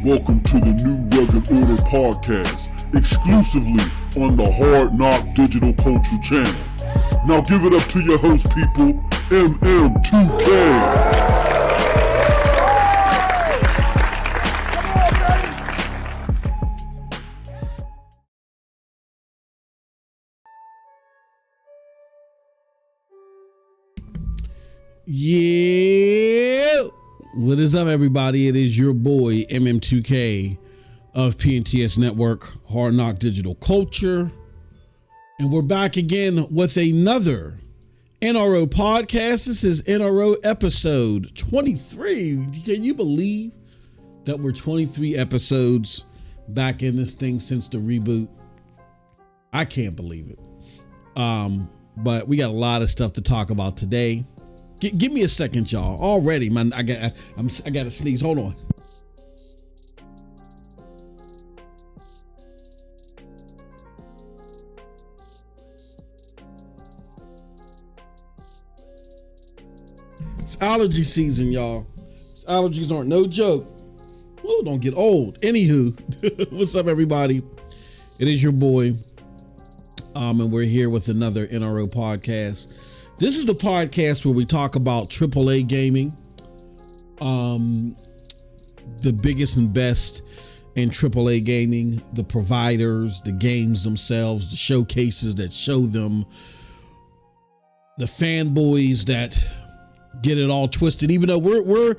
Welcome to the New Rugged Order Podcast, exclusively on the Hard Knock Digital Culture channel. Now give it up to your host, people, MM2K. Yeah, what is up, everybody? It is your boy MM2K of PNTS Network, Hard Knock Digital Culture, and we're back again with another NRO podcast. This is NRO episode 23. Can you believe that we're 23 episodes back in this thing since the reboot? I can't believe it. But we got a lot of stuff to talk about today. Give me a second, y'all. Already, man. I got to sneeze. Hold on. It's allergy season, y'all. Allergies aren't no joke. Ooh, don't get old. Anywho, what's up, everybody? It is your boy, and we're here with another NRO podcast. This is the podcast where we talk about AAA gaming, the biggest and best in AAA gaming, the providers, the games themselves, the showcases that show them, the fanboys that get it all twisted. Even though we're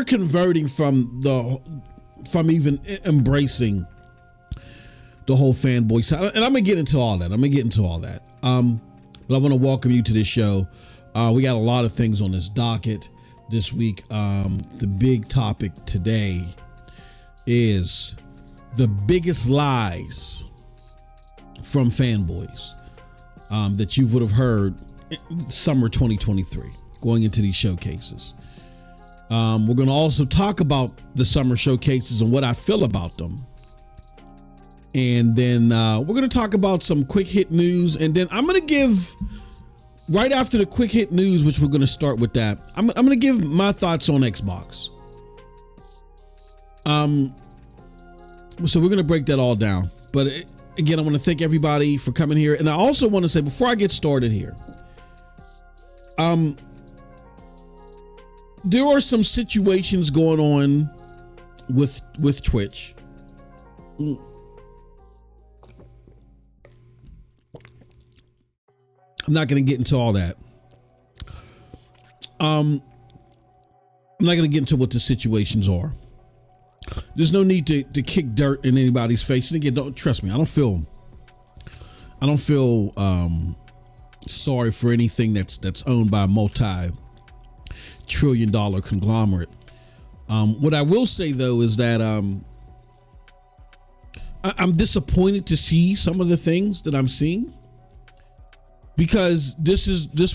converting from even embracing the whole fanboy side, and I'm gonna get into all that. But I want to welcome you to this show. We got a lot of things on this docket this week. The big topic today is the biggest lies from fanboys that you would have heard summer 2023 going into these showcases. We're going to also talk about the summer showcases and what I feel about them. And then we're going to talk about some quick hit news. And then I'm going to give, right after the quick hit news, which we're going to start with that, I'm going to give my thoughts on Xbox. So we're going to break that all down. But again, I want to thank everybody for coming here. And I also want to say, before I get started here, there are some situations going on with Twitch. I'm not going to get into all that. I'm not going to get into what the situations are. There's no need to kick dirt in anybody's face. And again, don't trust me. I don't feel sorry for anything that's owned by a multi-trillion-dollar conglomerate. What I will say though is that I'm disappointed to see some of the things that I'm seeing. because this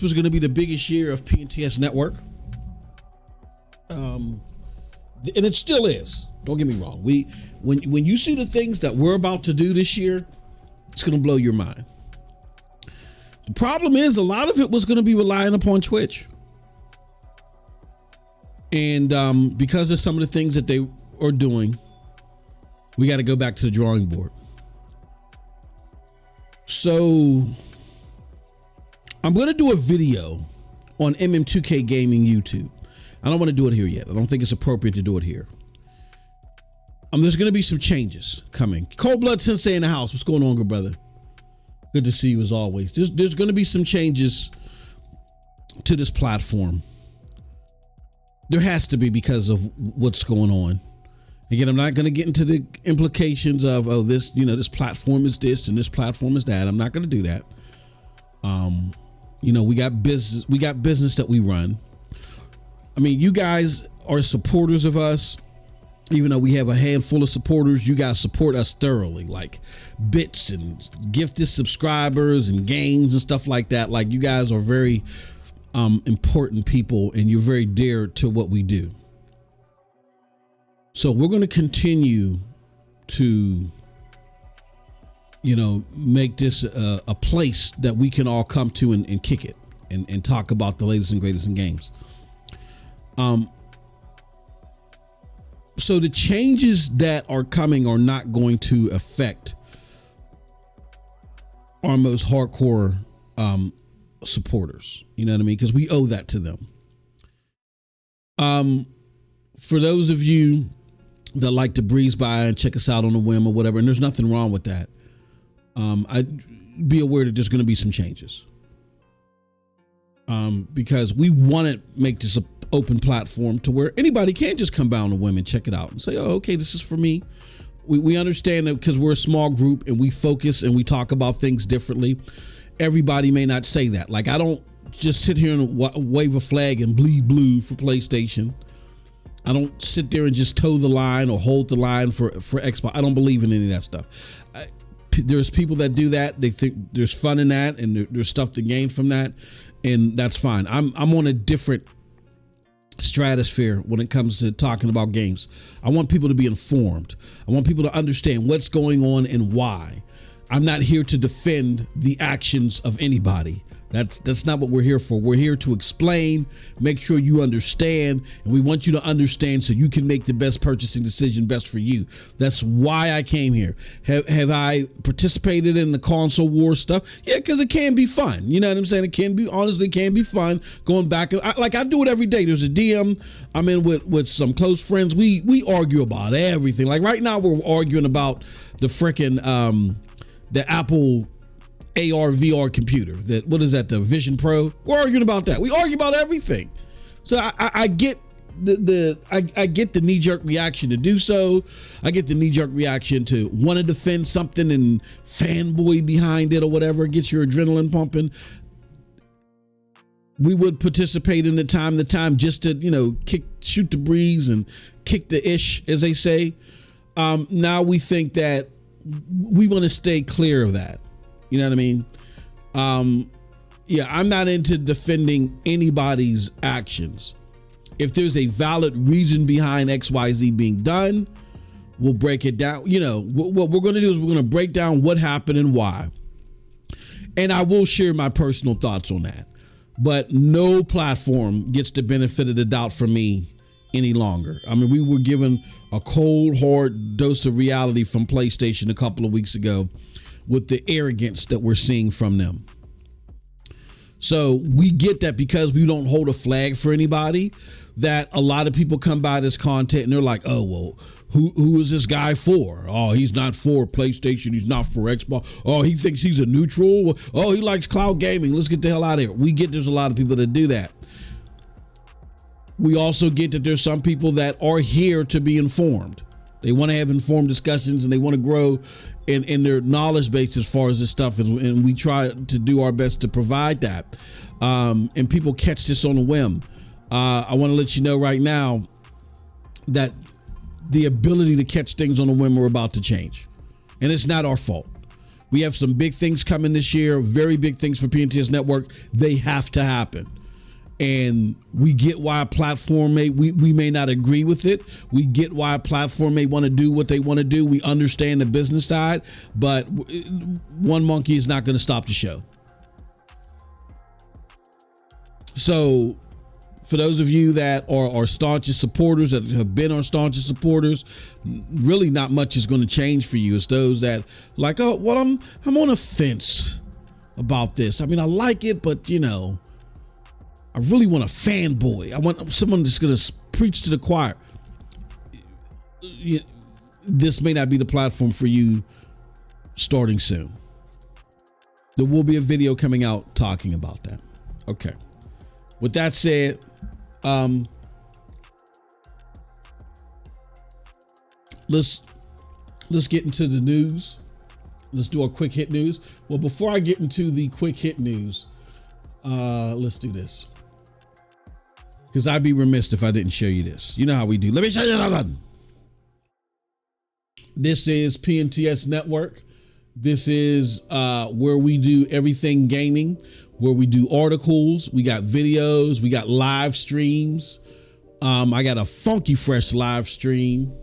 was going to be the biggest year of PNTS Network. And it still is. Don't get me wrong. When you see the things that we're about to do this year, it's going to blow your mind. The problem is a lot of it was going to be relying upon Twitch. And because of some of the things that they are doing, we got to go back to the drawing board. So I'm going to do a video on MM2K Gaming YouTube. I don't want to do it here yet. I don't think it's appropriate to do it here. There's going to be some changes coming. Cold Blood Sensei in the house. What's going on, good brother? Good to see you as always. There's going to be some changes to this platform. There has to be because of what's going on. Again, I'm not going to get into the implications of, this platform is this and this platform is that. I'm not going to do that. We got business that we run. I mean, you guys are supporters of us. Even though we have a handful of supporters, you guys support us thoroughly, like bits and gifted subscribers and games and stuff like that. Like, you guys are very important people and you're very dear to what we do. So we're going to continue to, make this a place that we can all come to and kick it and talk about the latest and greatest in games. So the changes that are coming are not going to affect our most hardcore supporters. You know what I mean? Because we owe that to them. For those of you that like to breeze by and check us out on a whim or whatever, and there's nothing wrong with that, I'd be aware that there's going to be some changes. Because we want to make this a open platform to where anybody can just come by on a whim and check it out and say, oh, okay, this is for me. We understand that because we're a small group and we focus and we talk about things differently. Everybody may not say that. Like, I don't just sit here and wave a flag and bleed blue for PlayStation. I don't sit there and just toe the line or hold the line for Xbox. I don't believe in any of that stuff. There's people that do that. They think there's fun in that and there's stuff to gain from that. And that's fine. I'm on a different stratosphere when it comes to talking about games. I want people to be informed. I want people to understand what's going on and why. I'm not here to defend the actions of anybody. That's not what we're here for. We're here to explain, make sure you understand, and we want you to understand so you can make the best purchasing decision best for you. That's why I came here. Have I participated in the console war stuff? Yeah, because it can be fun. You know what I'm saying? It can be fun going back. I do it every day. There's a DM I'm in with some close friends. We argue about everything. Like right now we're arguing about the frickin' the Apple AR VR computer. What is that? The Vision Pro. We're arguing about that. We argue about everything. So I get I get the knee-jerk reaction to do so. I get the knee-jerk reaction to want to defend something and fanboy behind it or whatever. It gets your adrenaline pumping. We would participate in the time just to, shoot the breeze and kick the ish, as they say. Now we think that we want to stay clear of that. You know what I mean? I'm not into defending anybody's actions. If there's a valid reason behind XYZ being done, we'll break it down. What we're going to do is we're going to break down what happened and why. And I will share my personal thoughts on that. But no platform gets the benefit of the doubt from me any longer. I mean, we were given a cold, hard dose of reality from PlayStation a couple of weeks ago with the arrogance that we're seeing from them. So we get that because we don't hold a flag for anybody, that a lot of people come by this content and they're like, oh, well, who is this guy for? Oh, he's not for PlayStation. He's not for Xbox. Oh, he thinks he's a neutral. Oh, he likes cloud gaming. Let's get the hell out of here. We get there's a lot of people that do that. We also get that there's some people that are here to be informed. They want to have informed discussions and they want to grow in their knowledge base as far as this stuff is, and we try to do our best to provide that. And people catch this on a whim. I want to let you know right now that the ability to catch things on a whim are about to change, and it's not our fault. We have some big things coming this year, very big things for PNTS Network. They have to happen. And we get why a platform we may not agree with it. We get why a platform may want to do what they want to do. We understand the business side, but one monkey is not going to stop the show. So for those of you that are staunchest supporters, that have been our staunchest supporters, really not much is going to change for you. It's those that like, oh, well, I'm on a fence about this. I mean, I like it, but you know, I really want a fanboy. I want someone that's going to preach to the choir. This may not be the platform for you starting soon. There will be a video coming out talking about that. Okay. With that said, let's get into the news. Let's do our quick hit news. Well, before I get into the quick hit news, let's do this, because I'd be remiss if I didn't show you this. You know how we do. Let me show you something. This is PNTS Network. This is where we do everything gaming, where we do articles, we got videos, we got live streams. I got a funky fresh live stream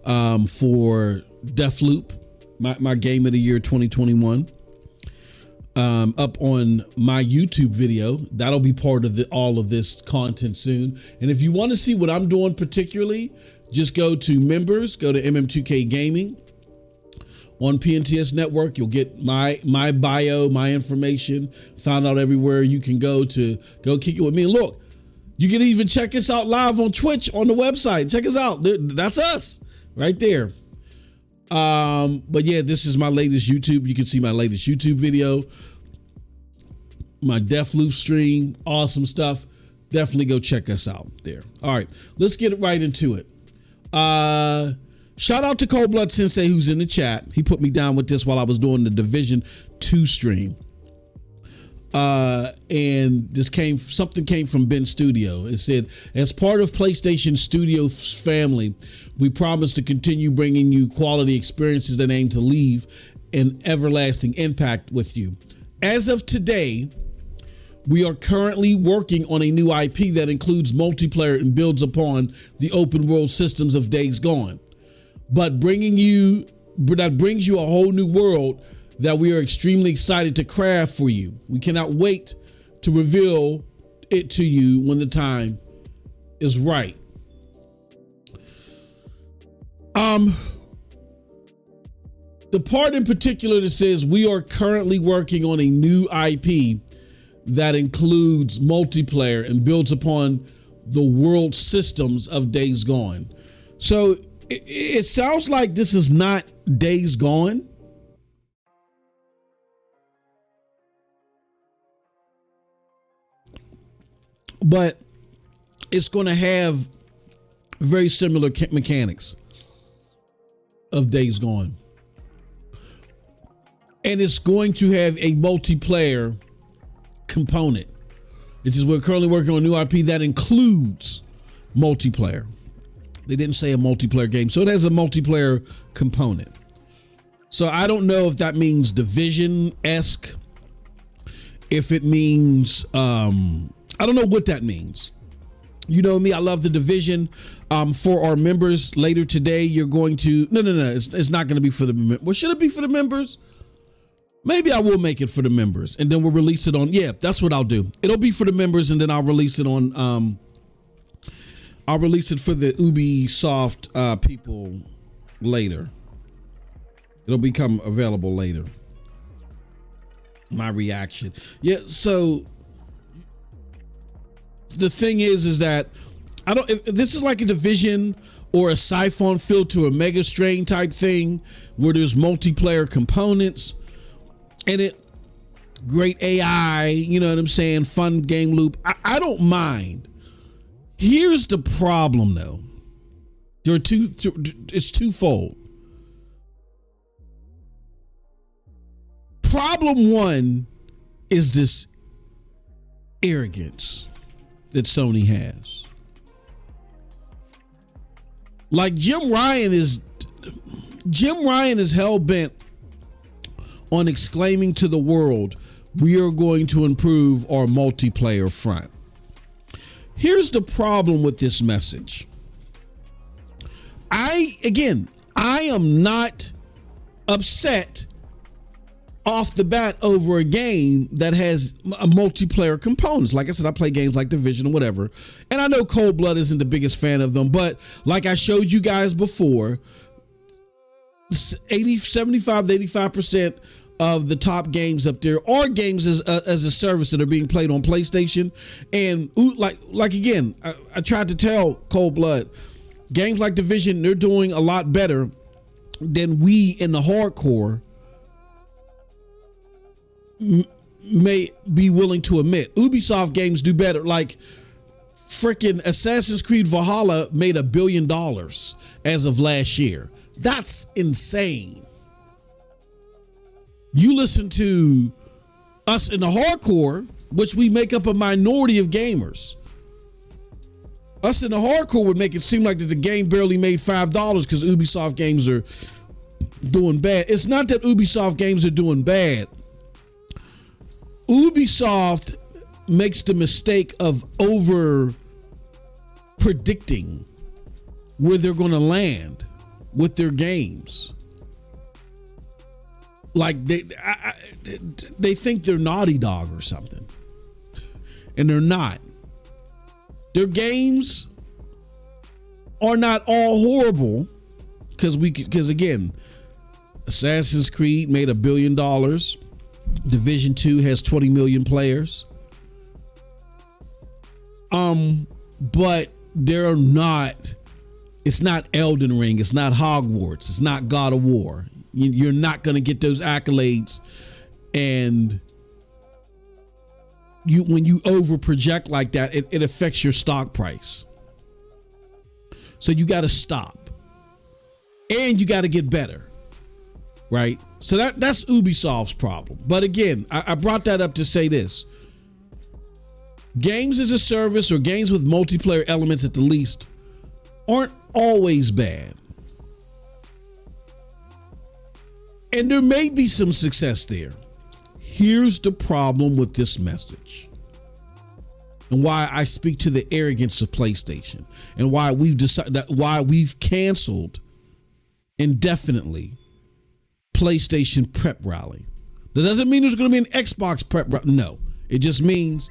for Deathloop, my game of the year 2021. Up on my YouTube video. That'll be part of all of this content soon. And if you want to see what I'm doing particularly, just go to members, go to MM2K Gaming on PNTS Network. You'll get my bio, my information, found out everywhere you can go to go kick it with me. And look, you can even check us out live on Twitch on the website. Check us out. That's us right there. But yeah, this is my latest YouTube. You can see my latest YouTube video, my Deathloop stream, awesome stuff. Definitely go check us out there. All right, let's get right into it. Shout out to Cold Blood Sensei, who's in the chat. He put me down with this while I was doing the Division 2 stream. And something came from Ben Studio. It said, as part of PlayStation Studios family, we promise to continue bringing you quality experiences that aim to leave an everlasting impact with you. As of today, we are currently working on a new IP that includes multiplayer and builds upon the open world systems of Days Gone, but brings you a whole new world that we are extremely excited to craft for you. We cannot wait to reveal it to you when the time is right. The part in particular that says we are currently working on a new IP that includes multiplayer and builds upon the world systems of Days Gone. So it sounds like this is not Days Gone. But it's going to have very similar mechanics of Days Gone. And it's going to have a multiplayer component. We're currently working on a new IP that includes multiplayer. They didn't say a multiplayer game, so it has a multiplayer component. So I don't know if that means Division-esque, if it means, I don't know what that means. You know me, I love the Division. For our members later today, you're going to, no, it's not going to be for the, well, should it be for the members? Maybe I will make it for the members, and then we'll release it on, yeah, that's what I'll do. It'll be for the members, and then I'll release it on, I'll release it for the Ubisoft people later. It'll become available later. My reaction. Yeah, so the thing is that I don't, if this is like a Division or a Siphon Filter or Mega Strain type thing where there's multiplayer components in it, great AI, you know what I'm saying, fun game loop, I don't mind. Here's the problem though. It's twofold. Problem one is this arrogance that Sony has. Like Jim Ryan is hell bent on exclaiming to the world, we are going to improve our multiplayer front. Here's the problem with this message. I am not upset off the bat over a game that has a multiplayer components. Like I said, I play games like Division or whatever, and I know Cold Blood isn't the biggest fan of them, but like I showed you guys before, 75 to 85% of the top games up there are games as a service that are being played on PlayStation. And like again, I tried to tell Cold Blood, games like Division, they're doing a lot better than we in the hardcore may be willing to admit. Ubisoft games do better. Like freaking Assassin's Creed Valhalla made $1 billion as of last year. That's insane. You listen to us in the hardcore, which we make up a minority of gamers. Us in the hardcore would make it seem like that the game barely made $5 because Ubisoft games are doing bad. It's not that Ubisoft games are doing bad. Ubisoft makes the mistake of over predicting where they're going to land with their games. Like they think they're Naughty Dog or something, and they're not. Their games are not all horrible because again, Assassin's Creed made $1 billion. Division 2 has 20 million players. But they're not. It's not Elden Ring. It's not Hogwarts. It's not God of War. You're not going to get those accolades, and when you over project like that, it affects your stock price. So you got to stop, and you got to get better, right? So that's Ubisoft's problem. But again, I brought that up to say this: games as a service or games with multiplayer elements at the least aren't always bad. And there may be some success there. Here's the problem with this message, and why I speak to the arrogance of PlayStation, and why we've canceled indefinitely PlayStation prep rally. That doesn't mean there's going to be an Xbox prep rally. No, it just means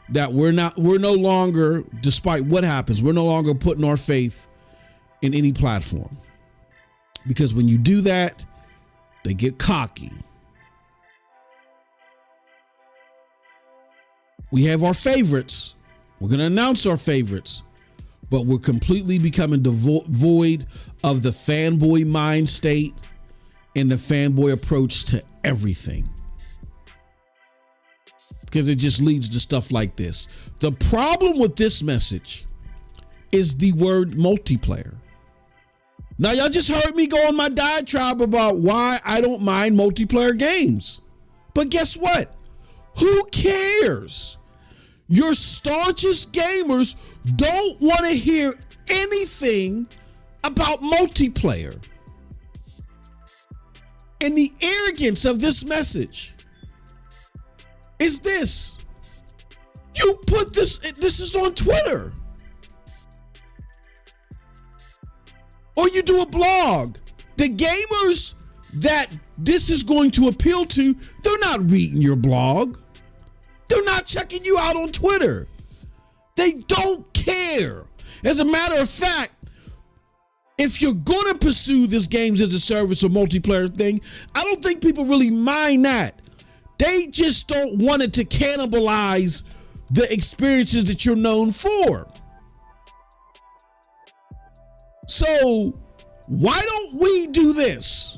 that we're no longer, despite what happens, we're no longer putting our faith in any platform, because when you do that, they get cocky. We have our favorites. We're going to announce our favorites, but we're completely becoming devoid of the fanboy mind state and the fanboy approach to everything, because it just leads to stuff like this. The problem with this message is the word multiplayer. Now, y'all just heard me go on my diatribe about why I don't mind multiplayer games. But guess what? Who cares? Your staunchest gamers don't want to hear anything about multiplayer. And the arrogance of this message is this. You put this is on Twitter. Or you do a blog. The gamers that this is going to appeal to, they're not reading your blog. They're not checking you out on Twitter. They don't care. As a matter of fact, if you're going to pursue this games as a service or multiplayer thing, I don't think people really mind that. They just don't want it to cannibalize the experiences that you're known for. So why don't we do this?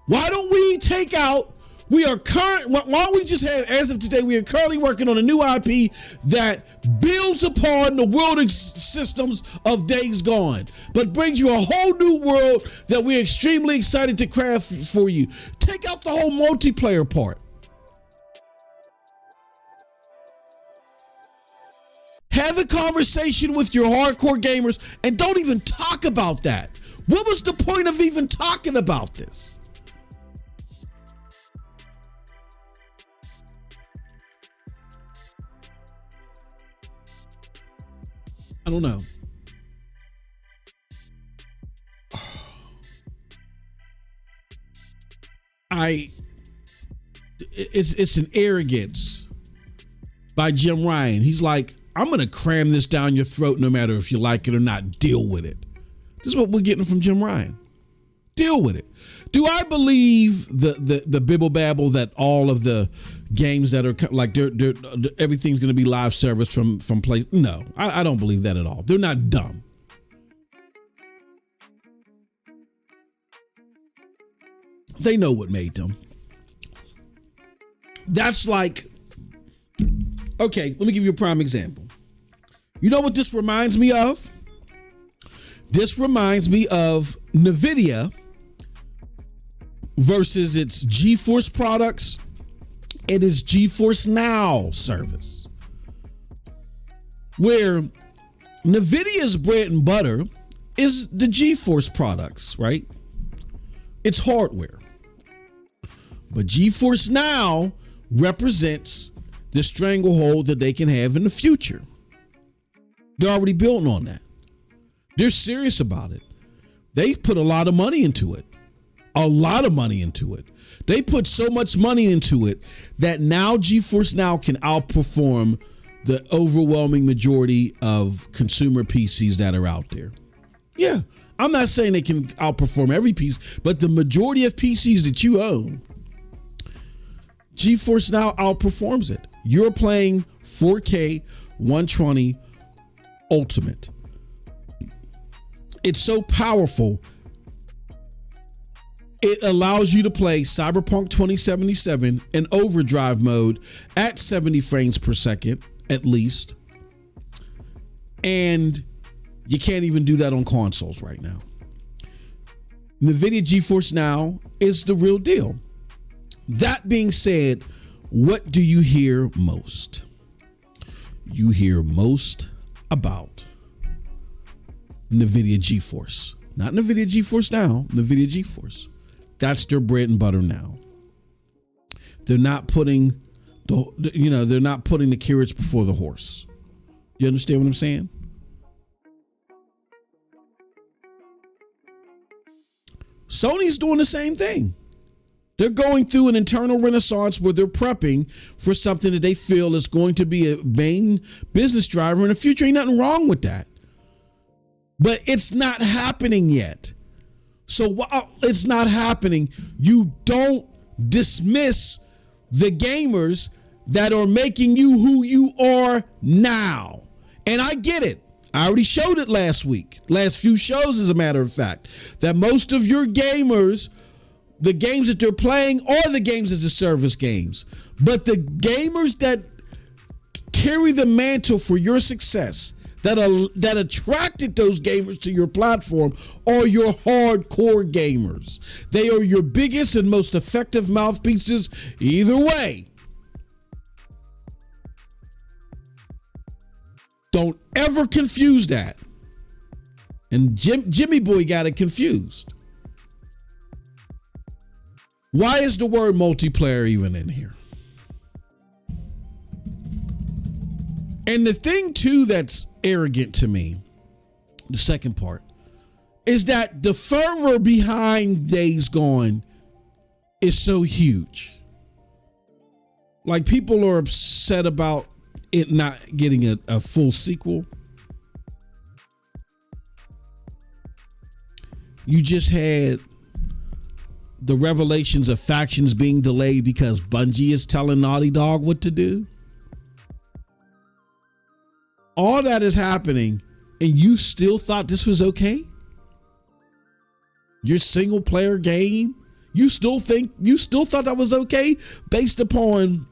Why don't we take out, why don't we just have, as of today, we are currently working on a new IP that builds upon the world systems of Days Gone, but brings you a whole new world that we're extremely excited to craft for you. Take out the whole multiplayer part. Have a conversation with your hardcore gamers and don't even talk about that. What was the point of even talking about this? I don't know. It's an arrogance by Jim Ryan. He's like, I'm going to cram this down your throat no matter if you like it or not. Deal with it. This is what we're getting from Jim Ryan. Deal with it. Do I believe the bibble babble that all of the games that are like they're everything's going to be live service from place? No, I don't believe that at all. They're not dumb. They know what made them. That's like, okay, let me give you a prime example. You know what this reminds me of? This reminds me of NVIDIA versus its GeForce products and its GeForce Now service. Where NVIDIA's bread and butter is the GeForce products, right? It's hardware. But GeForce Now represents the stranglehold that they can have in the future. They're already building on that. They're serious about it. They put a lot of money into it. A lot of money into it. They put so much money into it that now GeForce Now can outperform the overwhelming majority of consumer PCs that are out there. Yeah, I'm not saying they can outperform every piece, but the majority of PCs that you own, GeForce Now outperforms it. You're playing 4K 120 Ultimate. It's so powerful. It allows you to play Cyberpunk 2077 in overdrive mode at 70 frames per second, at least. And you can't even do that on consoles right now. NVIDIA GeForce Now is the real deal. That being said, what do you hear most? You hear most about NVIDIA GeForce. Not NVIDIA GeForce Now, NVIDIA GeForce. That's their bread and butter now. They're not putting they're not putting the carriage before the horse. You understand what I'm saying? Sony's doing the same thing. They're going through an internal renaissance where they're prepping for something that they feel is going to be a main business driver in the future. Ain't nothing wrong with that. But it's not happening yet. So while it's not happening, you don't dismiss the gamers that are making you who you are now. And I get it. I already showed it last week. Last few shows, as a matter of fact, that most of your gamers, the games that they're playing are the games as a service games. But the gamers that carry the mantle for your success, that attracted those gamers to your platform, are your hardcore gamers. They are your biggest and most effective mouthpieces either way. Don't ever confuse that. And Jimmy Boy got it confused. Why is the word multiplayer even in here? And the thing too that's arrogant to me, the second part, is that the fervor behind Days Gone is so huge. Like, people are upset about it not getting a full sequel. You just had the revelations of factions being delayed because Bungie is telling Naughty Dog what to do. All that is happening, and you still thought this was okay? Your single player game, you still thought that was okay based upon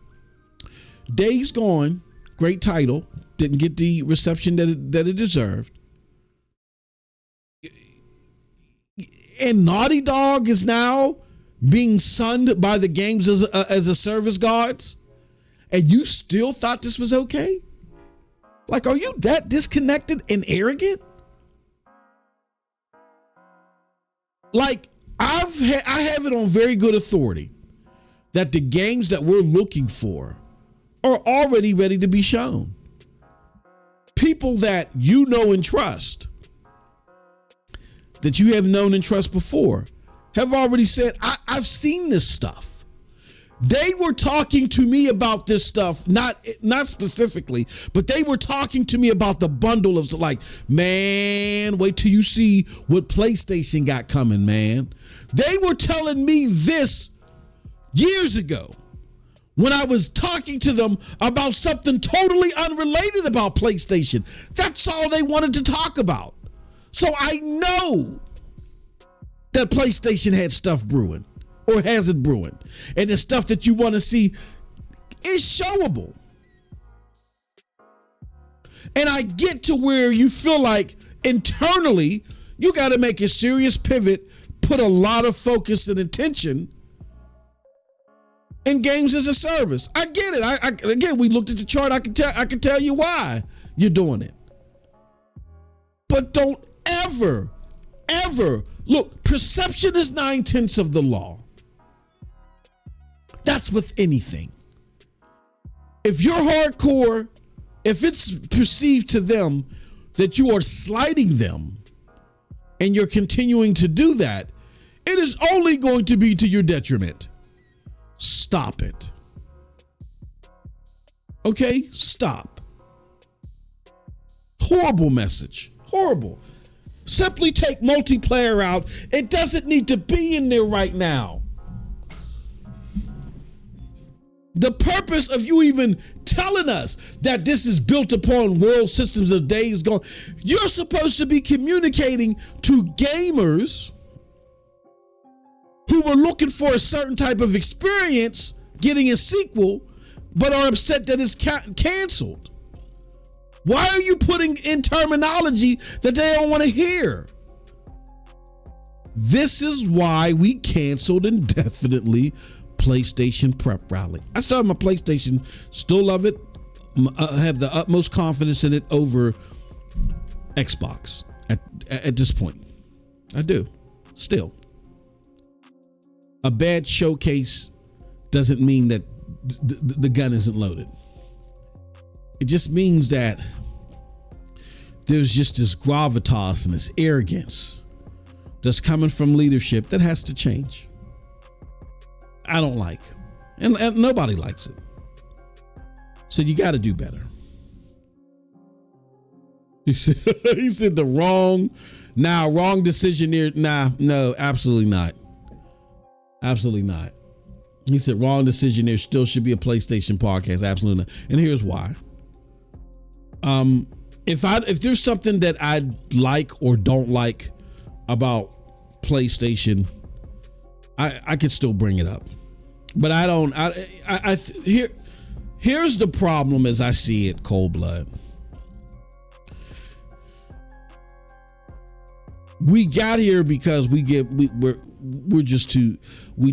Days Gone, great title, didn't get the reception that it deserved. And Naughty Dog is now being sunned by the games as a service gods, and you still thought this was okay? Like, are you that disconnected and arrogant? Like, I have it on very good authority that the games that we're looking for are already ready to be shown. people that you know and trust, that you have known and trust before, have already said, I've seen this stuff. They were talking to me about this stuff, not specifically, but they were talking to me about the bundle of like, man, wait till you see what PlayStation got coming, man. They were telling me this years ago when I was talking to them about something totally unrelated about PlayStation. That's all they wanted to talk about. So I know that PlayStation had stuff brewing. Or has it brewing? And the stuff that you want to see is showable. And I get to where you feel like internally, you got to make a serious pivot, put a lot of focus and attention in games as a service. I get it. Again, we looked at the chart. I can tell you why you're doing it. But don't ever look. Perception is 9/10 of the law. That's with anything. If you're hardcore, if it's perceived to them that you are slighting them and you're continuing to do that, it is only going to be to your detriment. Stop it. Okay? Stop. Horrible message. Horrible. Simply take multiplayer out. It doesn't need to be in there right now. The purpose of you even telling us that this is built upon world systems of days gone, you're supposed to be communicating to gamers who were looking for a certain type of experience, getting a sequel, but are upset that it's canceled. Why are you putting in terminology that they don't want to hear? This is why we canceled indefinitely PlayStation Prep Rally. I started my PlayStation, still love it. I have the utmost confidence in it over Xbox at this point. I do. Still. A bad showcase doesn't mean that the gun isn't loaded. It just means that there's just this gravitas and this arrogance that's coming from leadership that has to change. I don't like, and nobody likes it. So you got to do better. He said the wrong decision here. No, absolutely not. Absolutely not. He said wrong decision. There still should be a PlayStation podcast. Absolutely not. And here's why. If there's something that I like or don't like about PlayStation, I could still bring it up, but I don't. Here's the problem as I see it, cold blood. We got here because we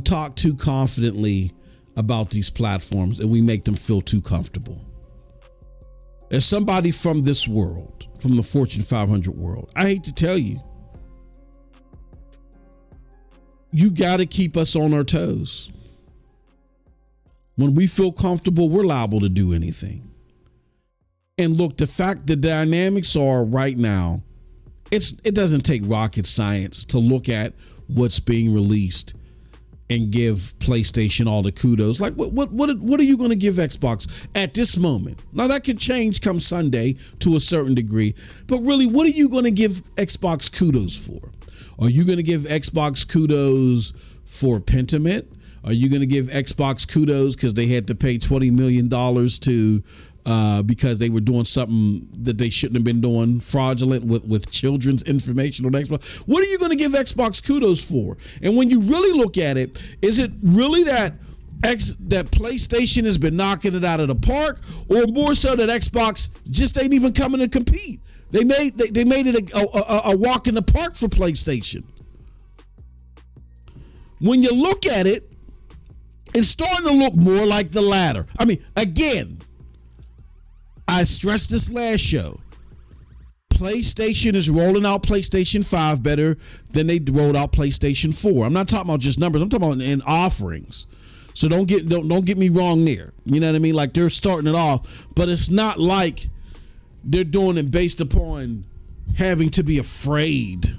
talk too confidently about these platforms and we make them feel too comfortable. As somebody from this world, from the Fortune 500 world, I hate to tell you, you got to keep us on our toes. When we feel comfortable, we're liable to do anything. And look, the dynamics are right now, it doesn't take rocket science to look at what's being released and give PlayStation all the kudos. Like what are you going to give Xbox at this moment? Now that could change come Sunday to a certain degree, but really, what are you going to give Xbox kudos for? Are you going to give Xbox kudos for Pentiment? Are you going to give Xbox kudos because they had to pay $20 million to because they were doing something that they shouldn't have been doing, fraudulent with children's information on Xbox? What are you going to give Xbox kudos for? And when you really look at it, is it really that PlayStation has been knocking it out of the park, or more so that Xbox just ain't even coming to compete? They made it a walk in the park for PlayStation. When you look at it, it's starting to look more like the latter. I mean, again, I stressed this last show. PlayStation is rolling out PlayStation 5 better than they rolled out PlayStation 4. I'm not talking about just numbers. I'm talking about in offerings. So don't get me wrong there. You know what I mean? Like, they're starting it off, but it's not like they're doing it based upon having to be afraid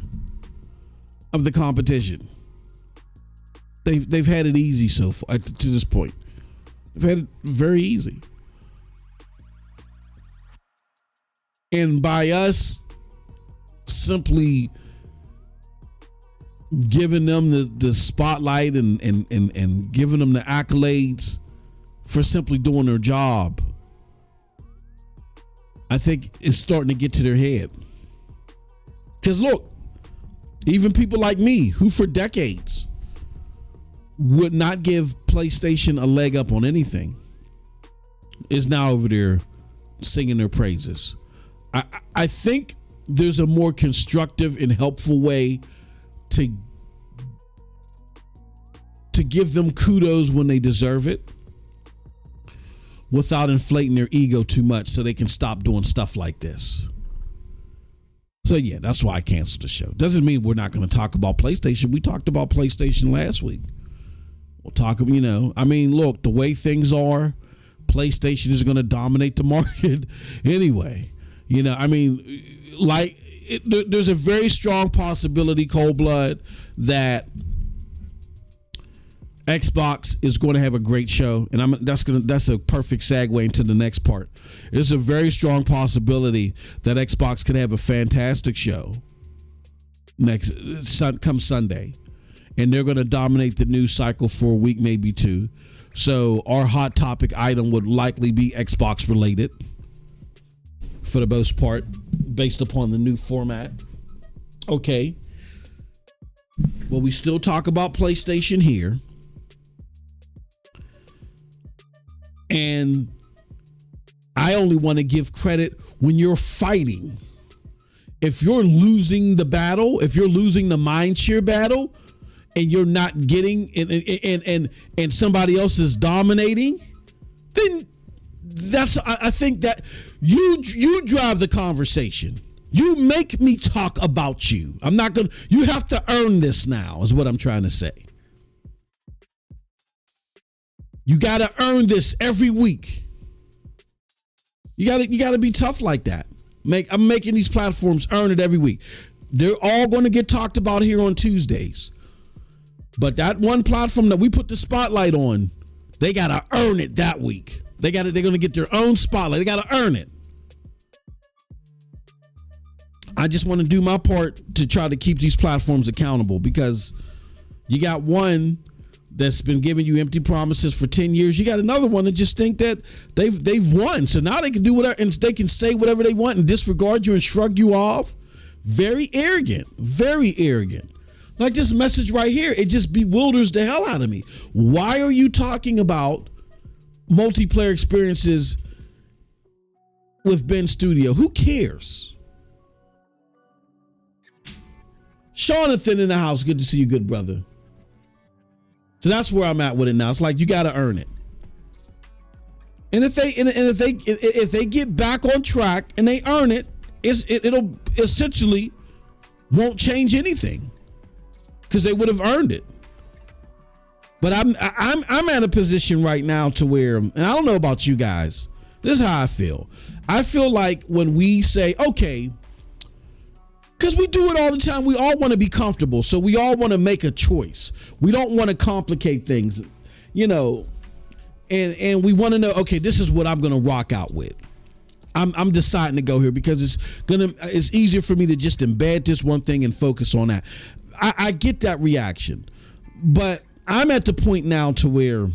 of the competition. They've had it easy so far to this point. They've had it very easy. And by us simply giving them the spotlight and giving them the accolades for simply doing their job, I think it's starting to get to their head. Because look, even people like me, who for decades would not give PlayStation a leg up on anything, is now over there singing their praises. I think there's a more constructive and helpful way to give them kudos when they deserve it without inflating their ego too much so they can stop doing stuff like this. So yeah, that's why I canceled the show. Doesn't mean we're not going to talk about PlayStation. We talked about PlayStation last week. We'll talk, I mean, look, the way things are, PlayStation is going to dominate the market anyway. There's a very strong possibility, Cold Blood, that Xbox is going to have a great show, and that's a perfect segue into the next part. There's a very strong possibility that Xbox could have a fantastic show come Sunday, and they're going to dominate the news cycle for a week, maybe two. So our hot topic item would likely be Xbox related for the most part, based upon the new format. Okay. Well, we still talk about PlayStation here. And I only want to give credit when you're fighting. If you're losing the battle, if you're losing the mindshare battle, and you're not getting and somebody else is dominating, then I think that you drive the conversation. You make me talk about you. You have to earn this now, is what I'm trying to say. You got to earn this every week. You got to be tough like that. I'm making these platforms earn it every week. They're all going to get talked about here on Tuesdays. But that one platform that we put the spotlight on, they got to earn it that week. They're going to get their own spotlight. They got to earn it. I just want to do my part to try to keep these platforms accountable, because you got one that's been giving you empty promises for 10 years. You got another one that just think that they've won. So now they can do whatever, and they can say whatever they want and disregard you and shrug you off. Very arrogant. Very arrogant. Like this message right here, it just bewilders the hell out of me. Why are you talking about multiplayer experiences with Ben Studio? Who cares? Jonathan in the house. Good to see you, good brother. So that's where I'm at with it now. It's like you got to earn it. And if they get back on track and they earn it, it'll essentially won't change anything, because they would have earned it. But I'm at a position right now to where, and I don't know about you guys, this is how I feel. I feel like when we say, okay, because we do it all the time, we all want to be comfortable, so we all want to make a choice. We don't want to complicate things, and we want to know, okay, this is what I'm going to rock out with. I'm deciding to go here because it's easier for me to just embed this one thing and focus on that. I get that reaction, but I'm at the point now to where I'm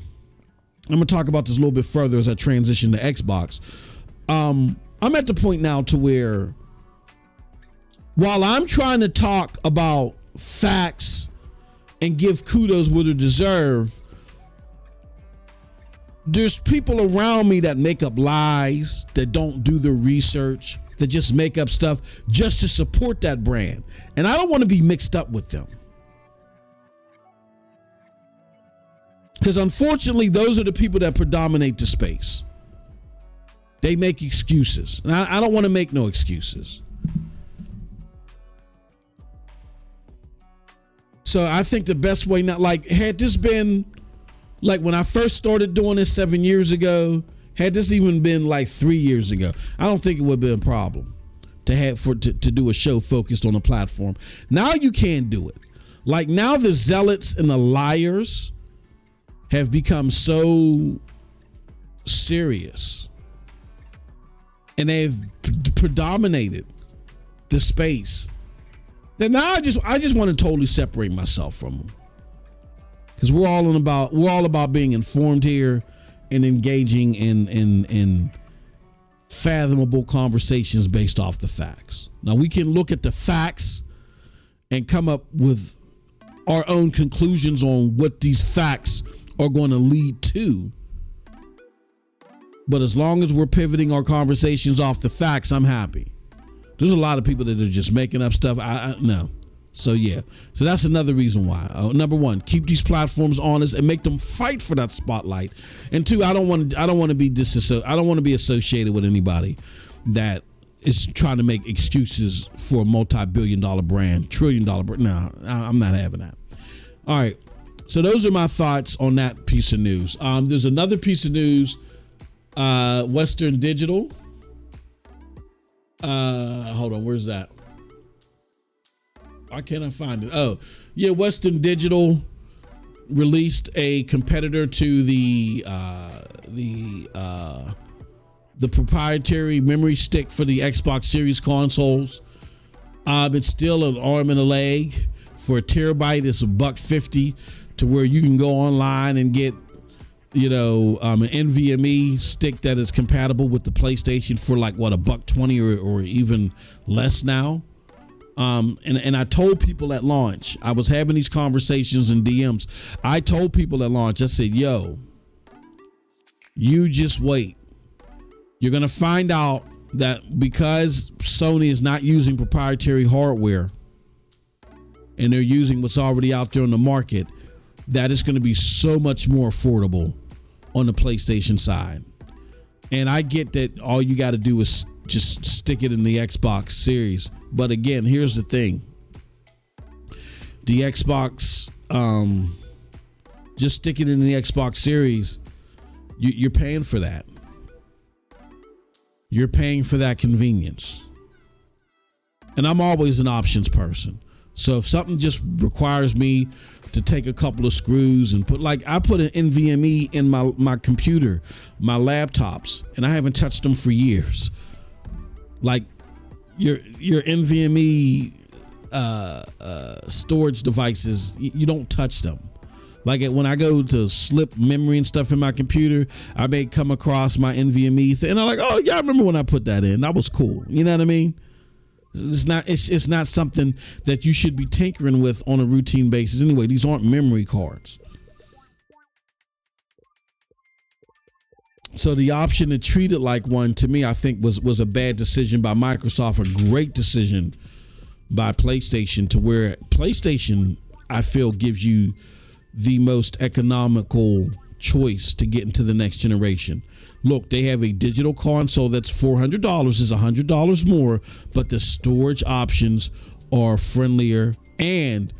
going to talk about this a little bit further as I transition to Xbox. I'm at the point now to where, while I'm trying to talk about facts and give kudos where they deserve, there's people around me that make up lies, that don't do their research, that just make up stuff just to support that brand. And I don't want to be mixed up with them. Because unfortunately, those are the people that predominate the space. They make excuses. And I don't want to make no excuses. So I think the best way now, like, had this been like when I first started doing this 7 years ago, Had this even been like 3 years ago, I don't think it would have been a problem to do a show focused on a platform. Now you can't do it. Like now the zealots and the liars have become so serious, and they've predominated the space that now I just want to totally separate myself from them, because we're all about being informed here and engaging in fathomable conversations based off the facts. Now we can look at the facts and come up with our own conclusions on what these facts are going to lead to. But as long as we're pivoting our conversations off the facts, I'm happy. There's a lot of people that are just making up stuff. No. So yeah. So that's another reason why. Number one, keep these platforms honest and make them fight for that spotlight. And two, I don't want to be associated with anybody that is trying to make excuses for a multi-billion-dollar brand, trillion-dollar brand. No, I'm not having that. All right. So those are my thoughts on that piece of news. There's another piece of news. Western Digital. Hold on. Where's that? Why can't I find it? Oh, yeah. Western Digital released a competitor to the proprietary memory stick for the Xbox Series consoles. It's still an arm and a leg. For a terabyte, it's $150, to where you can go online and get, an NVMe stick that is compatible with the PlayStation for like what, $120 or even less now. And I told people at launch, I was having these conversations in DMs. I told people at launch, I said, yo, you just wait. You're going to find out that because Sony is not using proprietary hardware and they're using what's already out there on the market, that it's going to be so much more affordable on the PlayStation side. And I get that all you got to do is just stick it in the Xbox Series. But again, here's the thing. The Xbox, just stick it in the Xbox Series, you're paying for that. You're paying for that convenience. And I'm always an options person. So if something just requires me to take a couple of screws and I put an NVMe in my computer, my laptops, and I haven't touched them for years. Like your NVMe storage devices, you don't touch them. Like when I go to slip memory and stuff in my computer, I may come across my NVMe thing, and I'm like, oh yeah, I remember when I put that in. That was cool. You know what I mean? It's not something that you should be tinkering with on a routine basis. Anyway, these aren't memory cards. So the option to treat it like one, to me, I think was a bad decision by Microsoft, a great decision by PlayStation, to where PlayStation, I feel, gives you the most economical choice to get into the next generation. Look, they have a digital console that's $400, is $100 more, but the storage options are friendlier, and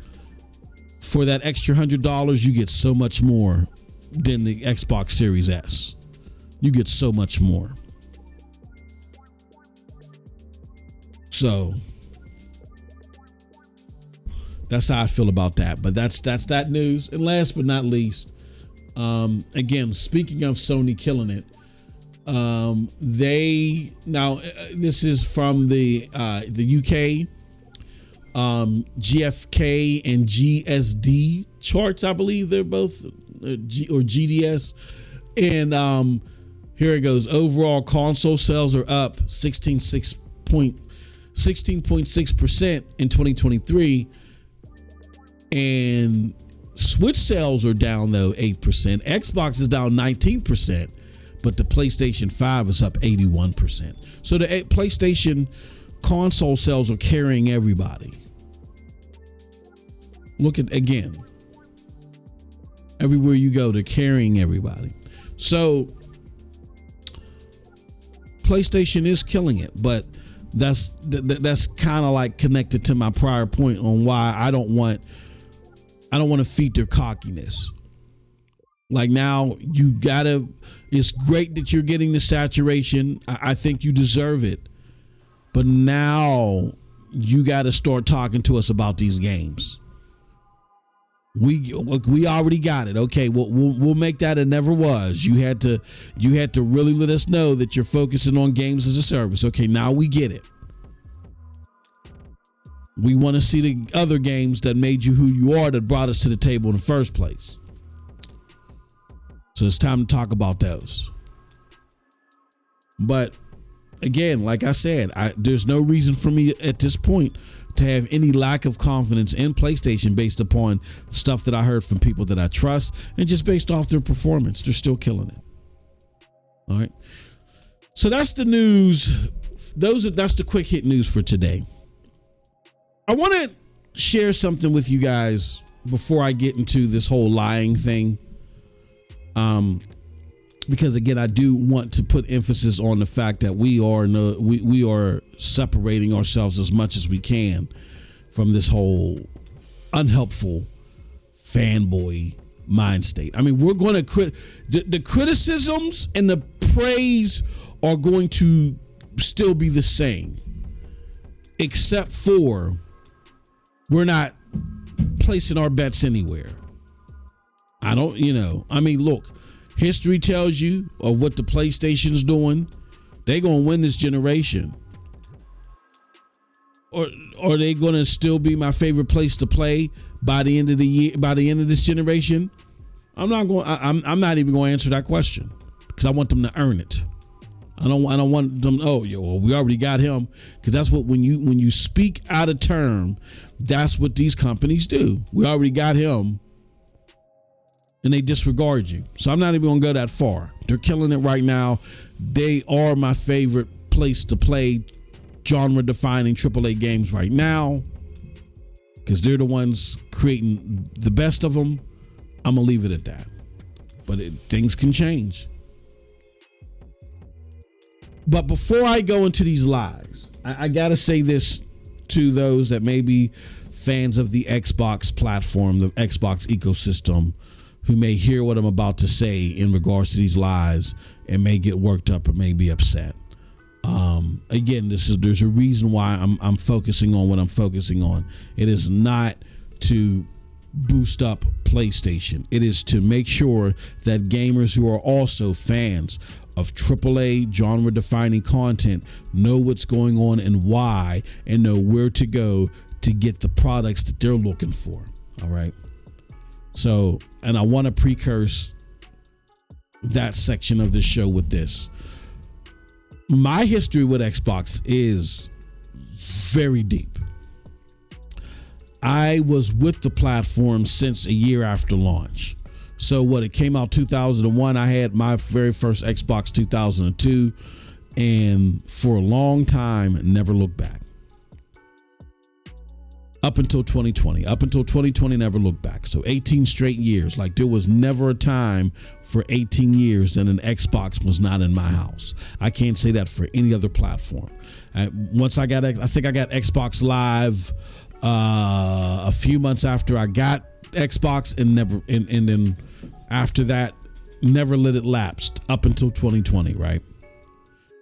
for that extra $100, you get so much more than the Xbox Series S. You get so much more. So that's how I feel about that. But that's that news. And last but not least, again, speaking of Sony killing it, this is from the UK, GFK and GSD charts. I believe they're both GDS, and here it goes. Overall console sales are up 16.6% in 2023, and Switch sales are down though 8%. Xbox is down 19%, but the PlayStation 5 is up 81%. So the PlayStation console sales are carrying everybody. Look at, again, everywhere you go, they're carrying everybody. So PlayStation is killing it, but that's kind of like connected to my prior point on why I don't want to feed their cockiness. Like now it's great that you're getting the saturation. I think you deserve it. But now you got to start talking to us about these games. We already got it. Okay, we'll make that a never was. You had to really let us know that you're focusing on games as a service. Okay, now we get it. We want to see the other games that made you who you are, that brought us to the table in the first place. So it's time to talk about those. But again, like I said, there's no reason for me at this point to have any lack of confidence in PlayStation based upon stuff that I heard from people that I trust, and just based off their performance. They're still killing it. All right. So that's the news. That's the quick hit news for today. I want to share something with you guys before I get into this whole lying thing. Because again, I do want to put emphasis on the fact that we are separating ourselves as much as we can from this whole unhelpful fanboy mind state. I mean, we're going to the criticisms and the praise are going to still be the same, except for we're not placing our bets anywhere. Look, history tells you of what the PlayStation's doing. They're going to win this generation. Or are they going to still be my favorite place to play by the end of the year, by the end of this generation? I'm not even going to answer that question, because I want them to earn it. I don't want them. We already got him, because that's what when you speak out of term, that's what these companies do. We already got him, and they disregard you. So I'm not even going to go that far. They're killing it right now. They are my favorite place to play genre-defining AAA games right now, because they're the ones creating the best of them. I'm going to leave it at that. But things can change. But before I go into these lies, I got to say this to those that may be fans of the Xbox platform, the Xbox ecosystem, who may hear what I'm about to say in regards to these lies and may get worked up or may be upset. Again, there's a reason why I'm focusing on what I'm focusing on. It is not to boost up PlayStation. It is to make sure that gamers who are also fans of AAA genre-defining content know what's going on and why, and know where to go to get the products that they're looking for. All right. So, and I want to precurse that section of the show with this. My history with Xbox is very deep. I was with the platform since a year after launch. So it came out 2001. I had my very first Xbox 2002, and for a long time, never looked back. Up until 2020. Up until 2020, never looked back. So 18 straight years. Like, there was never a time for 18 years that an Xbox was not in my house. I can't say that for any other platform. I think I got Xbox Live a few months after I got Xbox, and then after that, never let it lapse up until 2020, right?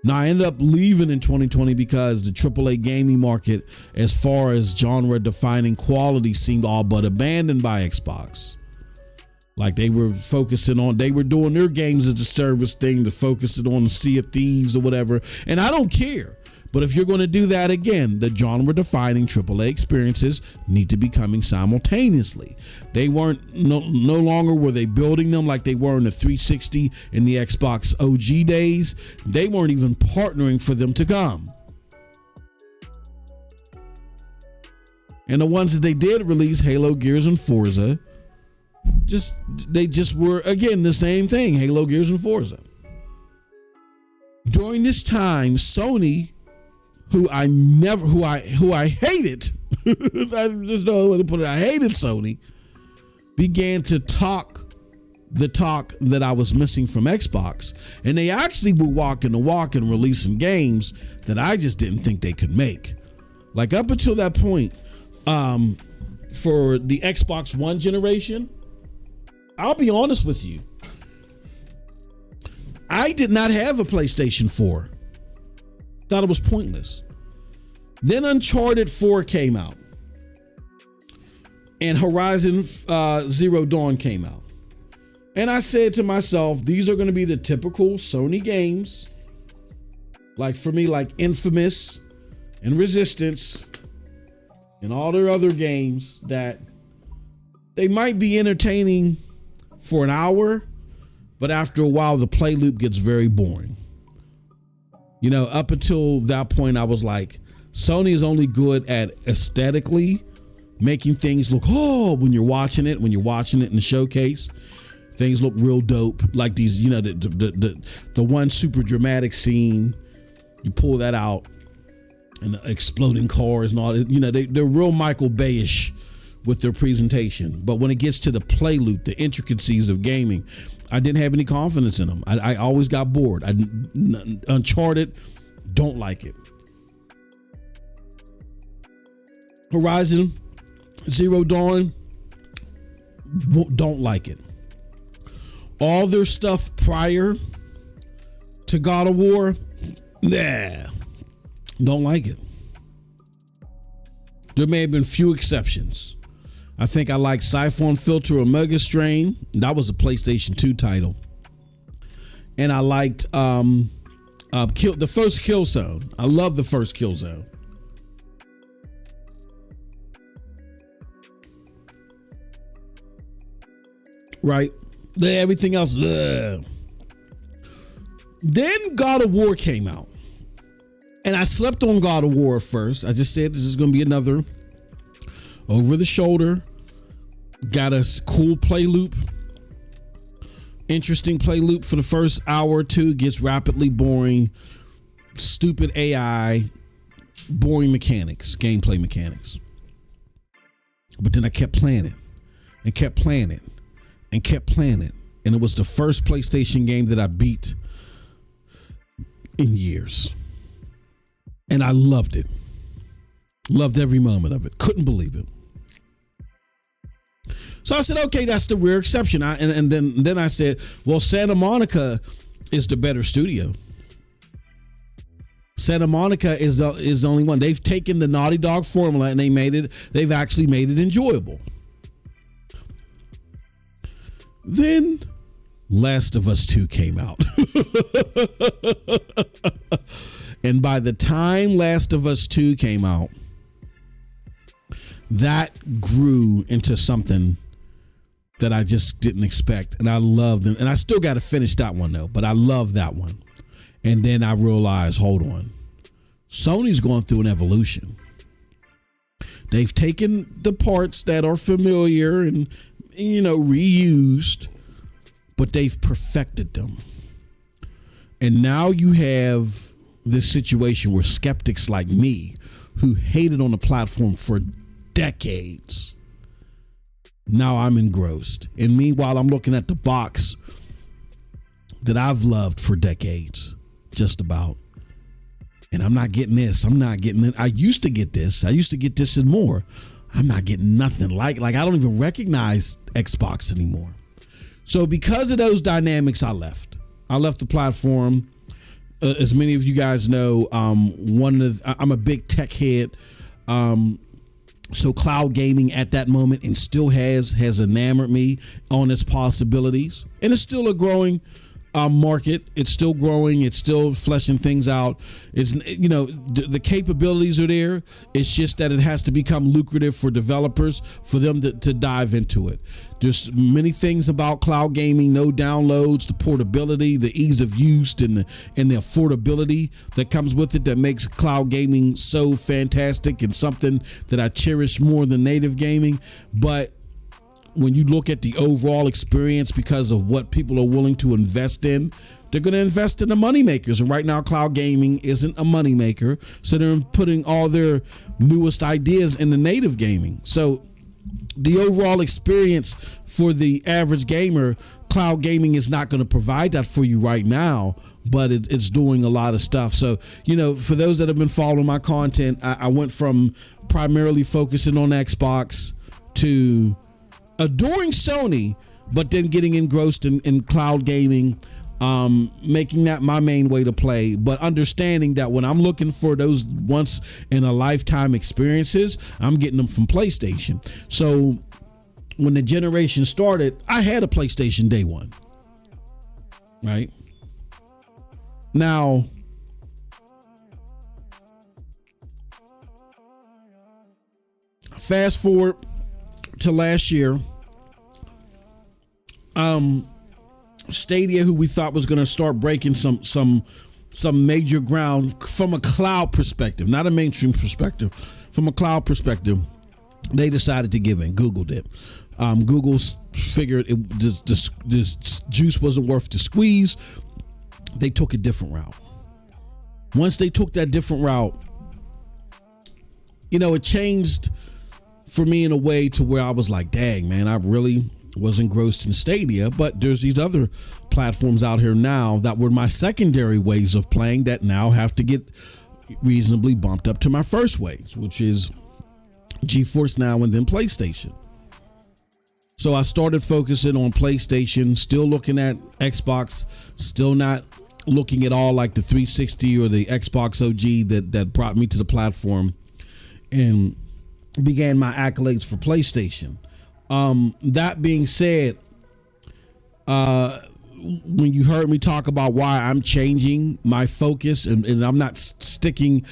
Now, I ended up leaving in 2020 because the AAA gaming market, as far as genre-defining quality, seemed all but abandoned by Xbox. Like, they were doing their games as a service thing to focus it on the Sea of Thieves or whatever. And I don't care. But if you're going to do that again, the genre-defining AAA experiences need to be coming simultaneously. They weren't, no longer were they building them like they were in the 360 and the Xbox OG days. They weren't even partnering for them to come. And the ones that they did release, Halo, Gears, and Forza, they just were, again, the same thing, Halo, Gears, and Forza. During this time, Sony, who I hated, there's no other way to put it, I hated Sony, began to talk the talk that I was missing from Xbox. And they actually were walking the walk and releasing games that I just didn't think they could make. Like, up until that point, for the Xbox One generation, I'll be honest with you, I did not have a PlayStation 4. Thought it was pointless. Then Uncharted 4 came out. And Horizon Zero Dawn came out. And I said to myself, these are going to be the typical Sony games. Like for me, like Infamous and Resistance and all their other games that they might be entertaining for an hour, but after a while, the play loop gets very boring. You know, up until that point, I was like, Sony is only good at aesthetically making things look, when you're watching it in the showcase, things look real dope. Like these, you know, the one super dramatic scene, you pull that out and the exploding cars and all that, you know, they're real Michael Bay-ish with their presentation. But when it gets to the play loop, the intricacies of gaming, I didn't have any confidence in them. I always got bored. Uncharted, don't like it. Horizon Zero Dawn, don't like it. All their stuff prior to God of War, don't like it. There may have been few exceptions. I think I like Siphon Filter Omega Strain. That was a PlayStation 2 title. And I liked the first Killzone. I love the first Killzone. Right? Everything else. Then God of War came out. And I slept on God of War first. I just said this is going to be another over the shoulder. Got a cool play loop. Interesting play loop for the first hour or two. Gets rapidly boring. Stupid AI. Boring mechanics. Gameplay mechanics. But then I kept playing it. And kept playing it. And kept playing it. And it was the first PlayStation game that I beat in years. And I loved it. Loved every moment of it. Couldn't believe it. So I said, okay, that's the rare exception. And then I said, well, Santa Monica is the better studio. Santa Monica is the only one. They've taken the Naughty Dog formula and they've actually made it enjoyable. Then Last of Us 2 came out. And by the time Last of Us 2 came out, that grew into something that I just didn't expect. And I loved them. And I still got to finish that one though, but I love that one. And then I realized, hold on, Sony's going through an evolution. They've taken the parts that are familiar and, you know, reused, but they've perfected them. And now you have this situation where skeptics like me, who hated on the platform for decades, now I'm engrossed. And meanwhile, I'm looking at the box that I've loved for decades, just about. And I'm not getting this. I'm not getting it. I used to get this. I used to get this and more. I'm not getting nothing like I don't even recognize Xbox anymore. So because of those dynamics, I left the platform. As many of you guys know, I'm a big tech head. So cloud gaming at that moment and still has enamored me on its possibilities. And it's still a growing market. It's still growing. It's still fleshing things out. It's, you know, the capabilities are there. It's just that it has to become lucrative for developers for them to dive into it. There's many things about cloud gaming: no downloads, the portability, the ease of use, and the affordability that comes with it that makes cloud gaming so fantastic and something that I cherish more than native gaming. But when you look at the overall experience, because of what people are willing to invest in, they're going to invest in the money makers. And right now, cloud gaming isn't a money maker. So they're putting all their newest ideas in the native gaming. So the overall experience for the average gamer, cloud gaming is not going to provide that for you right now, but it's doing a lot of stuff. So, you know, for those that have been following my content, I went from primarily focusing on Xbox to adoring Sony, but then getting engrossed in cloud gaming making that my main way to play, but understanding that when I'm looking for those once in a lifetime experiences, I'm getting them from PlayStation. So when the generation started, I had a PlayStation day one, right? Now, fast forward to last year, Stadia, who we thought was going to start breaking some major ground from a cloud perspective, not a mainstream perspective, from a cloud perspective, they decided to give in. Google did. Google figured this juice wasn't worth the squeeze. They took a different route. Once they took that different route, it changed for me in a way to where I was like, dang, man, I really was engrossed in Stadia, but there's these other platforms out here now that were my secondary ways of playing that now have to get reasonably bumped up to my first ways, which is GeForce Now and then PlayStation. So I started focusing on PlayStation, still looking at Xbox, still not looking at all like the 360 or the Xbox OG that brought me to the platform, and began my accolades for PlayStation. That being said, when you heard me talk about why I'm changing my focus and I'm not sticking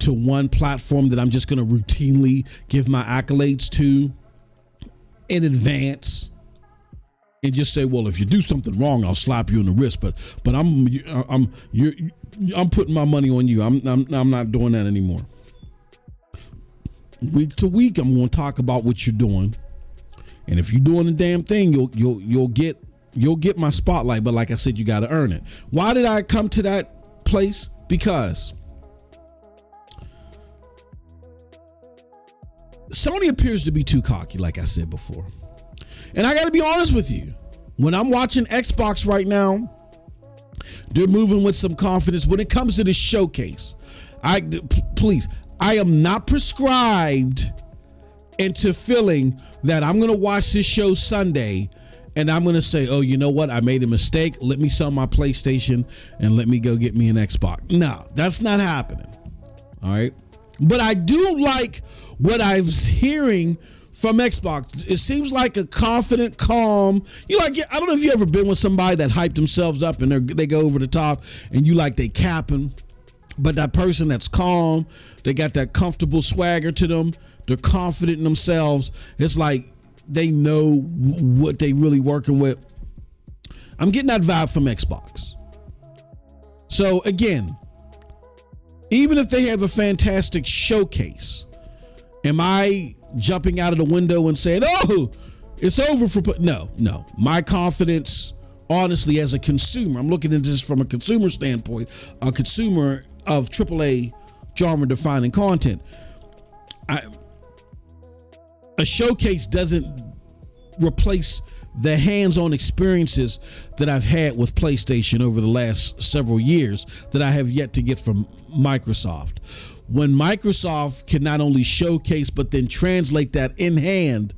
to one platform that I'm just going to routinely give my accolades to in advance and just say, well, if you do something wrong, I'll slap you in the wrist. But I'm putting my money on you. I'm not doing that anymore. Week to week, I'm going to talk about what you're doing. And if you're doing the damn thing, you'll get my spotlight. But like I said, you got to earn it. Why did I come to that place? Because Sony appears to be too cocky, like I said before. And I got to be honest with you. When I'm watching Xbox right now, they're moving with some confidence. When it comes to this showcase, I am not prescribed into feeling that I'm going to watch this show Sunday and I'm going to say, oh, you know what? I made a mistake. Let me sell my PlayStation and let me go get me an Xbox. No, that's not happening. All right. But I do like what I was hearing from Xbox. It seems like a confident, calm. I don't know if you ever been with somebody that hyped themselves up and they go over the top and they capping. But that person that's calm, they got that comfortable swagger to them. They're confident in themselves. It's like they know what they really working with. I'm getting that vibe from Xbox. So again, even if they have a fantastic showcase, am I jumping out of the window and saying, oh, it's over for... No. My confidence, honestly, as a consumer, I'm looking at this from a consumer standpoint, a consumer of AAA genre-defining content. A showcase doesn't replace the hands-on experiences that I've had with PlayStation over the last several years that I have yet to get from Microsoft. When Microsoft can not only showcase but then translate that in hand,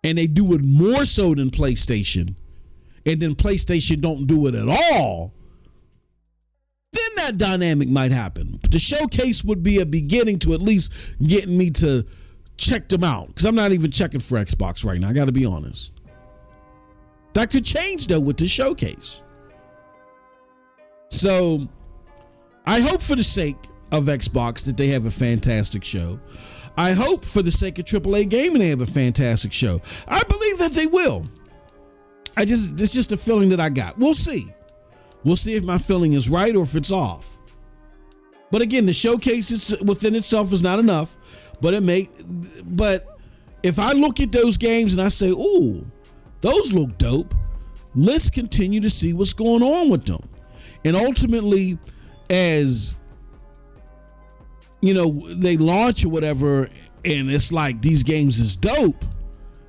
and they do it more so than PlayStation, and then PlayStation don't do it at all, then that dynamic might happen. But the showcase would be a beginning to at least getting me to check them out, because I'm not even checking for Xbox right now. I got to be honest. That could change though with the showcase. So I hope for the sake of Xbox that they have a fantastic show. I hope for the sake of AAA gaming they have a fantastic show. I believe that they will. It's just a feeling that I got. We'll see. We'll see if my feeling is right or if it's off. But again, the showcase within itself is not enough. But if I look at those games and I say, ooh, those look dope, let's continue to see what's going on with them. And ultimately, as they launch or whatever, and it's like these games is dope,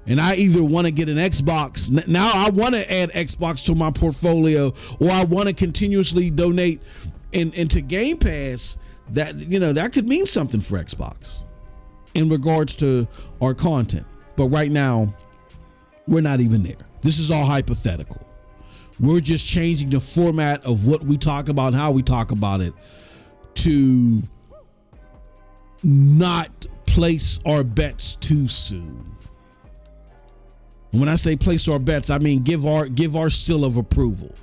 and I either want to get an Xbox, now I want to add Xbox to my portfolio, or I want to continuously donate into Game Pass, that could mean something for Xbox in regards to our content. But right now, we're not even there. This is all hypothetical. We're just changing the format of what we talk about and how we talk about it to not place our bets too soon. And when I say place our bets, I mean give our seal of approval.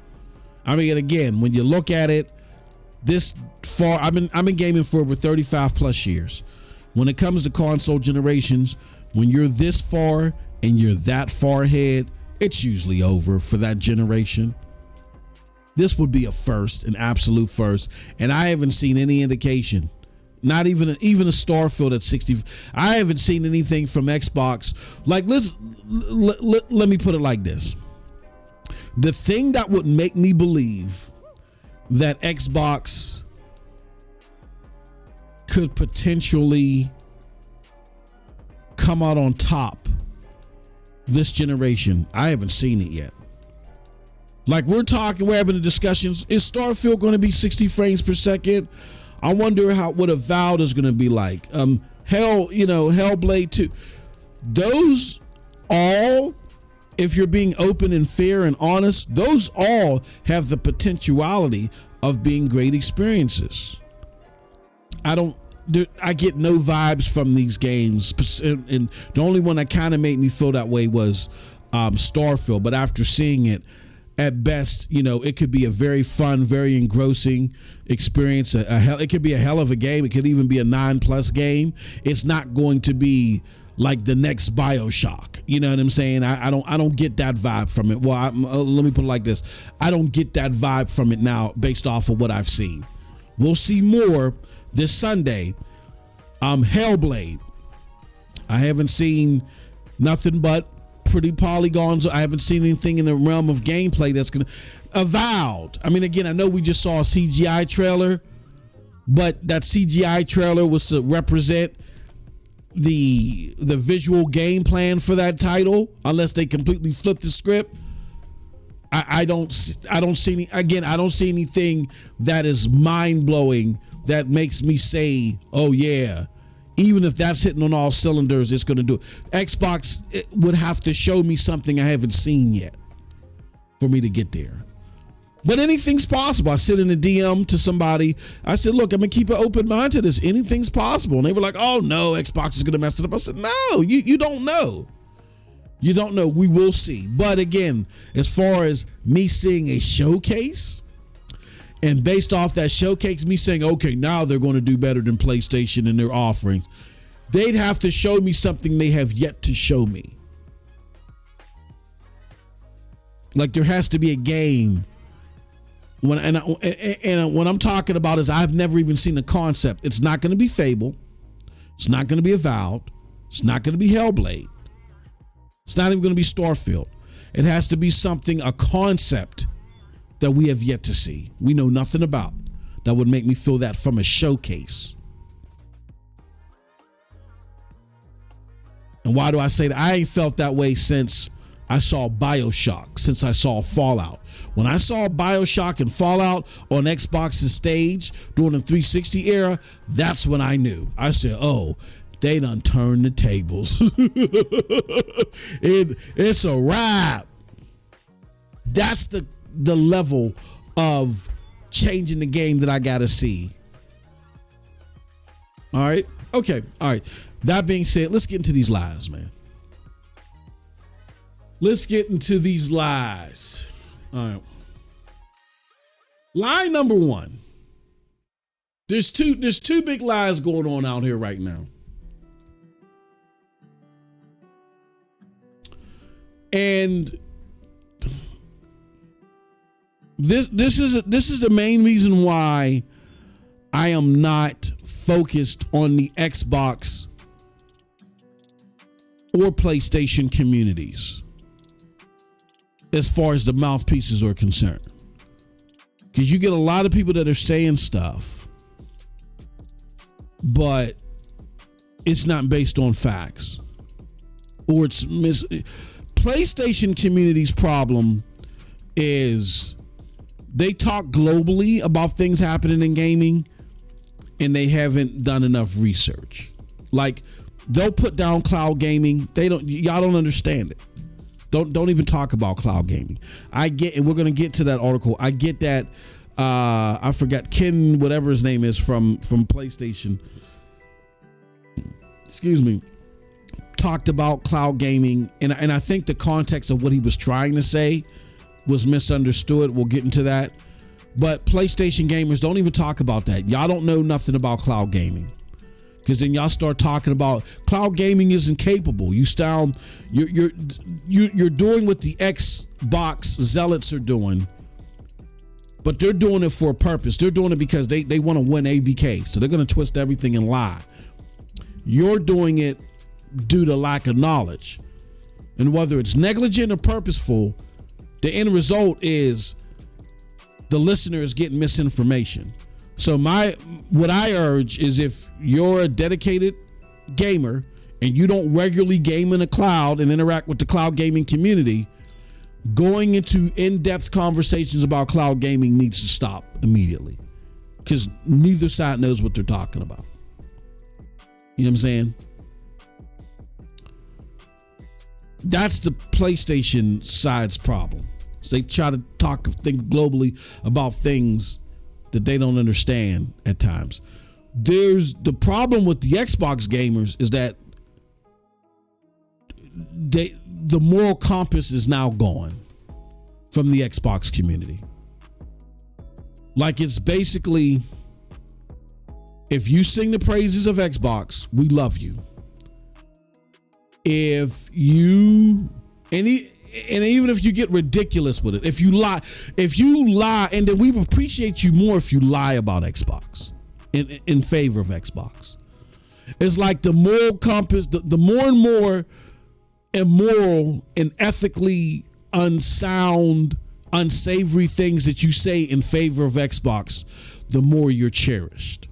I mean, and again, when you look at it this far, I've been gaming for over 35 plus years. When it comes to console generations, when you're this far and you're that far ahead, it's usually over for that generation. This would be a first, an absolute first, and I haven't seen any indication. Not even a Starfield at 60. I haven't seen anything from Xbox. Like, let me put it like this. The thing that would make me believe that Xbox could potentially come out on top this generation, I haven't seen it yet. Like, we're having the discussions. Is Starfield going to be 60 frames per second? I wonder what Avowed is going to be like. Hellblade 2. Those all, if you're being open and fair and honest, those all have the potentiality of being great experiences. I get no vibes from these games, and the only one that kind of made me feel that way was Starfield. But after seeing it, at best, it could be a very fun, very engrossing experience. It could be a hell of a game. It could even be a 9+ game. It's not going to be like the next BioShock. You know what I'm saying? I don't get that vibe from it. Well, let me put it like this. I don't get that vibe from it now based off of what I've seen. We'll see more this Sunday. Hellblade. I haven't seen nothing but pretty polygons. I haven't seen anything in the realm of gameplay that's gonna. Avowed. I mean, again, I know we just saw a CGI trailer, but that CGI trailer was to represent the visual game plan for that title, unless they completely flip the script. I don't see anything that is mind-blowing that makes me say, oh yeah, even if that's hitting on all cylinders, it's going to do it. Xbox would have to show me something I haven't seen yet for me to get there. But anything's possible. I sent in a DM to somebody. I said, look, I'm going to keep an open mind to this. Anything's possible. And they were like, oh no, Xbox is going to mess it up. I said, no, you don't know. You don't know. We will see. But again, as far as me seeing a showcase, and based off that showcase, me saying, okay, now they're going to do better than PlayStation in their offerings, they'd have to show me something they have yet to show me. Like, there has to be a game. What I'm talking about is I've never even seen the concept. It's not going to be Fable. It's not going to be Avowed. It's not going to be Hellblade. It's not even going to be Starfield. It has to be something, a concept that we have yet to see. We know nothing about. That would make me feel that from a showcase. And why do I say that? I ain't felt that way since I saw BioShock, since I saw Fallout. When I saw BioShock and Fallout on Xbox's stage during the 360 era, that's when I knew. I said, oh, they done turned the tables. It's a wrap. That's the level of changing the game that I gotta see. All right. Okay. All right. That being said, let's get into these lies, man. Let's get into these lies. All right. Lie number one. There's two big lies going on out here right now. And this is the main reason why I am not focused on the Xbox or PlayStation communities as far as the mouthpieces are concerned. Because you get a lot of people that are saying stuff, but it's not based on facts. Or it's PlayStation community's problem is they talk globally about things happening in gaming and they haven't done enough research. Like, they'll put down cloud gaming. Y'all don't understand it. Don't even talk about cloud gaming. I get, and we're going to get to that article. I get that. I forgot Ken, whatever his name is from PlayStation. Excuse me. Talked about cloud gaming, and I think the context of what he was trying to say was misunderstood. We'll get into that. But PlayStation gamers, don't even talk about that. Y'all don't know nothing about cloud gaming. Because then y'all start talking about cloud gaming isn't capable. You're doing what the Xbox zealots are doing, but they're doing it for a purpose. They're doing it because they want to win ABK, so they're going to twist everything and lie. You're doing it due to lack of knowledge, and whether it's negligent or purposeful, the end result is the listener is getting misinformation. So what I urge is, if you're a dedicated gamer and you don't regularly game in the cloud and interact with the cloud gaming community, going into in-depth conversations about cloud gaming needs to stop immediately, because neither side knows what they're talking about. You know what I'm saying? That's the PlayStation side's problem. So they try to think globally about things that they don't understand at times. There's the problem with the Xbox gamers is that the moral compass is now gone from the Xbox community. Like, it's basically, if you sing the praises of Xbox, we love you. If you and even if you get ridiculous with it, if you lie, and then we appreciate you more if you lie about Xbox in favor of Xbox. It's like the moral compass, the more and more immoral and ethically unsound, unsavory things that you say in favor of Xbox, the more you're cherished.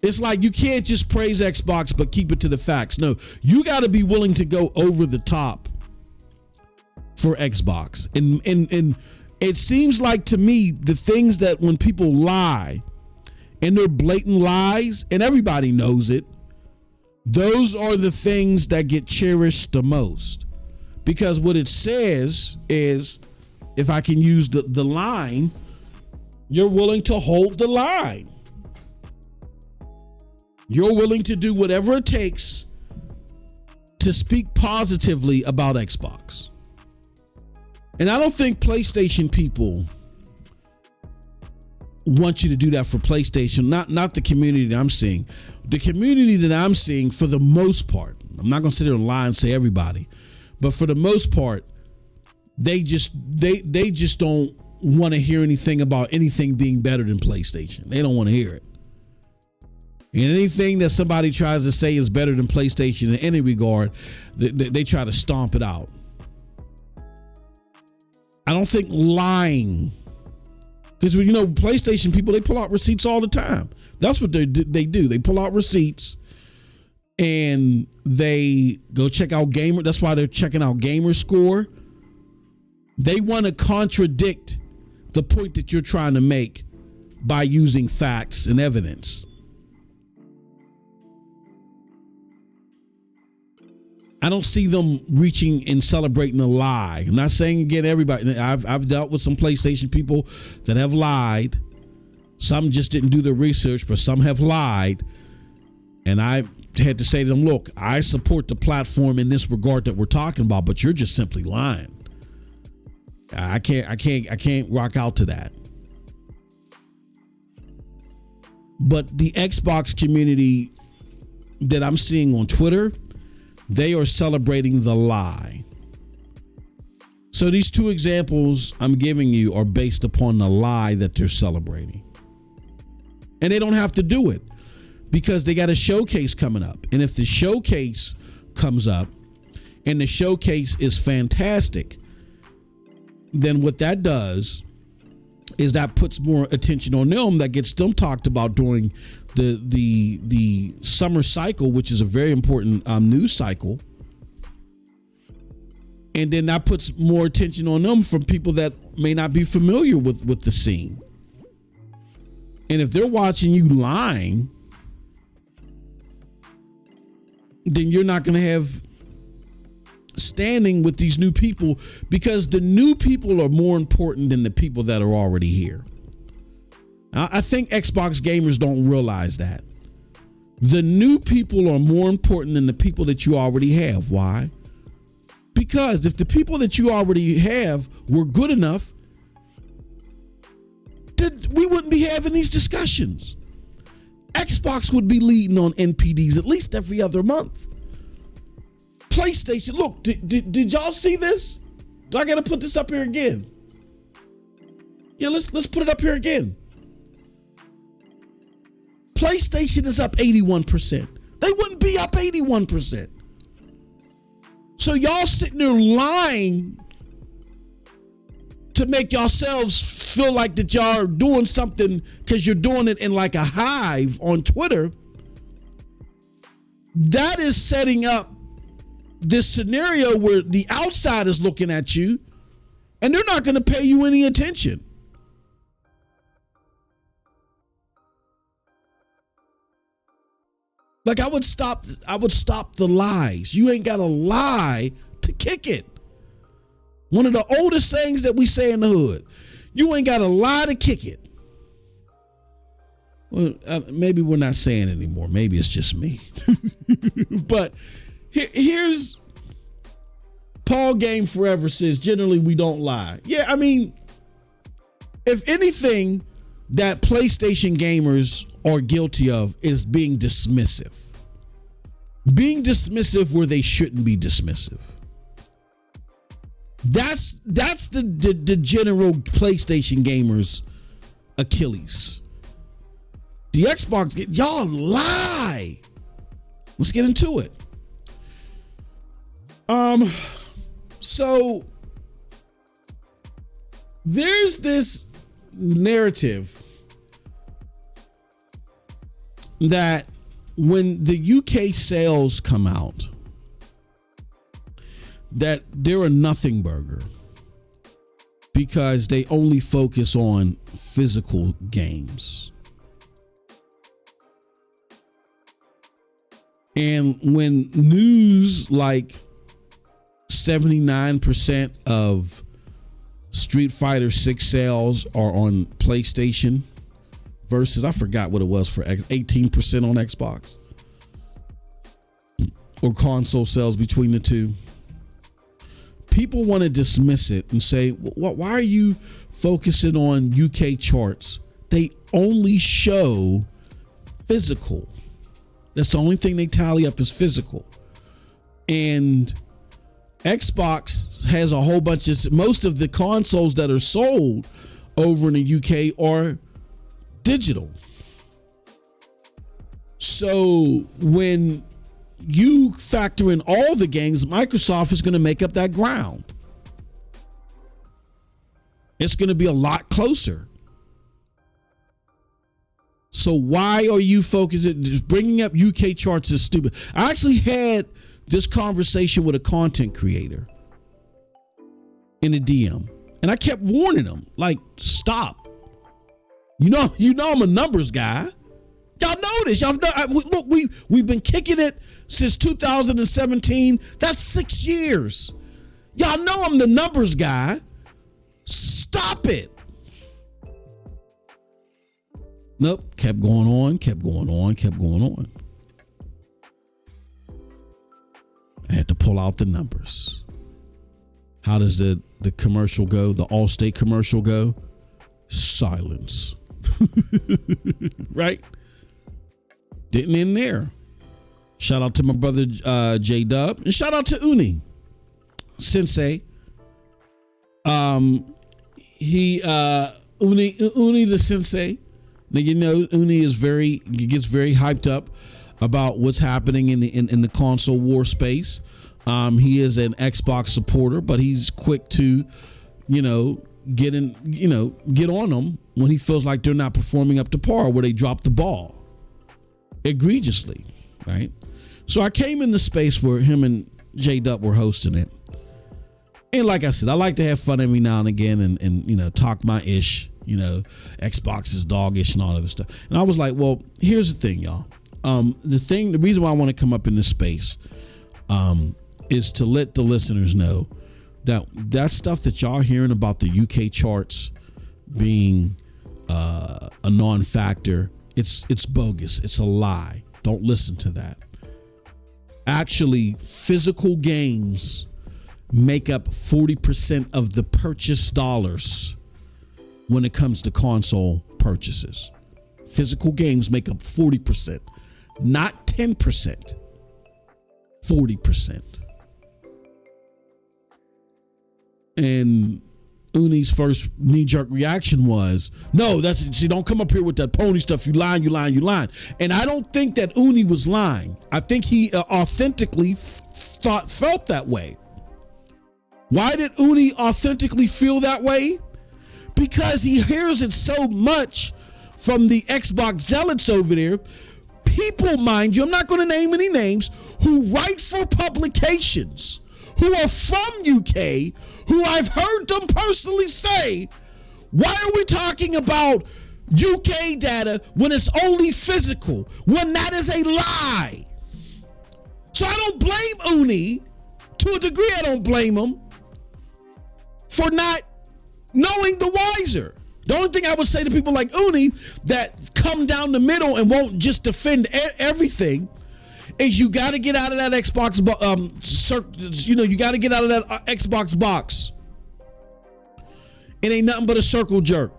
It's like you can't just praise Xbox but keep it to the facts. No, you got to be willing to go over the top for Xbox. And it seems like to me, the things that when people lie, and they're blatant lies, and everybody knows it, those are the things that get cherished the most. Because what it says is, if I can use the line, you're willing to hold the line. You're willing to do whatever it takes to speak positively about Xbox. And I don't think PlayStation people want you to do that for PlayStation. Not the community that I'm seeing. The community that I'm seeing, for the most part, I'm not going to sit there and lie and say everybody, but for the most part, they just don't want to hear anything about anything being better than PlayStation. They don't want to hear it. And anything that somebody tries to say is better than PlayStation in any regard, they try to stomp it out. I don't think lying, because PlayStation people, they pull out receipts all the time. That's what they do. They pull out receipts and they go check out gamer. That's why they're checking out gamer score. They want to contradict the point that you're trying to make by using facts and evidence. I don't see them reaching and celebrating a lie. I'm not saying, again, everybody. I've dealt with some PlayStation people that have lied. Some just didn't do the research, but some have lied. And I had to say to them, look, I support the platform in this regard that we're talking about, but you're just simply lying. I can't rock out to that. But the Xbox community that I'm seeing on Twitter, they are celebrating the lie. So these two examples I'm giving you are based upon the lie that they're celebrating. And they don't have to do it because they got a showcase coming up. And if the showcase comes up and the showcase is fantastic, then what that does is that puts more attention on them. That gets them talked about during the summer cycle, which is a very important news cycle. And then that puts more attention on them from people that may not be familiar with the scene. And if they're watching you lying, then you're not going to have standing with these new people, because the new people are more important than the people that are already here. I think Xbox gamers don't realize that. The new people are more important than the people that you already have. Why? Because if the people that you already have were good enough, we wouldn't be having these discussions. Xbox would be leading on NPDs at least every other month. PlayStation, look, did y'all see this? Do I gotta put this up here again? Yeah, let's put it up here again. PlayStation is up 81%. They wouldn't be up 81%. So y'all sitting there lying to make yourselves feel like that y'all are doing something because you're doing it in like a hive on Twitter. That is setting up this scenario where the outside is looking at you and they're not going to pay you any attention. Like I would stop the lies. You ain't got to lie to kick it. One of the oldest sayings that we say in the hood. You ain't got to lie to kick it. Well, maybe we're not saying it anymore. Maybe it's just me. But here's Paul Game Forever says, generally we don't lie. Yeah, I mean, if anything that PlayStation gamers are guilty of is being dismissive. Being dismissive where they shouldn't be dismissive. That's the general PlayStation gamers' Achilles. The Xbox, y'all lie. Let's get into it. So there's this narrative that when the UK sales come out, that they're a nothing burger because they only focus on physical games. And when news like 79% of Street Fighter 6 sales are on PlayStation versus, I forgot what it was for 18% on Xbox, or console sales between the two, people want to dismiss it and say, why are you focusing on UK charts? They only show physical. That's the only thing they tally up is physical. And Xbox has a whole bunch of, most of the consoles that are sold over in the UK are digital. So when you factor in all the games, Microsoft is going to make up that ground. It's going to be a lot closer. So why are you focusing? Just bringing up UK charts is stupid. I actually had this conversation with a content creator in a DM, and I kept warning him, like, stop. You know, I'm a numbers guy. Y'all know this. Y'all know, look, we've been kicking it since 2017. That's 6 years. Y'all know I'm the numbers guy. Stop it. Nope. Kept going on. I had to pull out the numbers. How does the commercial go? The Allstate commercial go? Silence. Right? Didn't end there. Shout out to my brother J Dub, and shout out to Uni Sensei. Uni the Sensei. Now, you know, Uni gets very hyped up about what's happening in the console war space. He is an Xbox supporter, but he's quick to, get on them when he feels like they're not performing up to par, where they drop the ball egregiously, right? So I came in the space where him and J Dup were hosting it. And like I said, I like to have fun every now and again and talk my ish, Xbox is doggish and all other stuff. And I was like, well, here's the thing, y'all. The reason why I want to come up in this space, is to let the listeners know that stuff that y'all hearing about the UK charts being a non-factor, it's bogus. It's a lie. Don't listen to that. Actually, physical games make up 40% of the purchase dollars when it comes to console purchases. Physical games make up 40%, not 10%, 40%. And Uni's first knee-jerk reaction was, no, don't come up here with that pony stuff. You lying. And I don't think that Uni was lying. I think he authentically felt that way. Why did Uni authentically feel that way? Because he hears it so much from the Xbox zealots over there. People, mind you, I'm not going to name any names, who write for publications, who are from UK, who I've heard them personally say, why are we talking about UK data when it's only physical, when that is a lie? So I don't blame Uni. To a degree, I don't blame him for not knowing the wiser. The only thing I would say to people like Uni that come down the middle and won't just defend everything is you got to get out of that Xbox, you got to get out of that Xbox box. It ain't nothing but a circle jerk.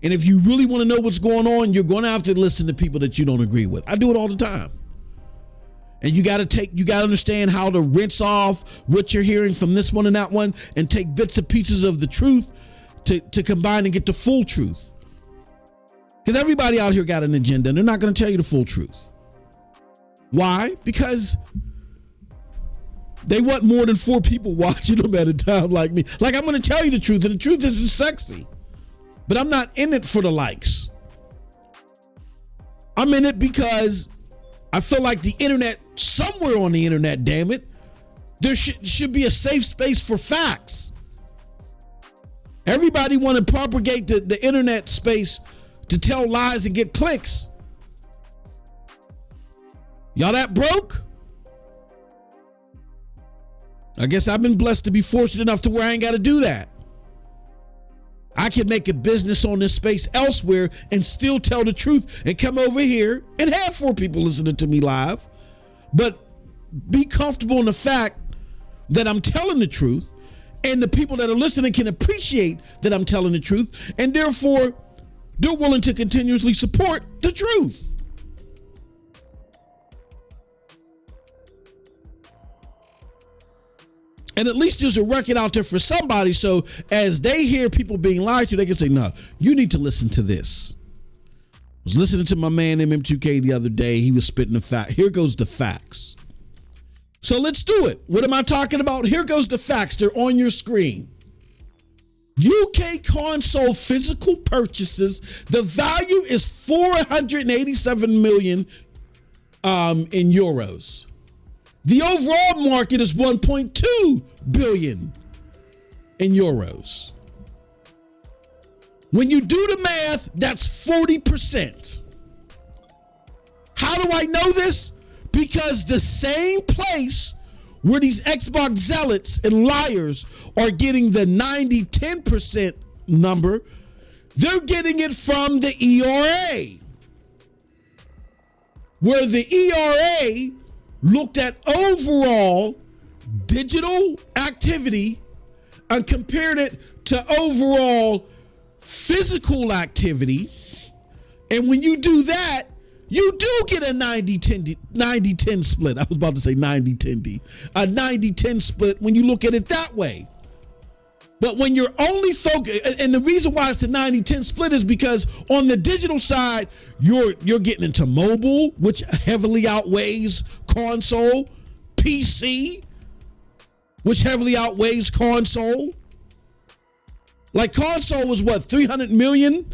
And if you really want to know what's going on, you're going to have to listen to people that you don't agree with. I do it all the time. And you got to understand how to rinse off what you're hearing from this one and that one and take bits and pieces of the truth to combine and get the full truth. Because everybody out here got an agenda and they're not going to tell you the full truth. Why? Because they want more than 4 people watching them at a time like me. Like, I'm going to tell you the truth, and the truth isn't sexy. But I'm not in it for the likes. I'm in it because I feel like the internet, somewhere on the internet, damn it, there should be a safe space for facts. Everybody want to propagate the internet space to tell lies and get clicks. Y'all that broke? I guess I've been blessed to be fortunate enough to where I ain't got to do that. I can make a business on this space elsewhere and still tell the truth and come over here and have 4 people listening to me live, but be comfortable in the fact that I'm telling the truth and the people that are listening can appreciate that I'm telling the truth, and therefore they're willing to continuously support the truth. And at least there's a record out there for somebody, so as they hear people being lied to, they can say, no, you need to listen to this. I was listening to my man MM2K the other day. He was spitting the fact. Here goes the facts. So let's do it. What am I talking about? Here goes the facts. They're on your screen. UK console physical purchases, the value is 487 million in euros. The overall market is 1.2 billion in euros. When you do the math, that's 40%. How do I know this? Because the same place where these Xbox zealots and liars are getting the 90-10% number, they're getting it from the ERA. Where the ERA looked at overall digital activity and compared it to overall physical activity. And when you do that, you do get a 90-10 split. I was about to say 90-10. A 90-10 split when you look at it that way. But when you're only focused, and the reason why it's a 90-10 split is because on the digital side, you're getting into mobile, which heavily outweighs console, PC, which heavily outweighs console. Like console was what, 300 million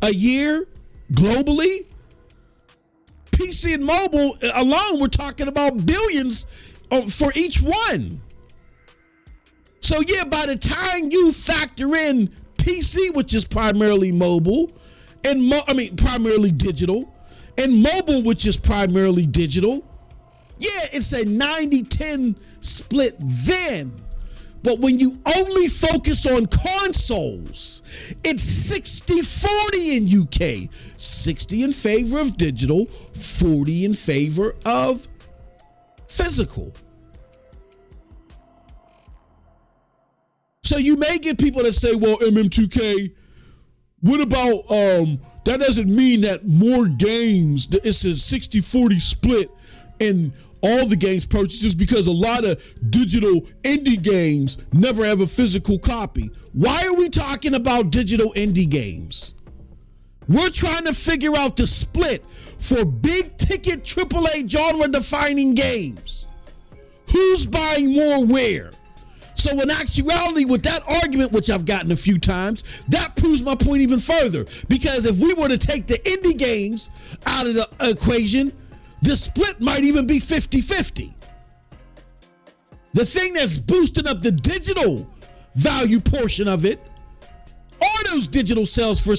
a year globally? PC and mobile alone, we're talking about billions for each one. So yeah, by the time you factor in PC, which is primarily mobile, and primarily digital, and mobile, which is primarily digital, Yeah, it's a 90-10 split then. But when you only focus on consoles, it's 60-40 in UK. 60 in favor of digital, 40 in favor of physical. So you may get people that say, well, MM2K, what about, that doesn't mean that more games, it's a 60-40 split in all the games purchases because a lot of digital indie games never have a physical copy. Why are we talking about digital indie games? We're trying to figure out the split for big ticket AAA genre defining games. Who's buying more where? So in actuality, with that argument, which I've gotten a few times, that proves my point even further. Because if we were to take the indie games out of the equation, the split might even be 50-50. The thing that's boosting up the digital value portion of it are those digital sales for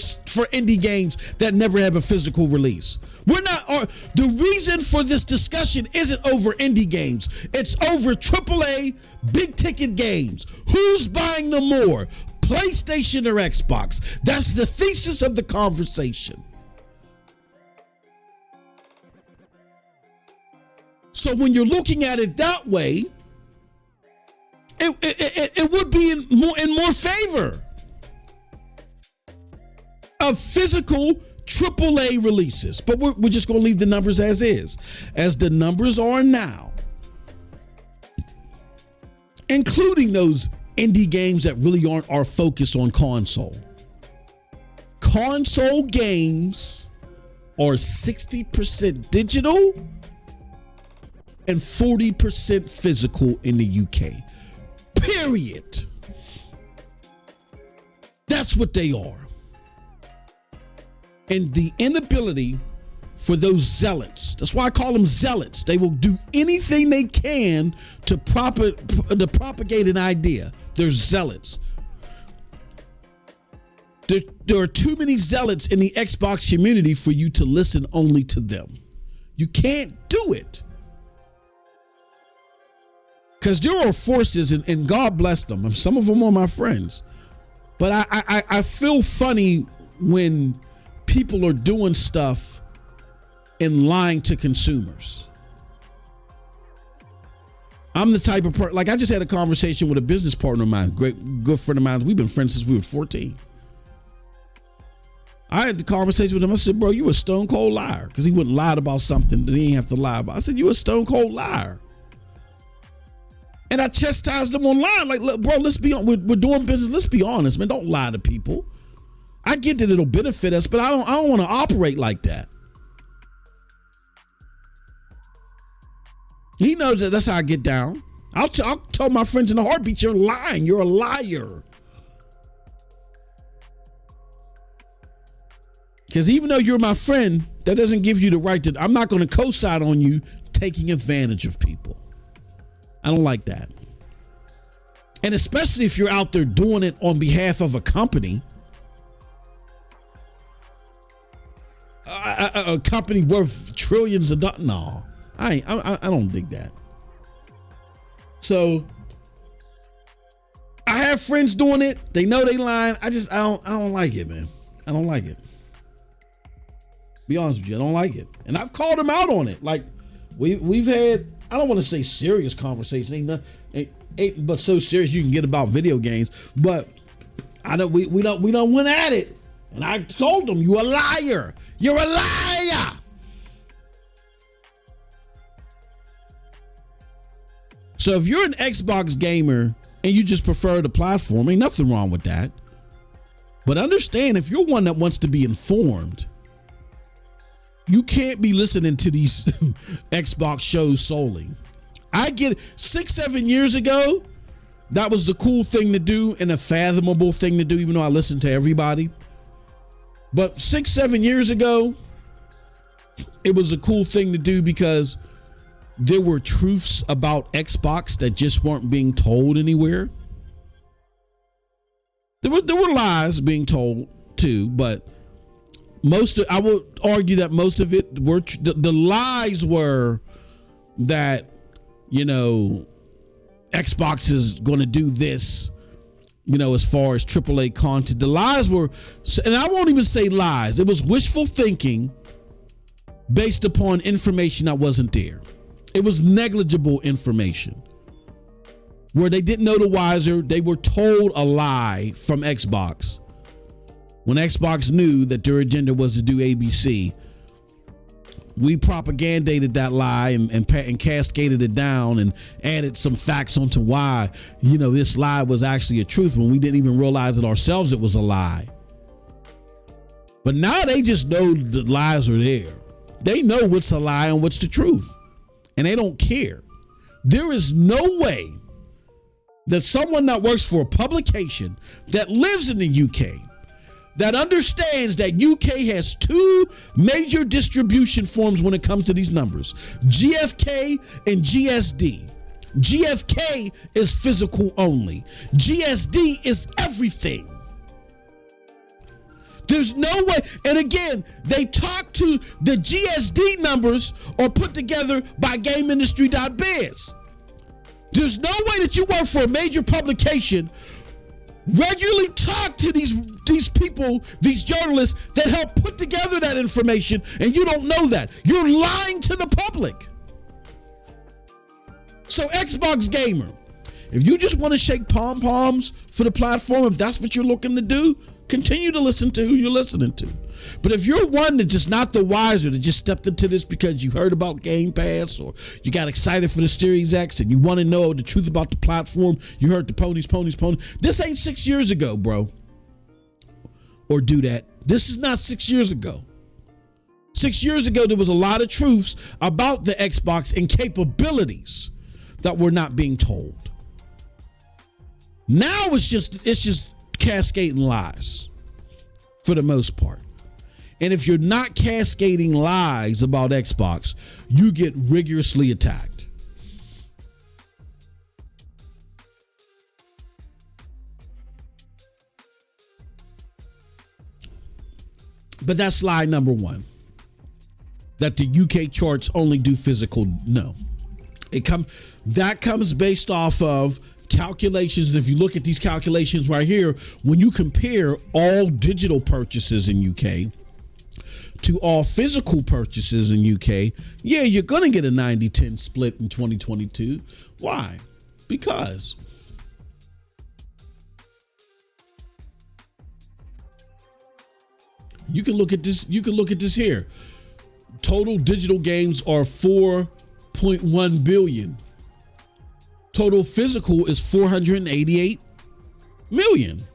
indie games that never have a physical release. The reason for this discussion isn't over indie games. It's over AAA big ticket games. Who's buying them more? PlayStation or Xbox? That's the thesis of the conversation. So when you're looking at it that way, it would be in more favor of physical AAA releases. But we're just going to leave the numbers as is. As the numbers are now, including those indie games that really aren't our focus on console. Console games are 60% digital and 40% physical in the UK. Period. That's what they are. And the inability for those zealots, that's why I call them zealots. They will do anything they can to propagate an idea. They're zealots. There are too many zealots in the Xbox community for you to listen only to them. You can't do it. Because there are forces, and God bless them. Some of them are my friends. But I feel funny when people are doing stuff and lying to consumers. I'm the type of person, like I just had a conversation with a business partner of mine, good friend of mine. We've been friends since we were 14. I had the conversation with him. I said, bro, you a stone cold liar. Because he wouldn't lie about something that he didn't have to lie about. I said, you a stone cold liar. And I chastised them online. Like, look, bro, let's be on. We're doing business. Let's be honest, man. Don't lie to people. I get that it'll benefit us, but I don't want to operate like that. He knows that that's how I get down. I'll tell my friends in a heartbeat, you're lying. You're a liar. Because even though you're my friend, that doesn't give you the right to, I'm not going to co-sign on you taking advantage of people. I don't like that. And especially if you're out there doing it on behalf of a company, a company worth trillions of dollars. No, I don't dig that. So I have friends doing it. They know they lying. I don't like it, man. I don't like it. Be honest with you, I don't like it. And I've called them out on it. Like we've had, I don't want to say serious conversation, ain't but so serious you can get about video games. But we don't went at it, and I told them, you a liar. You're a liar. So if you're an Xbox gamer and you just prefer the platform, ain't nothing wrong with that. But understand, if you're one that wants to be informed, you can't be listening to these Xbox shows solely. I get it. 6-7 years ago, that was the cool thing to do and a fathomable thing to do, even though I listened to everybody. But 6-7 years ago, it was a cool thing to do because there were truths about Xbox that just weren't being told anywhere. There were lies being told too, but I would argue that most of it were the lies were that, Xbox is going to do this, as far as AAA content. The lies were, and I won't even say lies, it was wishful thinking based upon information that wasn't there. It was negligible information where they didn't know the wiser. They were told a lie from Xbox when Xbox knew that their agenda was to do ABC. We propagandized that lie and cascaded it down and added some facts onto why, this lie was actually a truth when we didn't even realize it ourselves it was a lie. But now they just know the lies are there. They know what's a lie and what's the truth. And they don't care. There is no way that someone that works for a publication that lives in the UK, that understands that UK has two major distribution forms when it comes to these numbers, GFK and GSD. GFK is physical only. GSD is everything. There's no way. And again, they talk to the GSD numbers are put together by GameIndustry.biz. There's no way that you work for a major publication, regularly talk to these people, these journalists that help put together that information, and you don't know that. You're lying to the public. So Xbox Gamer, if you just want to shake pom-poms for the platform, if that's what you're looking to do, continue to listen to who you're listening to. But if you're one that's just not the wiser, that just stepped into this because you heard about Game Pass or you got excited for the Series X and you want to know the truth about the platform, you heard the ponies. This ain't 6 years ago, bro. Or do that. This is not 6 years ago. 6 years ago, there was a lot of truths about the Xbox and capabilities that were not being told. Now it's just cascading lies for the most part. And if you're not cascading lies about Xbox, you get rigorously attacked. But that's lie number one. That the UK charts only do physical. No. That comes based off of calculations. And if you look at these calculations right here, when you compare all digital purchases in UK to all physical purchases in UK, yeah, you're going to get a 90-10 split in 2022. Why? Because you can look at this. You can look at this here. Total digital games are 4.1 billion. Total physical is 488 million.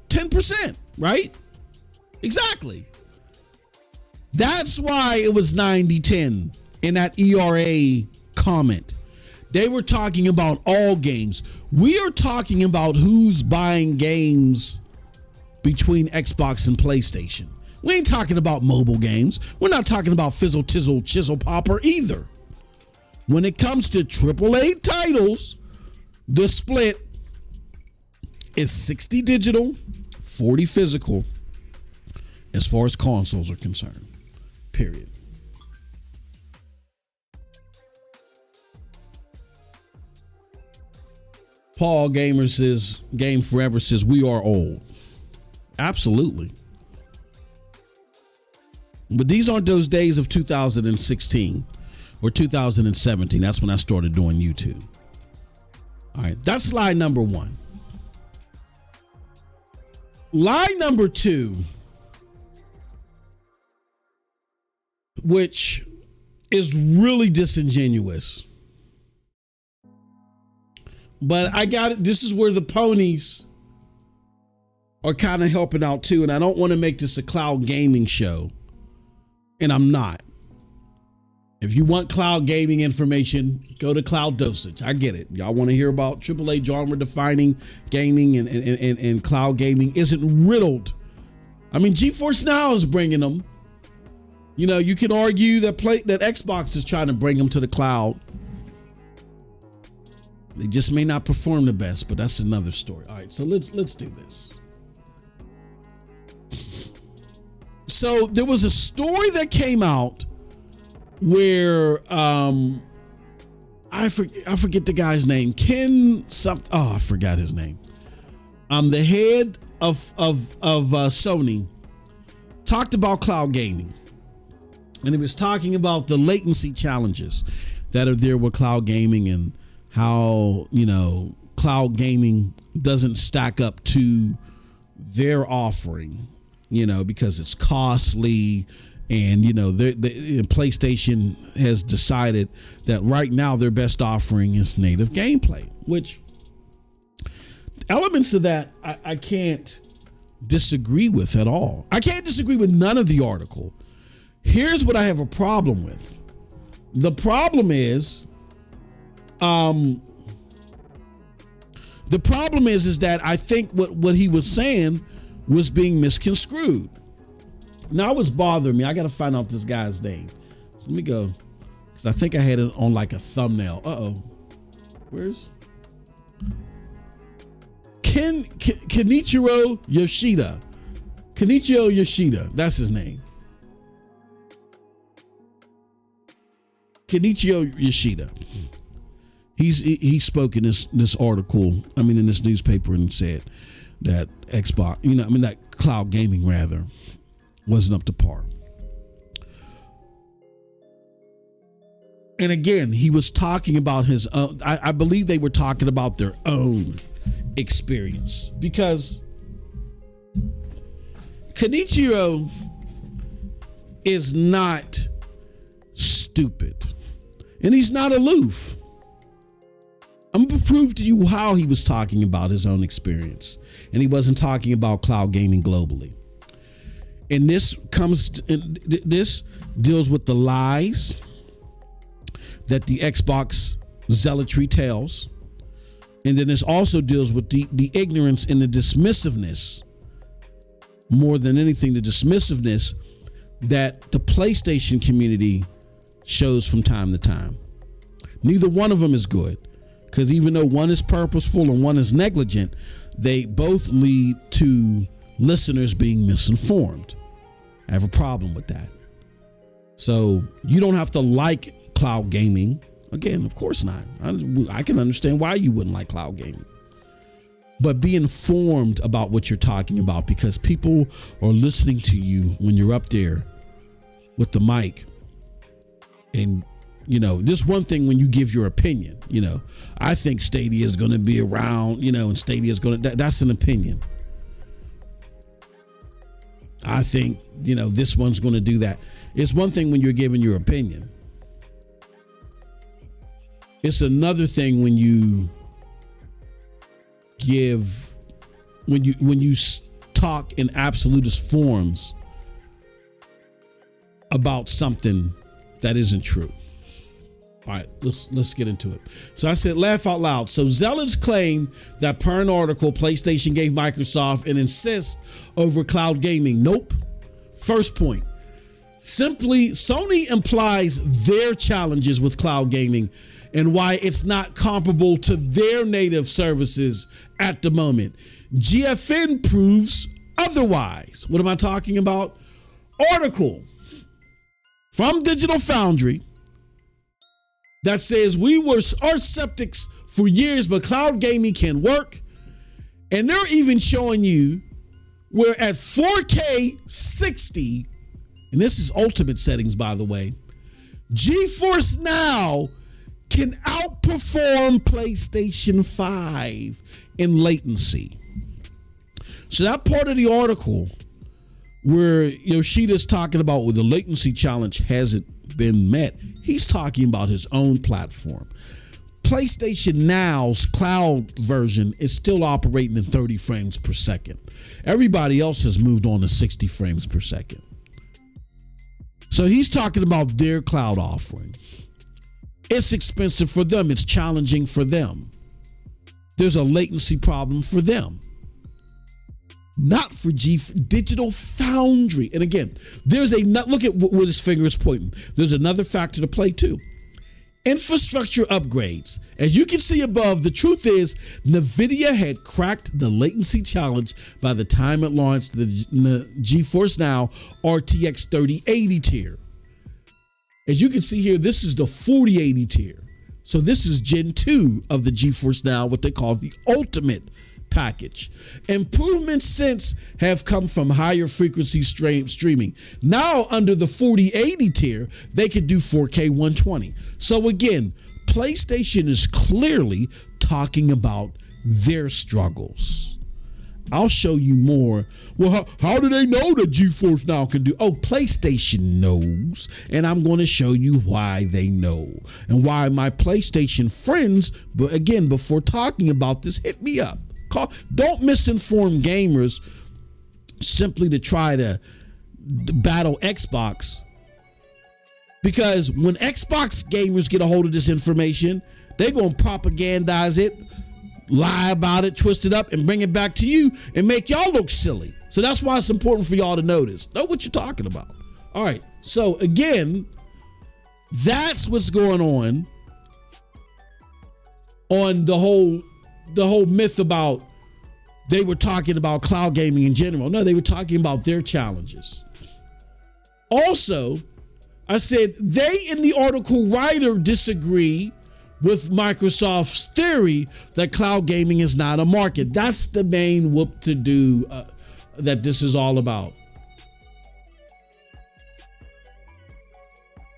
10%, right? Exactly. That's why it was 90-10 in that ERA comment. They were talking about all games. We are talking about who's buying games between Xbox and PlayStation. We ain't talking about mobile games. We're not talking about fizzle, tizzle, chisel, popper either. When it comes to AAA titles, the split is 60 digital, 40 physical as far as consoles are concerned. Period. Paul Gamer says, Game Forever says, we are old. Absolutely. But these aren't those days of 2016 or 2017. That's when I started doing YouTube. All right, that's lie number one. Lie number two, which is really disingenuous. But I got it. This is where the ponies are kind of helping out too. And I don't want to make this a cloud gaming show. And I'm not. If you want cloud gaming information, go to Cloud Dosage. I get it. Y'all want to hear about AAA genre defining gaming and cloud gaming isn't riddled. I mean, GeForce Now is bringing them. You know, you can argue that Xbox is trying to bring them to the cloud. They just may not perform the best, but that's another story. All right, so let's do this. So there was a story that came out where I forget the guy's name. Ken something. Oh, I forgot his name. The head of Sony talked about cloud gaming, and he was talking about the latency challenges that are there with cloud gaming and how, cloud gaming doesn't stack up to their offering, because it's costly. And, the PlayStation has decided that right now their best offering is native gameplay, which elements of that I can't disagree with at all. I can't disagree with none of the article. Here's what I have a problem with. The problem is that I think what he was saying was being misconstrued. Now what's bothering me, I got to find out this guy's name. So let me go, because I think I had it on like a thumbnail. Where's Kenichiro Yoshida? Kenichiro Yoshida, that's his name. Kenichiro Yoshida. He spoke in this article, in this newspaper, and said that Xbox, that cloud gaming rather, wasn't up to par. And again, he was talking about his own, I believe they were talking about their own experience, because Kenichiro is not stupid, and he's not aloof. I'm going to prove to you how he was talking about his own experience, and he wasn't talking about cloud gaming globally. And this deals with the lies that the Xbox zealotry tells. And then this also deals with the ignorance and the dismissiveness, more than anything, the dismissiveness that the PlayStation community shows from time to time. Neither one of them is good, because even though one is purposeful and one is negligent, they both lead to listeners being misinformed. I have a problem with that. So you don't have to like cloud gaming. Again, of course not. I can understand why you wouldn't like cloud gaming. But be informed about what you're talking about, because people are listening to you when you're up there with the mic. And, this one thing when you give your opinion, I think Stadia is going to be around, and Stadia is going to, that's an opinion. I think, this one's going to do that. It's one thing when you're giving your opinion. It's another thing when you talk in absolutist forms about something that isn't true. All right, let's get into it. So I said, laugh out loud. So zealots claim that per an article, PlayStation gave Microsoft an insist over cloud gaming. Nope. First point. Simply, Sony implies their challenges with cloud gaming and why it's not comparable to their native services at the moment. GFN proves otherwise. What am I talking about? Article from Digital Foundry that says our skeptics for years, but cloud gaming can work. And they're even showing you where at 4K 60, and this is ultimate settings, by the way, GeForce Now can outperform PlayStation 5 in latency. So that part of the article where Yoshida's talking about the latency challenge hasn't been met, he's talking about his own platform. PlayStation Now's cloud version is still operating in 30 frames per second. Everybody else has moved on to 60 frames per second. So he's talking about their cloud offering. It's expensive for them. It's challenging for them. There's a latency problem for them. Not for Digital Foundry. And again, look at where this finger is pointing. There's another factor to play too. Infrastructure upgrades. As you can see above, the truth is NVIDIA had cracked the latency challenge by the time it launched the GeForce Now RTX 3080 tier. As you can see here, this is the 4080 tier. So this is Gen 2 of the GeForce Now, what they call the Ultimate package. Improvements since have come from higher frequency streaming. Now under the 4080 tier, they could do 4K 120. So again, PlayStation is clearly talking about their struggles. I'll show you more. Well, how do they know that GeForce Now can do? Oh, PlayStation knows, and I'm going to show you why they know and why my PlayStation friends, but again, before talking about this, hit me up. Don't misinform gamers simply to try to battle Xbox, because when Xbox gamers get a hold of this information, they're going to propagandize it, lie about it, twist it up, and bring it back to you and make y'all look silly. So that's why it's important for y'all to know this. Know what you're talking about. All right. So again, that's what's going on the whole myth about they were talking about cloud gaming in general. No, they were talking about their challenges. Also, I said they in the article writer disagree with Microsoft's theory that cloud gaming is not a market. That's the main whoop-to-do that this is all about.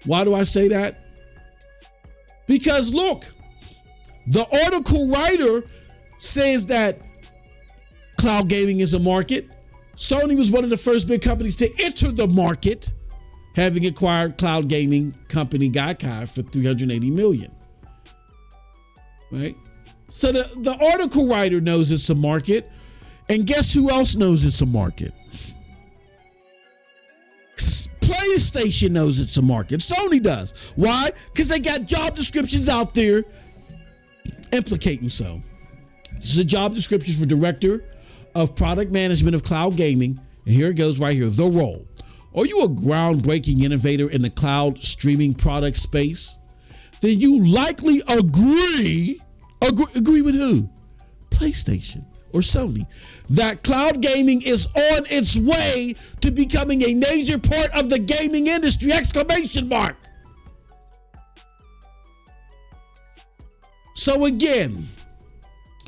Why do I say that? Because look, the article writer says that cloud gaming is a market. Sony was one of the first big companies to enter the market, having acquired cloud gaming company Gaikai for $380 million. Right? So the article writer knows it's a market. And guess who else knows it's a market? PlayStation knows it's a market. Sony does. Why? Because they got job descriptions out there implicating so. This is a job description for Director of Product Management of Cloud Gaming. And here it goes right here. The role. Are you a groundbreaking innovator in the cloud streaming product space? Then you likely agree with who? PlayStation or Sony, that cloud gaming is on its way to becoming a major part of the gaming industry, ! So again,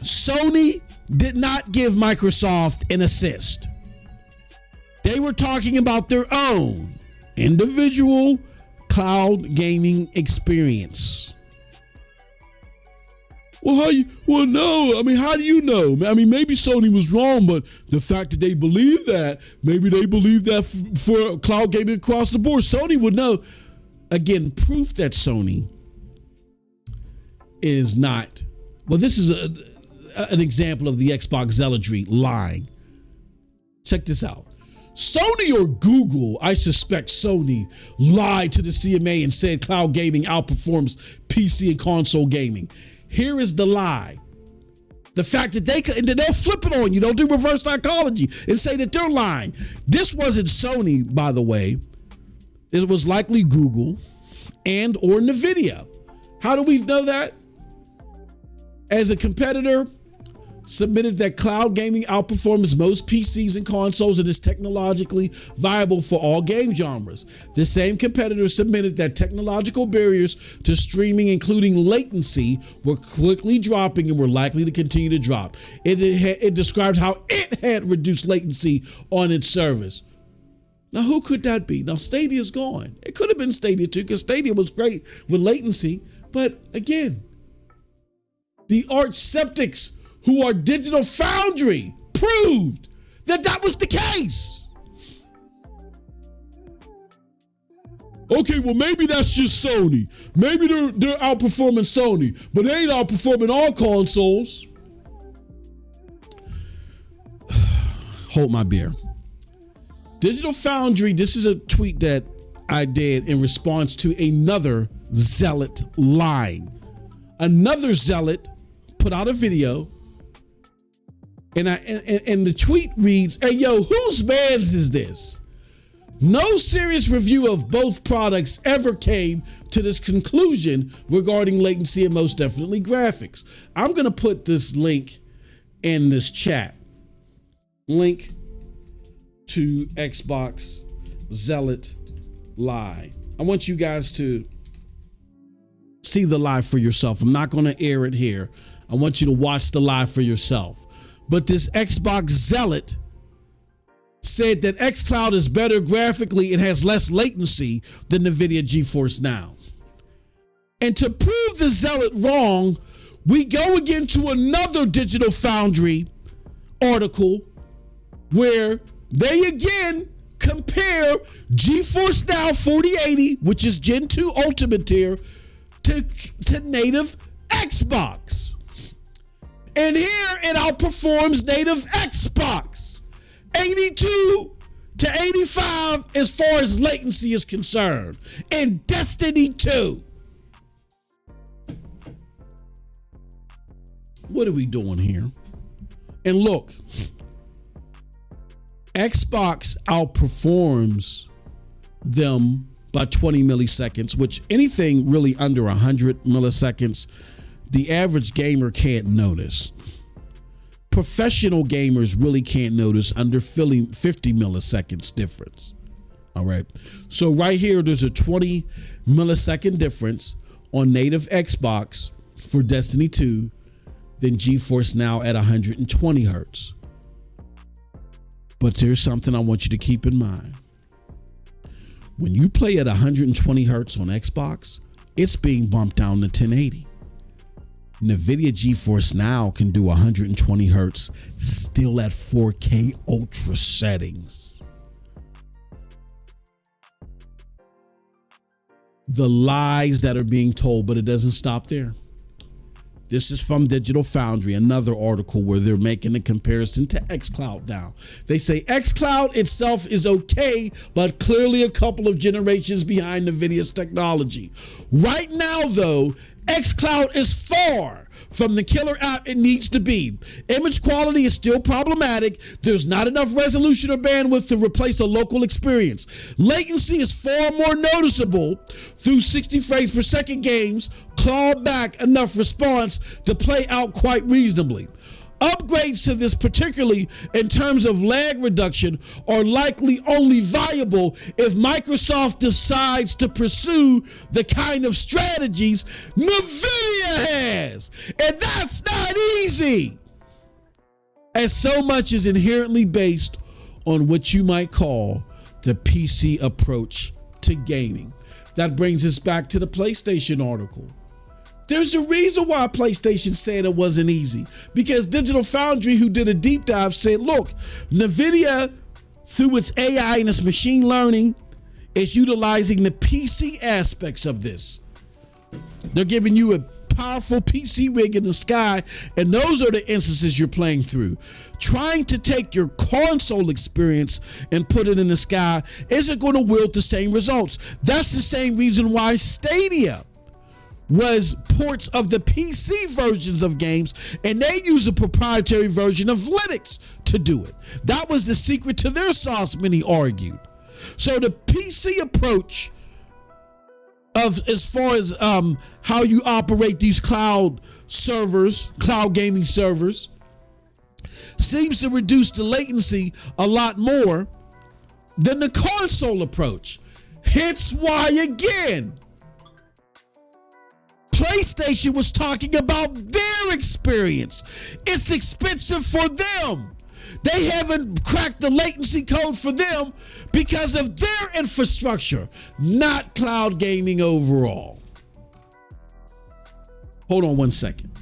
Sony did not give Microsoft an assist. They were talking about their own individual cloud gaming experience. Well, how do you know? I mean, maybe Sony was wrong, but the fact that they believe that, maybe they believe that for cloud gaming across the board, Sony would know. Again, proof that Sony is not. Well, this is an example of the Xbox zealotry lying. Check this out. Sony or Google, I suspect Sony, lied to the CMA and said cloud gaming outperforms PC and console gaming. Here is the lie. The fact that they'll flip it on you. They'll do reverse psychology and say that they're lying. This wasn't Sony, by the way. It was likely Google and or NVIDIA. How do we know that? As a competitor submitted that cloud gaming outperforms most PCs and consoles and is technologically viable for all game genres. The same competitor submitted that technological barriers to streaming, including latency, were quickly dropping and were likely to continue to drop. It described how it had reduced latency on its service. Now, who could that be? Now, Stadia's gone. It could have been Stadia too, because Stadia was great with latency. But again, the arch skeptics who are Digital Foundry proved that was the case. Okay, well, maybe that's just Sony. Maybe they're outperforming Sony, but they ain't outperforming all consoles. Hold my beer. Digital Foundry, this is a tweet that I did in response to another zealot lying. Another zealot put out a video, and the tweet reads, "Hey, yo, whose man's is this? No serious review of both products ever came to this conclusion regarding latency and most definitely graphics." I'm going to put this link in this chat. Link to Xbox Zealot Lie. I want you guys to see the live for yourself. I'm not going to air it here. I want you to watch the live for yourself. But this Xbox zealot said that xCloud is better graphically and has less latency than NVIDIA GeForce Now. And to prove the zealot wrong, we go again to another Digital Foundry article where they again compare GeForce Now 4080, which is Gen 2 Ultimate tier, to native Xbox. And here it outperforms native Xbox 82 to 85 as far as latency is concerned. And Destiny 2. What are we doing here? And look, Xbox outperforms them by 20 milliseconds, which anything really under 100 milliseconds, the average gamer can't notice. Professional gamers really can't notice under 50 milliseconds difference. All right. So right here, there's a 20 millisecond difference on native Xbox for Destiny 2 than GeForce Now at 120 hertz. But there's something I want you to keep in mind. When you play at 120 hertz on Xbox, it's being bumped down to 1080. NVIDIA GeForce Now can do 120 hertz still at 4K ultra settings. The lies that are being told, but it doesn't stop there. This is from Digital Foundry, another article where they're making a comparison to xCloud now. They say xCloud itself is okay, but clearly a couple of generations behind NVIDIA's technology. Right now, though, xCloud is far from the killer app it needs to be. Image quality is still problematic. There's not enough resolution or bandwidth to replace a local experience. Latency is far more noticeable through 60 frames per second games. Claw back enough response to play out quite reasonably. Upgrades to this, particularly in terms of lag reduction, are likely only viable if Microsoft decides to pursue the kind of strategies NVIDIA has. And that's not easy, as so much is inherently based on what you might call the PC approach to gaming. That brings us back to the PlayStation article. There's a reason why PlayStation said it wasn't easy, because Digital Foundry, who did a deep dive, said, look, NVIDIA, through its AI and its machine learning, is utilizing the PC aspects of this. They're giving you a powerful PC rig in the sky, and those are the instances you're playing through. Trying to take your console experience and put it in the sky isn't going to wield the same results. That's the same reason why Stadia was ports of the PC versions of games, and they use a proprietary version of Linux to do it. That was the secret to their sauce, many argued. So the PC approach of as far as how you operate these cloud servers, cloud gaming servers, seems to reduce the latency a lot more than the console approach. Hence why, again, PlayStation was talking about their experience. It's expensive for them. They haven't cracked the latency code for them because of their infrastructure, not cloud gaming overall. Hold on one second.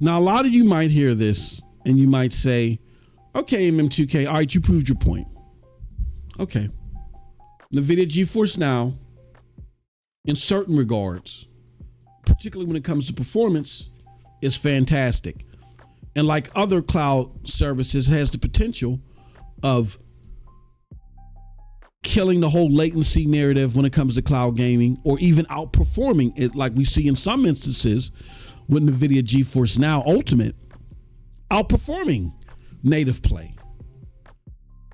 Now, a lot of you might hear this and you might say, okay, MM2K, all right, you proved your point. Okay. NVIDIA GeForce Now, in certain regards, particularly when it comes to performance, is fantastic. And like other cloud services, has the potential of killing the whole latency narrative when it comes to cloud gaming, or even outperforming it, like we see in some instances with NVIDIA GeForce Now Ultimate outperforming native play.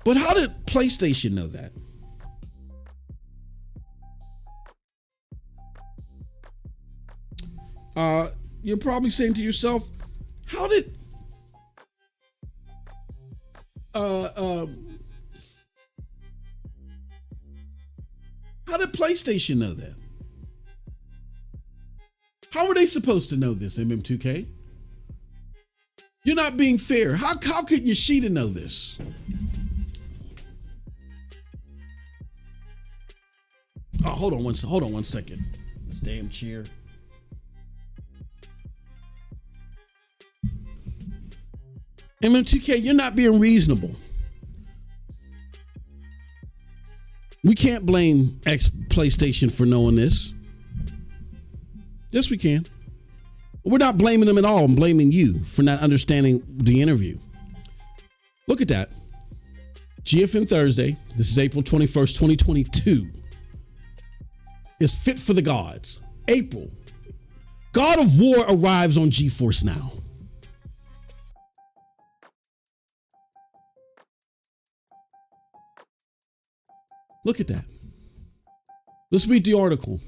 But how did PlayStation know that? You're probably saying to yourself, how did PlayStation know that? How were they supposed to know this, MM2K? You're not being fair. How could Yoshida know this? Oh, hold on one second. This damn chair. MM2K, you're not being reasonable. We can't blame PlayStation for knowing this. Yes, we can. We're not blaming them at all. I'm blaming you for not understanding the interview. Look at that. GFN Thursday. This is April 21st, 2022. It's fit for the gods. April. God of War arrives on GeForce Now. Look at that. Let's read the article.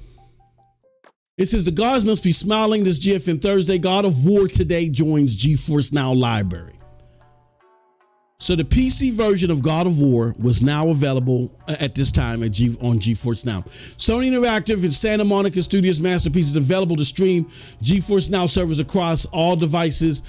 It says the gods must be smiling this GFN Thursday. God of War today joins GeForce Now library. So the PC version of God of War was now available at this time on GeForce Now. Sony Interactive and Santa Monica Studios Masterpiece is available to stream GeForce Now servers across all devices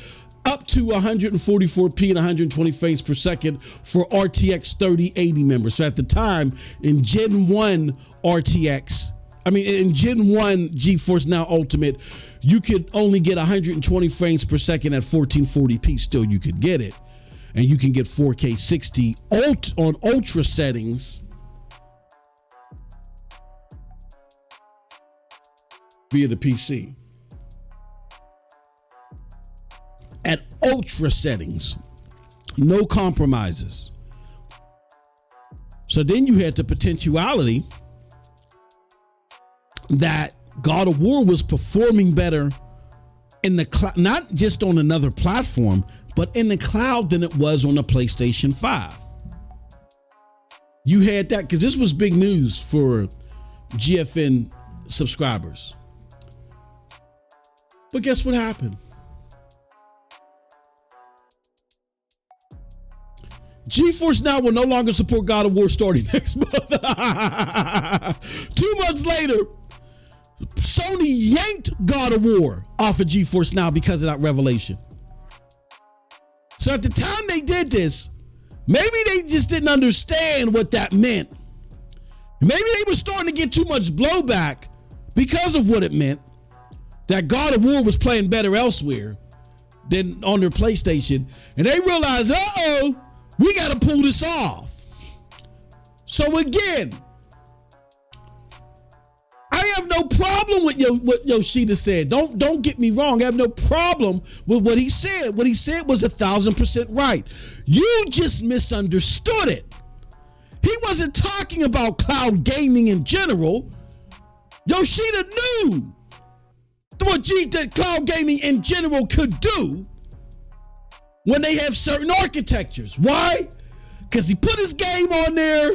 up to 144p and 120 frames per second for RTX 3080 members. So at the time, in Gen 1 in Gen 1 GeForce Now Ultimate, you could only get 120 frames per second at 1440p. Still, you could get it. And you can get 4K 60 on ultra settings via the PC. At ultra settings, no compromises. So then you had the potentiality that God of War was performing better in the cloud, not just on another platform, but in the cloud than it was on the PlayStation 5. You had that because this was big news for GFN subscribers. But guess what happened? GeForce Now will no longer support God of War starting next month. 2 months later, Sony yanked God of War off of GeForce Now because of that revelation. So at the time they did this, maybe they just didn't understand what that meant. Maybe they were starting to get too much blowback because of what it meant, that God of War was playing better elsewhere than on their PlayStation. And they realized, we got to pull this off. So again, I have no problem with what Yoshida said. Don't get me wrong. I have no problem with what he said. What he said was 1,000% right. You just misunderstood it. He wasn't talking about cloud gaming in general. Yoshida knew what that cloud gaming in general could do when they have certain architectures. Why? Because he put his game on there,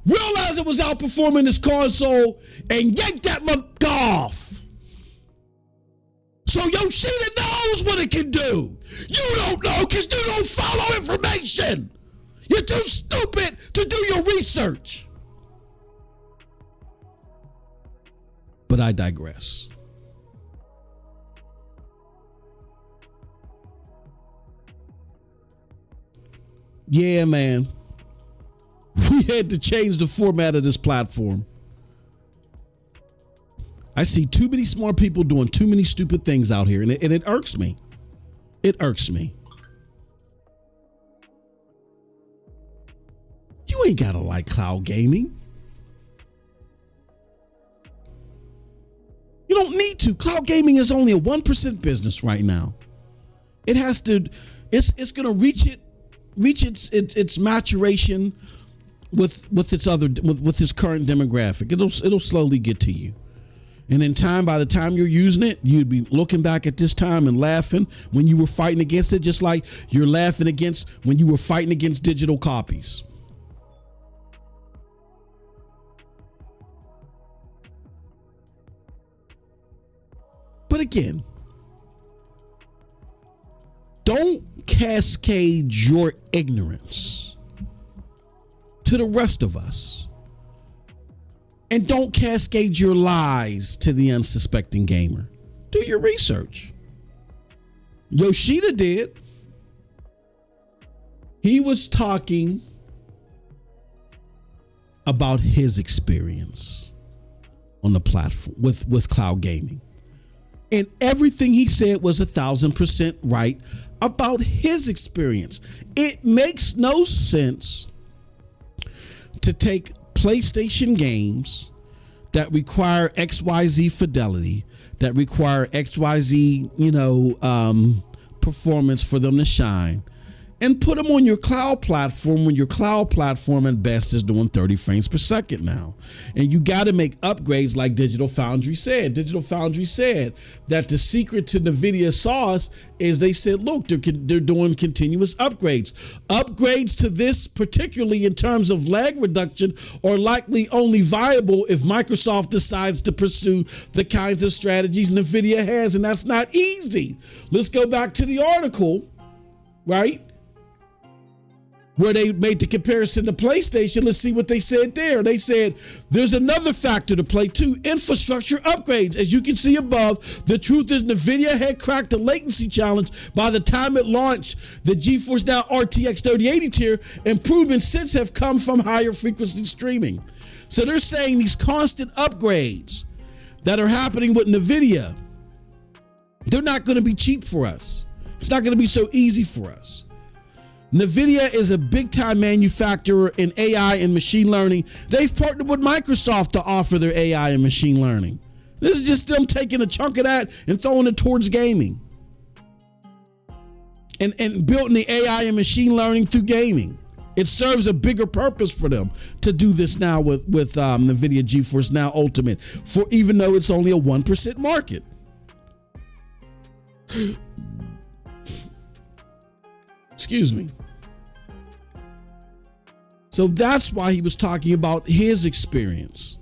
realized it was outperforming his console, and yanked that motherfucker off. So Yoshida knows what it can do. You don't know because you don't follow information. You're too stupid to do your research. But I digress. Yeah, man. We had to change the format of this platform. I see too many smart people doing too many stupid things out here, and it irks me. It irks me. You ain't gotta like cloud gaming. You don't need to. Cloud gaming is only a 1% business right now. It has to. It's going to reach its maturation with its current demographic. It'll slowly get to you. And in time, by the time you're using it, you'd be looking back at this time and laughing when you were fighting against it, just like you're laughing against when you were fighting against digital copies. But again, don't cascade your ignorance to the rest of us. And don't cascade your lies to the unsuspecting gamer. Do your research. Yoshida did. He was talking about his experience on the platform with cloud gaming. And everything he said was 1,000% right about his experience. It makes no sense to take PlayStation games that require XYZ fidelity, that require XYZ, performance for them to shine, and put them on your cloud platform when your cloud platform at best is doing 30 frames per second now. And you got to make upgrades like Digital Foundry said. Digital Foundry said that the secret to NVIDIA sauce is they said, look, they're doing continuous upgrades. Upgrades to this, particularly in terms of lag reduction, are likely only viable if Microsoft decides to pursue the kinds of strategies NVIDIA has, and that's not easy. Let's go back to the article, right? Where they made the comparison to PlayStation. Let's see what they said there. They said there's another factor to play too: infrastructure upgrades. As you can see above, the truth is NVIDIA had cracked the latency challenge by the time it launched the GeForce Now RTX 3080 tier. Improvements since have come from higher frequency streaming. So they're saying these constant upgrades that are happening with NVIDIA, they're not going to be cheap for us. It's not going to be so easy for us. NVIDIA is a big-time manufacturer in AI and machine learning. They've partnered with Microsoft to offer their AI and machine learning. This is just them taking a chunk of that and throwing it towards gaming. And building the AI and machine learning through gaming. It serves a bigger purpose for them to do this now with NVIDIA GeForce Now Ultimate, for even though it's only a 1% market. Excuse me. So that's why he was talking about his experience.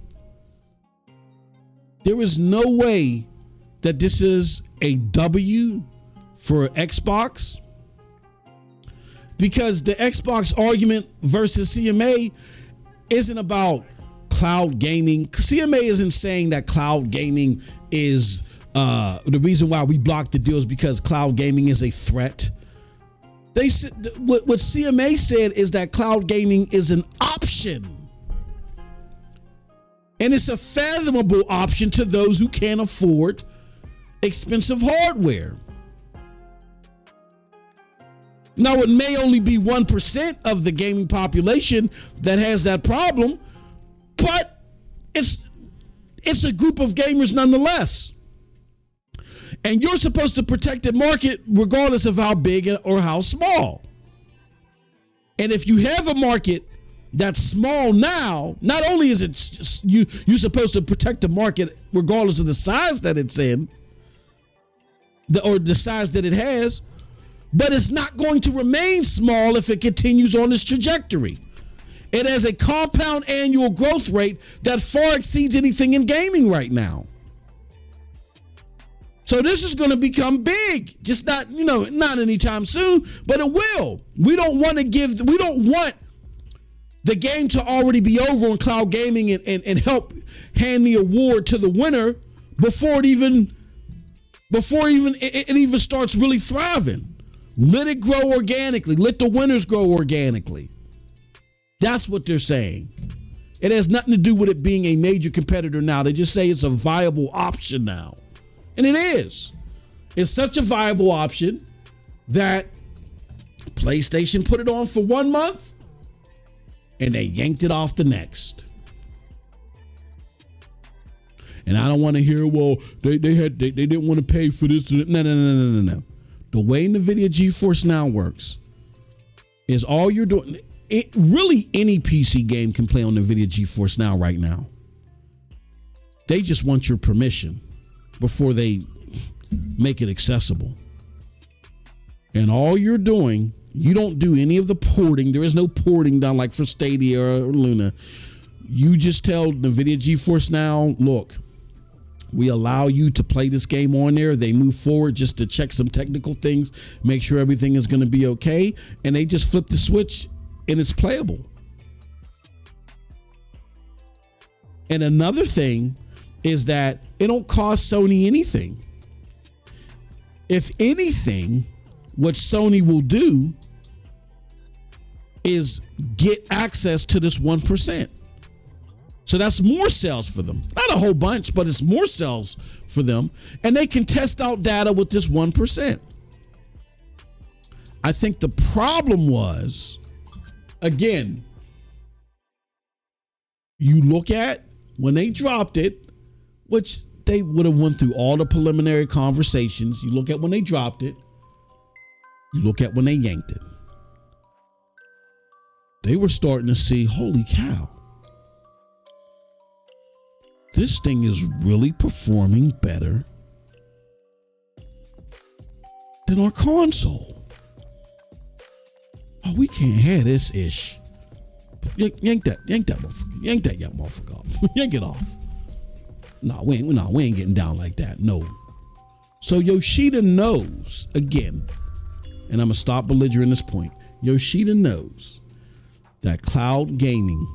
There is no way that this is a W for Xbox, because the Xbox argument versus CMA isn't about cloud gaming. CMA isn't saying that cloud gaming is the reason why we blocked the deal is because cloud gaming is a threat. They said what CMA said is that cloud gaming is an option, and it's a fathomable option to those who can't afford expensive hardware. Now, it may only be 1% of the gaming population that has that problem, but it's a group of gamers nonetheless. And you're supposed to protect the market regardless of how big or how small. And if you have a market that's small now, not only is it you're supposed to protect the market regardless of the size that it's in, or the size that it has, but it's not going to remain small if it continues on its trajectory. It has a compound annual growth rate that far exceeds anything in gaming right now. So this is going to become big, just not anytime soon, but it will. We don't want the game to already be over on cloud gaming and help hand the award to the winner before it even starts really thriving. Let it grow organically. Let the winners grow organically. That's what they're saying. It has nothing to do with it being a major competitor now. They just say it's a viable option now. And it is. It's such a viable option that PlayStation put it on for 1 month and they yanked it off the next. And I don't want to hear, well, they didn't want to pay for this. No. The way NVIDIA GeForce Now works is all you're doing. Really, any PC game can play on NVIDIA GeForce Now right now. They just want your permission before they make it accessible. And all you're doing, you don't do any of the porting. There is no porting done like for Stadia or Luna. You just tell NVIDIA GeForce Now, look, we allow you to play this game on there. They move forward just to check some technical things, make sure everything is going to be okay. And they just flip the switch and it's playable. And another thing is that it don't cost Sony anything. If anything, what Sony will do is get access to this 1%. So that's more sales for them. Not a whole bunch, but it's more sales for them. And they can test out data with this 1%. I think the problem was, again, you look at when they dropped it, which they would have went through all the preliminary conversations. You look at when they dropped it. You look at when they yanked it. They were starting to see, holy cow, this thing is really performing better than our console. Oh, we can't have this ish. Yank that motherfucker. Yank that motherfucker off. Yank it off. No, we ain't getting down like that. No. So Yoshida knows, again, and I'm gonna stop belligerent this point. Yoshida knows that cloud gaming,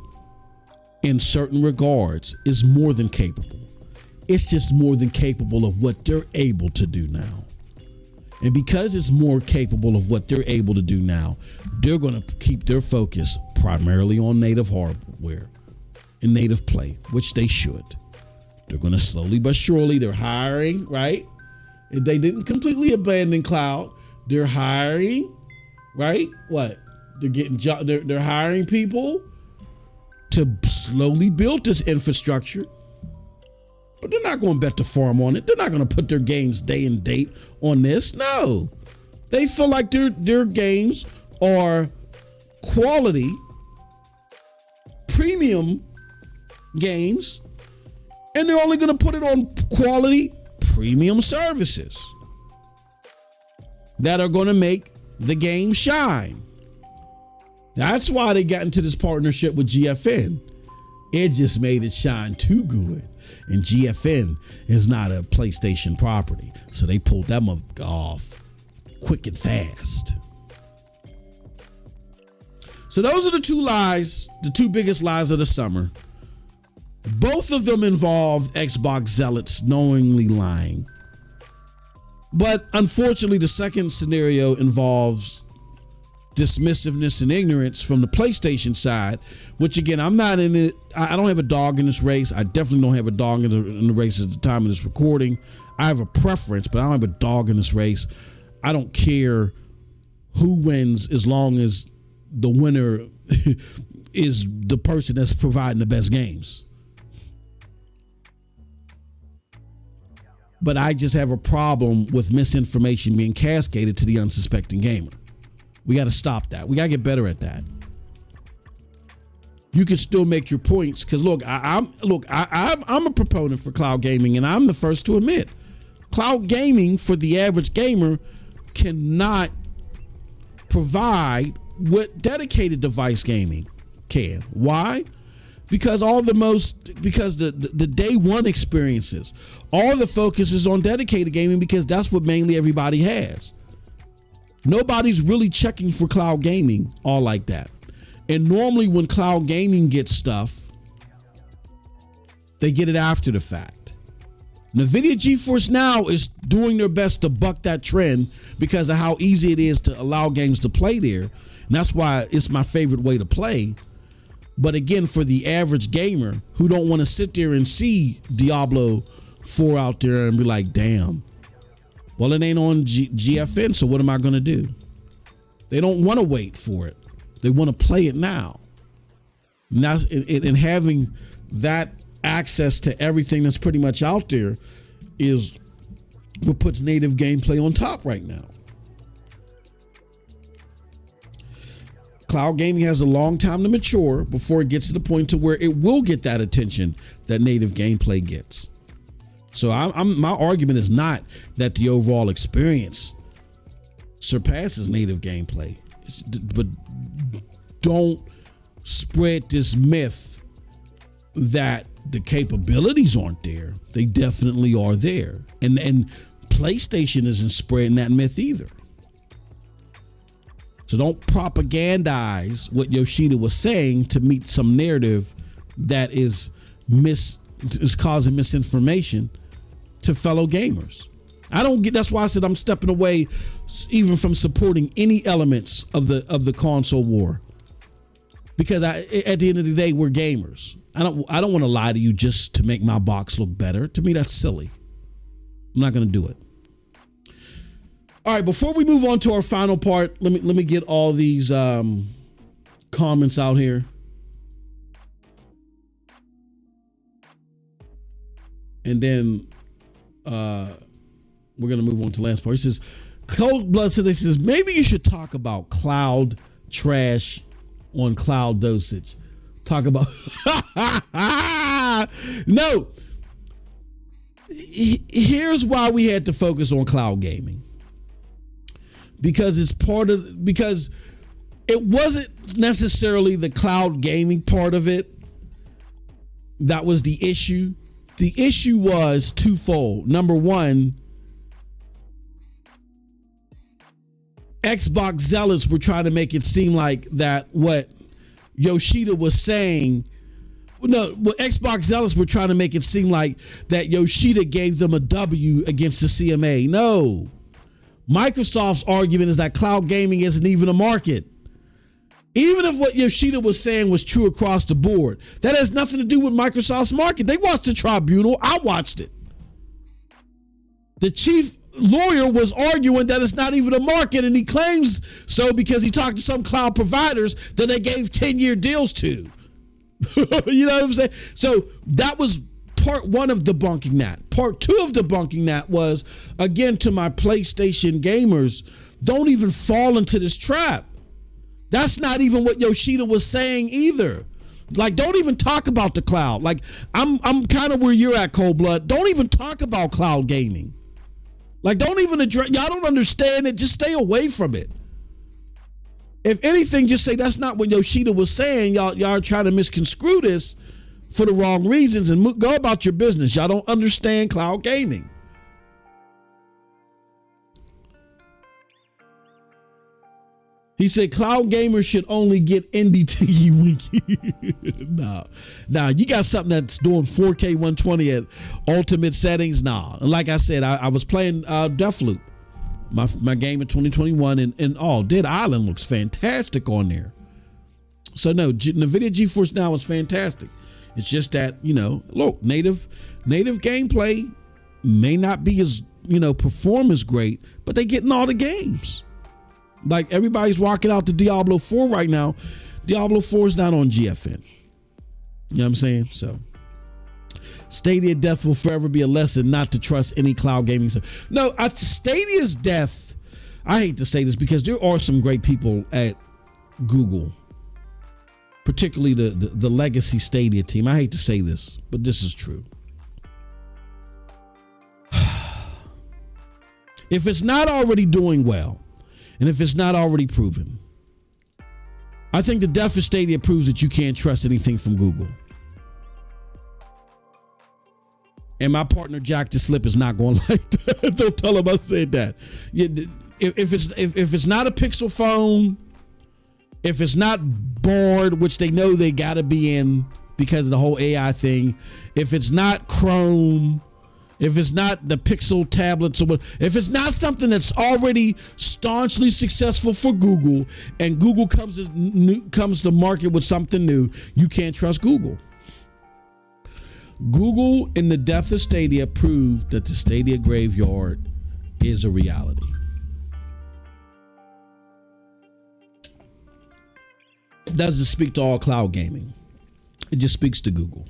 in certain regards, is more than capable. It's just more than capable of what they're able to do now. And because it's more capable of what they're able to do now, they're going to keep their focus primarily on native hardware and native play, which they should. They're going to slowly but surely, they're hiring, right? They didn't completely abandon cloud. They're hiring, right? What? They're getting they're hiring people to slowly build this infrastructure, but they're not going to bet the farm on it. They're not going to put their games day and date on this. No, they feel like their games are quality, premium games, and they're only going to put it on quality, premium services that are going to make the game shine. That's why they got into this partnership with GFN. It just made it shine too good. And GFN is not a PlayStation property. So they pulled that motherfucker off quick and fast. So those are the two lies, the two biggest lies of the summer. Both of them involved Xbox zealots knowingly lying. But unfortunately, the second scenario involves dismissiveness and ignorance from the PlayStation side, which again, I'm not in it. I don't have a dog in this race. I definitely don't have a dog in the race at the time of this recording. I have a preference, but I don't have a dog in this race. I don't care who wins as long as the winner is the person that's providing the best games. But I just have a problem with misinformation being cascaded to the unsuspecting gamer. We got to stop that. We got to get better at that. You can still make your points because look, I'm a proponent for cloud gaming, and I'm the first to admit cloud gaming for the average gamer cannot provide what dedicated device gaming can. Why? Because the day one experiences, all the focus is on dedicated gaming because that's what mainly everybody has. Nobody's really checking for cloud gaming all like that. And normally when cloud gaming gets stuff, they get it after the fact. NVIDIA GeForce Now is doing their best to buck that trend because of how easy it is to allow games to play there. And that's why it's my favorite way to play. But again, for the average gamer who don't want to sit there and see Diablo 4 out there and be like, damn, well, it ain't on GFN, so what am I going to do? They don't want to wait for it. They want to play it now. And having that access to everything that's pretty much out there is what puts native gameplay on top right now. cloud gaming has a long time to mature before it gets to the point to where it will get that attention that native gameplay gets. So my argument is not that the overall experience surpasses native gameplay, but don't spread this myth that the capabilities aren't there. They definitely are there. And PlayStation isn't spreading that myth either. So don't propagandize what Yoshida was saying to meet some narrative that is causing misinformation to fellow gamers. I don't get. That's why I said I'm stepping away, even from supporting any elements of the console war, because at the end of the day, we're gamers. I don't want to lie to you just to make my box look better. To me, that's silly. I'm not going to do it. All right, before we move on to our final part, let me get all these comments out here. And then we're going to move on to the last part. He says, Cold Blood says, maybe you should talk about cloud trash on cloud dosage. Talk about... No. Here's why we had to focus on cloud gaming. Because it wasn't necessarily the cloud gaming part of it that was the issue. The issue was twofold. Number one, Xbox zealots were trying to make it seem like that what Yoshida was saying. No, what Xbox zealots were trying to make it seem like that Yoshida gave them a W against the CMA. No. Microsoft's argument is that cloud gaming isn't even a market. Even if what Yoshida was saying was true across the board, that has nothing to do with Microsoft's market. They watched the tribunal. I watched it. The chief lawyer was arguing that it's not even a market, and he claims so because he talked to some cloud providers that they gave 10-year deals to. You know what I'm saying? So that was part one of debunking that. Part two of debunking that was, again, to my PlayStation gamers, don't even fall into this trap. That's not even what Yoshida was saying either. Like, don't even talk about the cloud. Like, I'm kind of where you're at, Cold Blood. Don't even talk about cloud gaming. Like, don't even address, y'all don't understand it. Just stay away from it. If anything, just say that's not what Yoshida was saying. Y'all are trying to misconstrue this for the wrong reasons and go about your business. Y'all don't understand cloud gaming. He said cloud gamers should only get NDTE wiki. Nah, you got something that's doing 4K 120 at ultimate settings. Nah, and like I said, I was playing Deathloop, my game in 2021, and Dead Island looks fantastic on there. So no, NVIDIA GeForce Now is fantastic. It's just that, look, native gameplay may not be as, perform as great, but they getting all the games. Like, everybody's rocking out to Diablo 4 right now. Diablo 4 is not on GFN. You know what I'm saying? So, Stadia death will forever be a lesson not to trust any cloud gaming. No, Stadia's death, I hate to say this because there are some great people at Google, particularly the legacy Stadia team. I hate to say this, but this is true. If it's not already doing well, and if it's not already proven, I think the death of Stadia proves that you can't trust anything from Google. And my partner Jack the Slip is not going like that. Don't tell him I said that. If it's not a Pixel phone, if it's not Bard, which they know they got to be in because of the whole AI thing, if it's not Chrome, if it's not the Pixel tablets, or if it's not something that's already staunchly successful for Google, and Google comes to market with something new, you can't trust Google. Google, in the death of Stadia, proved that the Stadia graveyard is a reality. It doesn't speak to all cloud gaming. It just speaks to Google.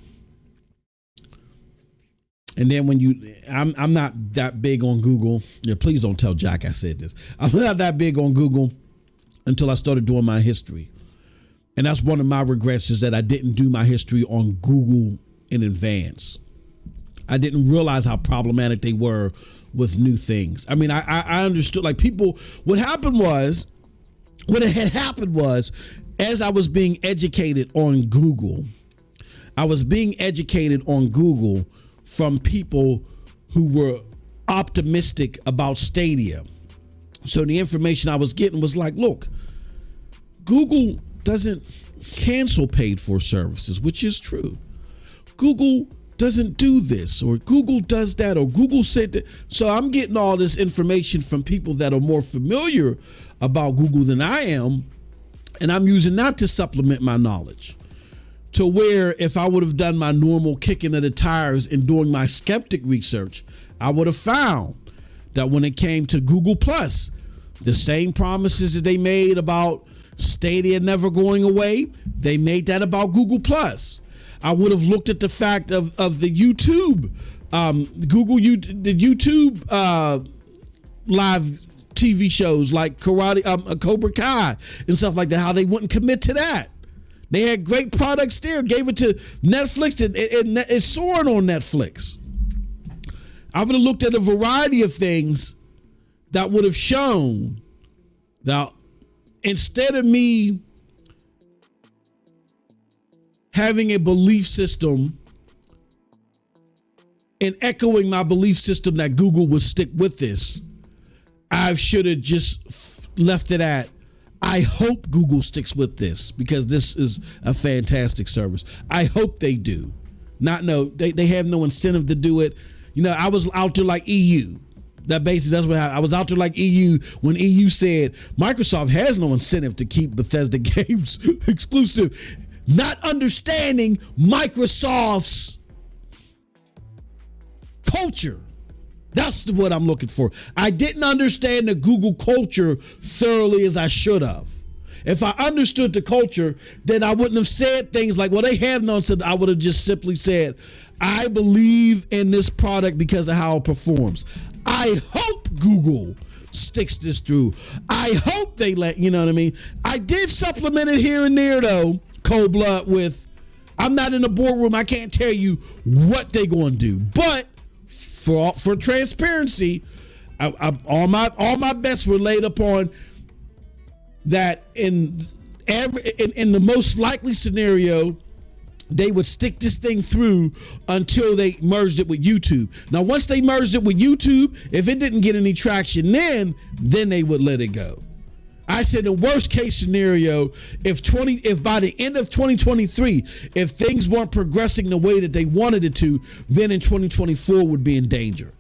And then I'm not that big on Google. Yeah, please don't tell Jack I said this. I'm not that big on Google until I started doing my history. And that's one of my regrets, is that I didn't do my history on Google in advance. I didn't realize how problematic they were with new things. I mean, I understood, like, people, what had happened was, as I was being educated on Google, from people who were optimistic about Stadia. So the information I was getting was like, look, Google doesn't cancel paid for services, which is true. Google doesn't do this, or Google does that, or Google said that. So I'm getting all this information from people that are more familiar about Google than I am, and I'm using that to supplement my knowledge. To where if I would have done my normal kicking of the tires and doing my skeptic research, I would have found that when it came to Google Plus, the same promises that they made about Stadia never going away, they made that about Google Plus. I would have looked at the fact of the YouTube, the YouTube live TV shows like Cobra Kai and stuff like that, how they wouldn't commit to that. They had great products there, gave it to Netflix, and it's soaring on Netflix. I would have looked at a variety of things that would have shown that instead of me having a belief system and echoing my belief system that Google would stick with this, I should have just left it at, I hope Google sticks with this, because this is a fantastic service. I hope they do. They have no incentive to do it. You know, I was out there like EU. That's what I was out there like EU when EU said Microsoft has no incentive to keep Bethesda games exclusive, not understanding Microsoft's culture. That's what I'm looking for. I didn't understand the Google culture thoroughly as I should have. If I understood the culture, then I wouldn't have said things like, well, they have no incentive. I would have just simply said, I believe in this product because of how it performs. I hope Google sticks this through. I hope they you know what I mean? I did supplement it here and there, though, cold blood, with, I'm not in the boardroom. I can't tell you what they're going to do. But for transparency, all my bets were laid upon that in the most likely scenario, they would stick this thing through until they merged it with YouTube. Now, once they merged it with YouTube, if it didn't get any traction, then they would let it go. I said, in worst case scenario, if by the end of 2023, if things weren't progressing the way that they wanted it to, then in 2024 would be in danger.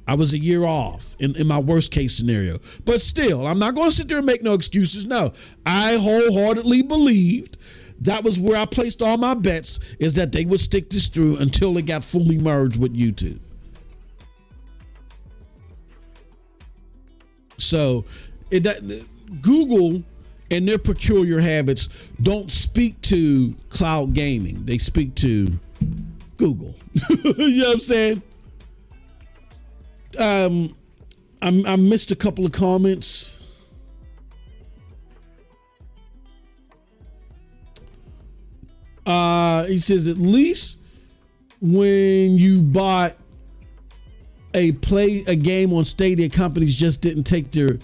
I was a year off in my worst case scenario. But still, I'm not going to sit there and make no excuses. No, I wholeheartedly believed that was where I placed all my bets, is that they would stick this through until it got fully merged with YouTube. So Google and their peculiar habits don't speak to cloud gaming. They speak to Google. You know what I'm saying? I missed a couple of comments. He says, at least when you bought a game on Stadia, companies just didn't take their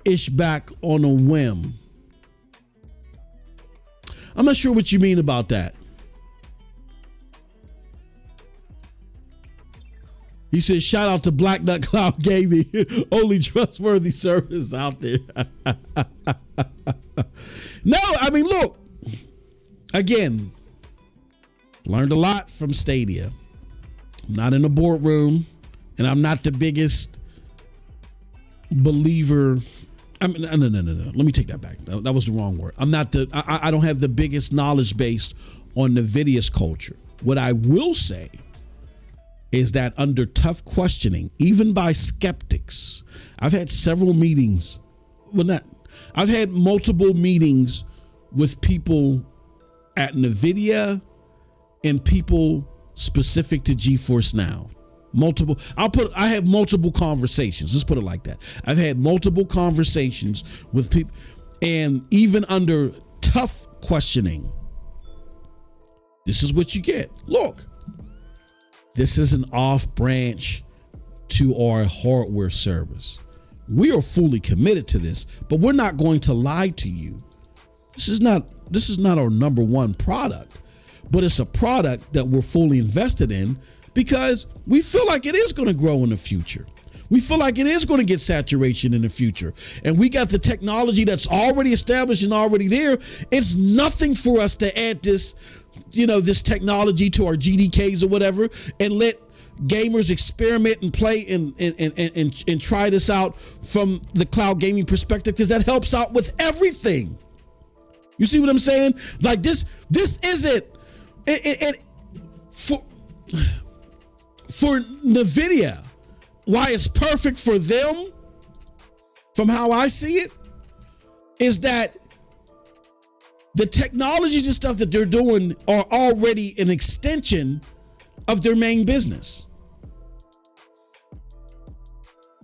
ish back on a whim. I'm not sure what you mean about that. He says, shout out to Black Nut Cloud Gaming, only trustworthy service out there. No, I mean, look, again, learned a lot from Stadia. I'm not in the boardroom, and I'm not the biggest believer. No. Let me take that back. That was the wrong word. I don't have the biggest knowledge base on NVIDIA's culture. What I will say is that under tough questioning, even by skeptics, I've had several meetings. I've had multiple meetings with people at NVIDIA and people specific to GeForce Now. I have multiple conversations. Let's put it like that. I've had multiple conversations with people, and even under tough questioning, this is what you get. Look, this is an off branch to our hardware service. We are fully committed to this, but we're not going to lie to you. This is not our number one product, but it's a product that we're fully invested in because we feel like it is going to grow in the future. We feel like it is going to get saturation in the future. And we got the technology that's already established and already there. It's nothing for us to add this, this technology to our GDKs or whatever and let gamers experiment and play and try this out from the cloud gaming perspective, because that helps out with everything. You see what I'm saying? Like this isn't it for NVIDIA. Why it's perfect for them, from how I see it, is that the technologies and stuff that they're doing are already an extension of their main business.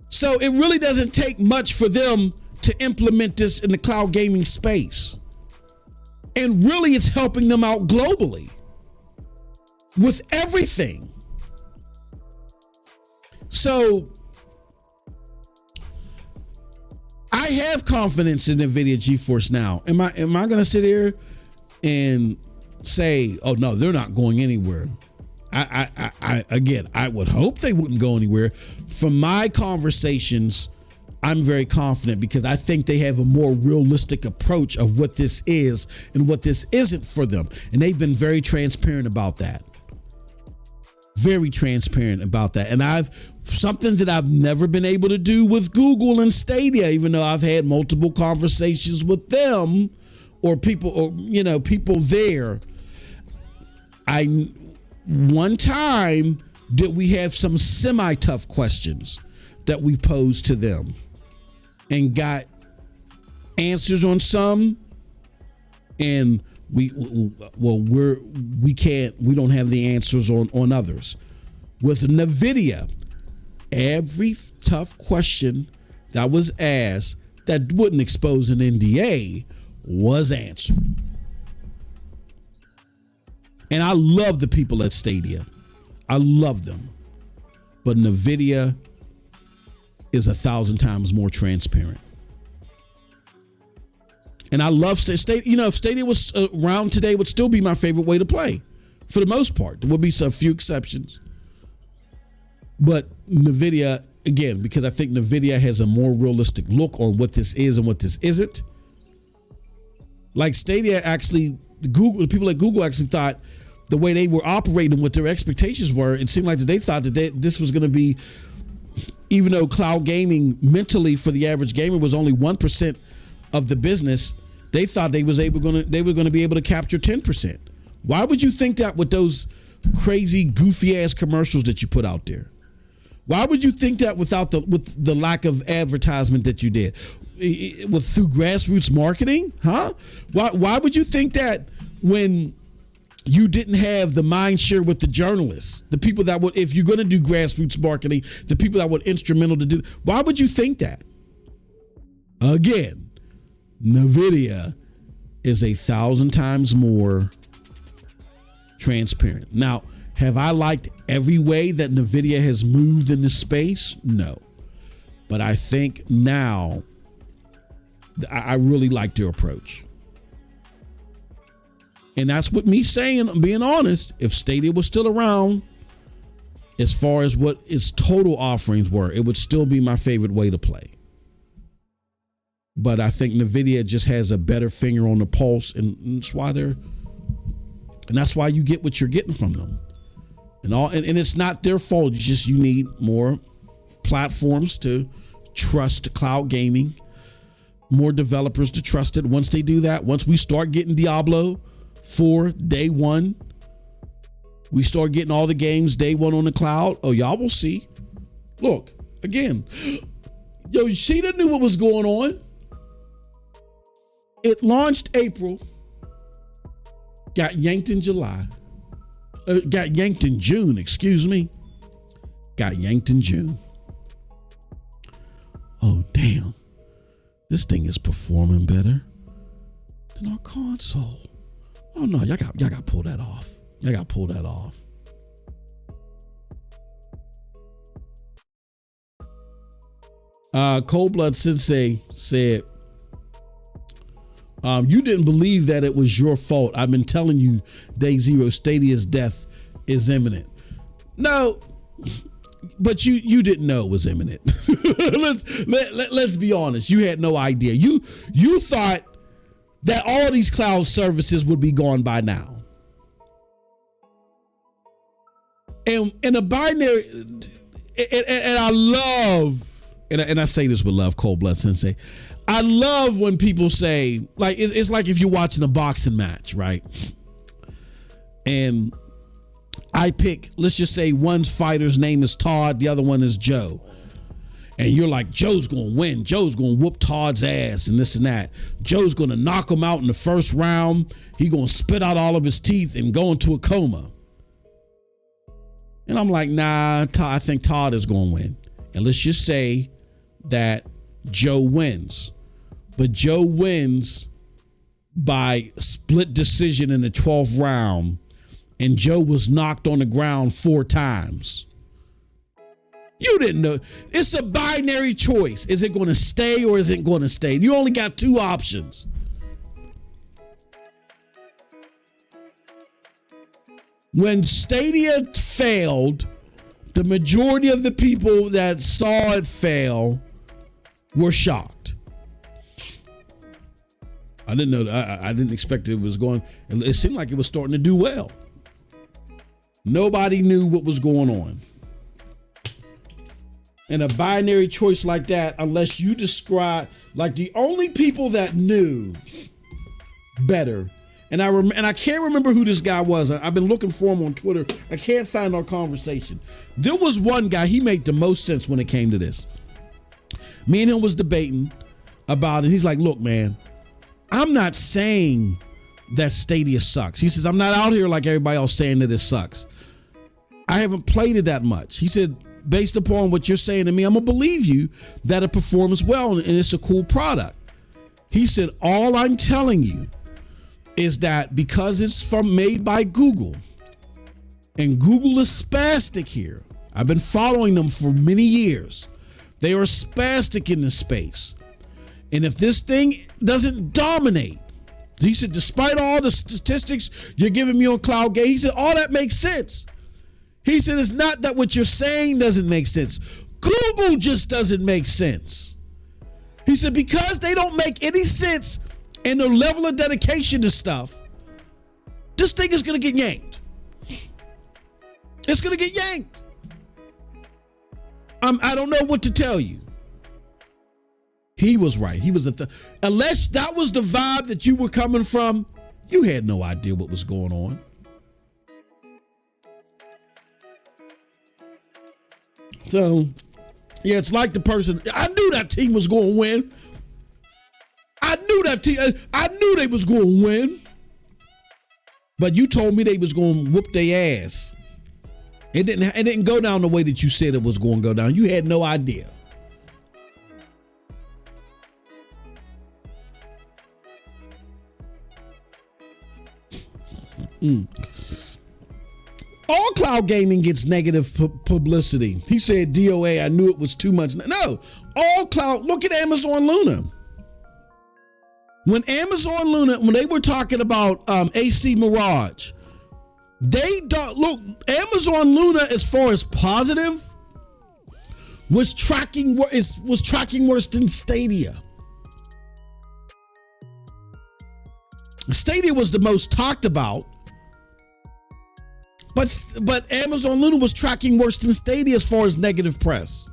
So it really doesn't take much for them to implement this in the cloud gaming space. And really, it's helping them out globally with everything. So I have confidence in NVIDIA GeForce Now. Am I going to sit here and say, oh no, they're not going anywhere? I would hope they wouldn't go anywhere. From my conversations, I'm very confident because I think they have a more realistic approach of what this is and what this isn't for them. And they've been very transparent about that. Very transparent about that. And something that I've never been able to do with Google and Stadia, even though I've had multiple conversations with them or people there. One time did we have some semi-tough questions that we posed to them and got answers on some, and we don't have the answers on others. With NVIDIA, every tough question that was asked that wouldn't expose an NDA was answered. And I love the people at Stadia. I love them. But NVIDIA is 1,000 times more transparent. And I love Stadia. If Stadia was around today, it would still be my favorite way to play. For the most part, there would be a few exceptions. But NVIDIA, again, because I think NVIDIA has a more realistic look on what this is and what this isn't. Like Stadia, actually, the people at Google actually thought the way they were operating, what their expectations were, it seemed like that they thought that this was going to be, even though cloud gaming mentally for the average gamer was only 1% of the business, they thought they were going to be able to capture 10%. Why would you think that with those crazy goofy ass commercials that you put out there? Why would you think that with the lack of advertisement that you did? Through grassroots marketing? Huh? Why would you think that when you didn't have the mind share with the journalists, the people that would, if you're going to do grassroots marketing, the people that were instrumental to do, why would you think that? Again, NVIDIA is 1,000 times more transparent. Now, have I liked every way that NVIDIA has moved in this space? No. But I think now I really like their approach. And that's what me saying, being honest, if Stadia was still around, as far as what its total offerings were, it would still be my favorite way to play. But I think NVIDIA just has a better finger on the pulse, and that's why you get what you're getting from them. And it's not their fault. You need more platforms to trust cloud gaming, more developers to trust it. Once they do that, once we start getting Diablo 4 day one, we start getting all the games day one on the cloud. Oh, y'all will see. Look, again, Sheeta knew what was going on. It launched April, got yanked in July. Got yanked in June, excuse me. Got yanked in June. Oh, damn. This thing is performing better. in our console. Oh no, y'all got to pull that off. Y'all got to pull that off. Cold Blood Sensei said, you didn't believe that it was your fault. I've been telling you, Day Zero, Stadia's death is imminent. No, but you didn't know it was imminent. Let's be honest. You had no idea. You thought that all these cloud services would be gone by now. And in a binary, and I love, and I say this with love, Cold Blood Sensei, I love when people say, like, it's like if you're watching a boxing match, right? And I pick, let's just say one fighter's name is Todd, the other one is Joe. And you're like, Joe's going to win. Joe's going to whoop Todd's ass and this and that. Joe's going to knock him out in the first round. He's going to spit out all of his teeth and go into a coma. And I'm like, nah, I think Todd is going to win. And let's just say that Joe wins. But Joe wins by split decision in the 12th round. And Joe was knocked on the ground 4 times. You didn't know. It's a binary choice. Is it going to stay or is it going to stay? You only got 2 options. When Stadia failed, the majority of the people that saw it fail were shocked. I didn't know. I didn't expect it was going. It seemed like it was starting to do well. Nobody knew what was going on. In a binary choice like that, unless you describe, like, the only people that knew better, and I can't remember who this guy was. I've been looking for him on Twitter. I can't find our conversation. There was one guy, he made the most sense when it came to this. Me and him was debating about it. He's like, look, man, I'm not saying that Stadia sucks. He says, I'm not out here like everybody else saying that it sucks. I haven't played it that much. He said, based upon what you're saying to me, I'm going to believe you that it performs well and it's a cool product. He said, all I'm telling you is that because it's made by Google, and Google is spastic here. I've been following them for many years. They are spastic in this space. And if this thing doesn't dominate, he said, despite all the statistics you're giving me on cloud game, he said, all that makes sense. He said, it's not that what you're saying doesn't make sense. Google just doesn't make sense. He said, because they don't make any sense in the level of dedication to stuff, this thing is going to get yanked. It's going to get yanked. I don't know what to tell you. He was right. He was unless that was the vibe that you were coming from, you had no idea what was going on. So, yeah, it's like the person, I knew that team was going to win. I knew they was going to win. But you told me they was going to whoop their ass. It didn't go down the way that you said it was going to go down. You had no idea. All cloud gaming gets negative publicity. He said, DOA, I knew it was too much. No, all cloud, look at Amazon Luna. When Amazon Luna, when they were talking about AC Mirage, Amazon Luna, as far as positive, was tracking worse than Stadia. Stadia was the most talked about. But Amazon Luna was tracking worse than Stadia as far as negative press.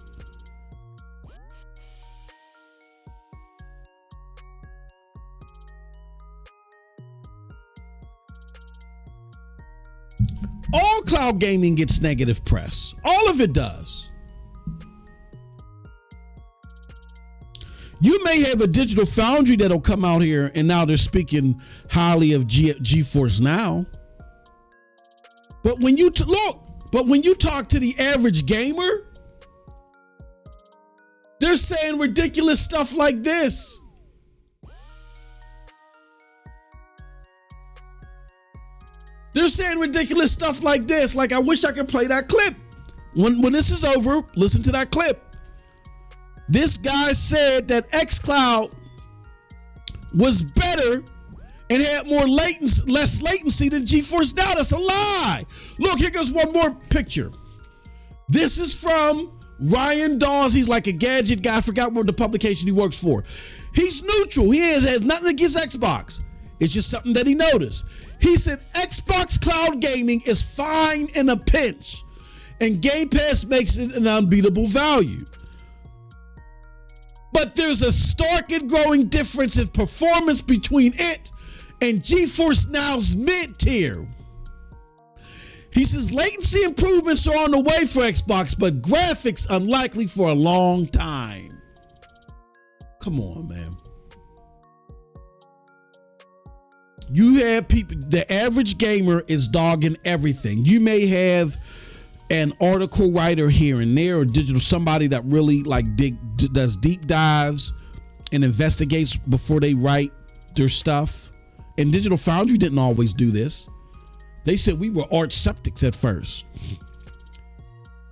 All cloud gaming gets negative press. All of it does. You may have a digital foundry that'll come out here and now they're speaking highly of GeForce Now. But when you talk to the average gamer, they're saying ridiculous stuff like this. They're saying ridiculous stuff like this. Like, I wish I could play that clip. When this is over, listen to that clip. This guy said that xCloud was better and had less latency than GeForce Now. That's a lie. Look, here goes one more picture. This is from Ryan Dawes. He's like a gadget guy. I forgot what the publication he works for. He's neutral. He has nothing against Xbox. It's just something that he noticed. He said Xbox Cloud Gaming is fine in a pinch, and Game Pass makes it an unbeatable value. But there's a stark and growing difference in performance between it and GeForce Now's mid-tier. He says latency improvements are on the way for Xbox, but graphics unlikely for a long time. Come on, man. You have people, the average gamer is dogging everything. You may have an article writer here and there, or digital, somebody that really does deep dives and investigates before they write their stuff. And Digital Foundry didn't always do this. They said we were arch skeptics at first.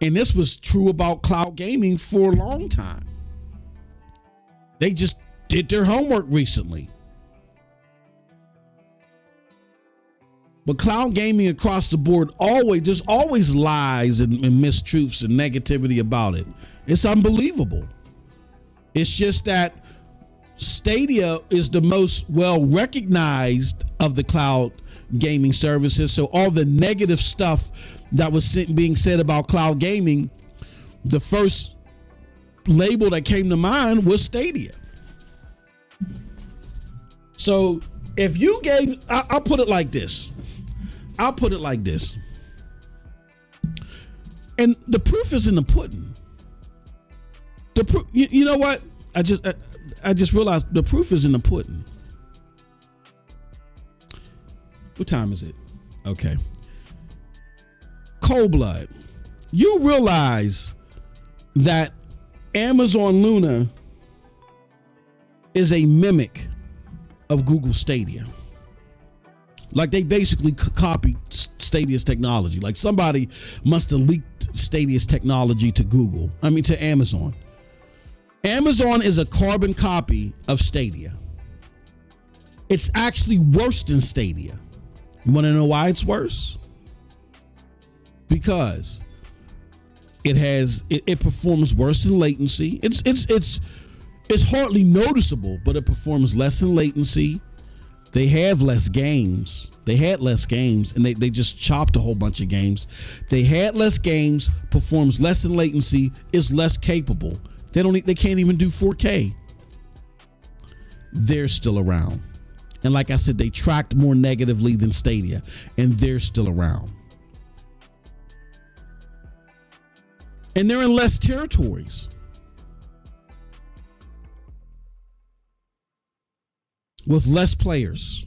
And this was true about cloud gaming for a long time. They just did their homework recently. But cloud gaming across the board, there's always lies and mistruths and negativity about it. It's unbelievable. It's just that Stadia is the most well recognized of the cloud gaming services. So all the negative stuff that was being said about cloud gaming, the first label that came to mind was Stadia. So if you gave, I'll put it like this. And the proof is in the pudding. You know what? I just realized the proof is in the pudding. What time is it? Okay. Cold blood. You realize that Amazon Luna is a mimic of Google Stadia. Like, they basically copied Stadia's technology. Like, somebody must have leaked Stadia's technology to Amazon. Amazon is a carbon copy of Stadia. It's actually worse than Stadia. You want to know why it's worse? Because it performs worse in latency. It's hardly noticeable, but it performs less in latency. They have less games. They had less games, and they just chopped a whole bunch of games. They had less games, performs less in latency, is less capable. They can't even do 4K. They're still around. And like I said, they tracked more negatively than Stadia, and they're still around. And they're in less territories. With less players.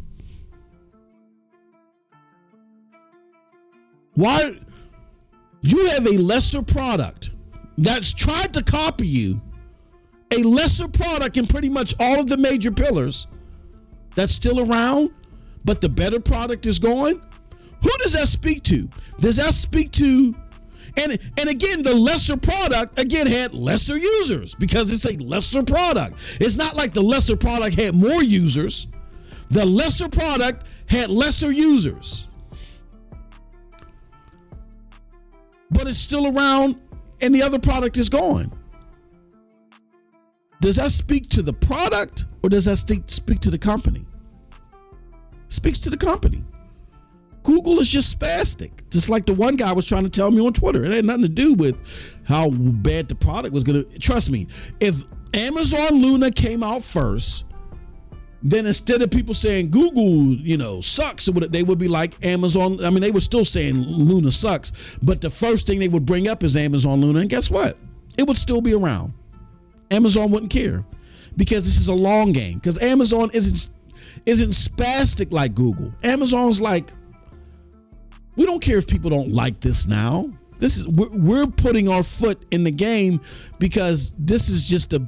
Why? You have a lesser product that's tried to copy you, a lesser product in pretty much all of the major pillars that's still around, but the better product is gone. Who does that speak to? Does that speak to, and again, the lesser product again had lesser users because it's a lesser product. It's not like the lesser product had more users. The lesser product had lesser users, but it's still around and the other product is gone. Does that speak to the product or does that speak to the company? Speaks to the company. Google is just spastic. Just like the one guy was trying to tell me on Twitter. It had nothing to do with how bad the product was going to. Trust me, if Amazon Luna came out first, then instead of people saying Google, sucks, they would be like Amazon. I mean, they were still saying Luna sucks, but the first thing they would bring up is Amazon Luna. And guess what? It would still be around. Amazon wouldn't care because this is a long game. Because Amazon isn't spastic like Google. Amazon's like, we don't care if people don't like this now. We're putting our foot in the game because this is just a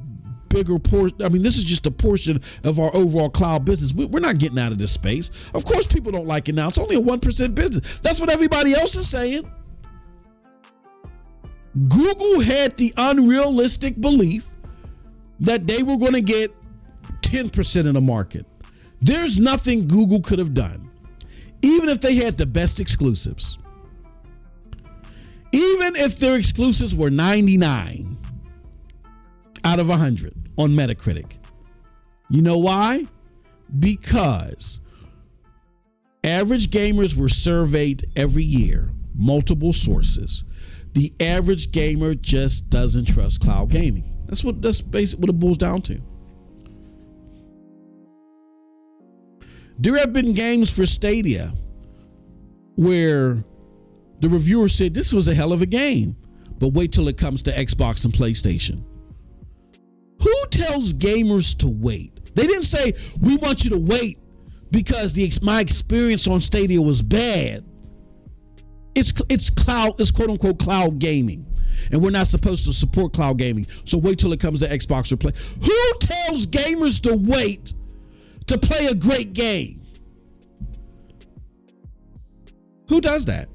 bigger portion. I mean, this is just a portion of our overall cloud business. We're not getting out of this space. Of course, people don't like it now. It's only a 1% business. That's what everybody else is saying. Google had the unrealistic belief that they were going to get 10% of the market. There's nothing Google could have done, even if they had the best exclusives. Even if their exclusives were 99 out of 100 on Metacritic. You know why? Because average gamers were surveyed every year, multiple sources. The average gamer just doesn't trust cloud gaming. That's basically what it boils down to. There have been games for Stadia where the reviewer said this was a hell of a game, but wait till it comes to Xbox and PlayStation. Who tells gamers to wait? They didn't say, we want you to wait because my experience on Stadia was bad. It's quote unquote cloud gaming, and we're not supposed to support cloud gaming. So wait till it comes to Xbox or Play. Who tells gamers to wait to play a great game? Who does that?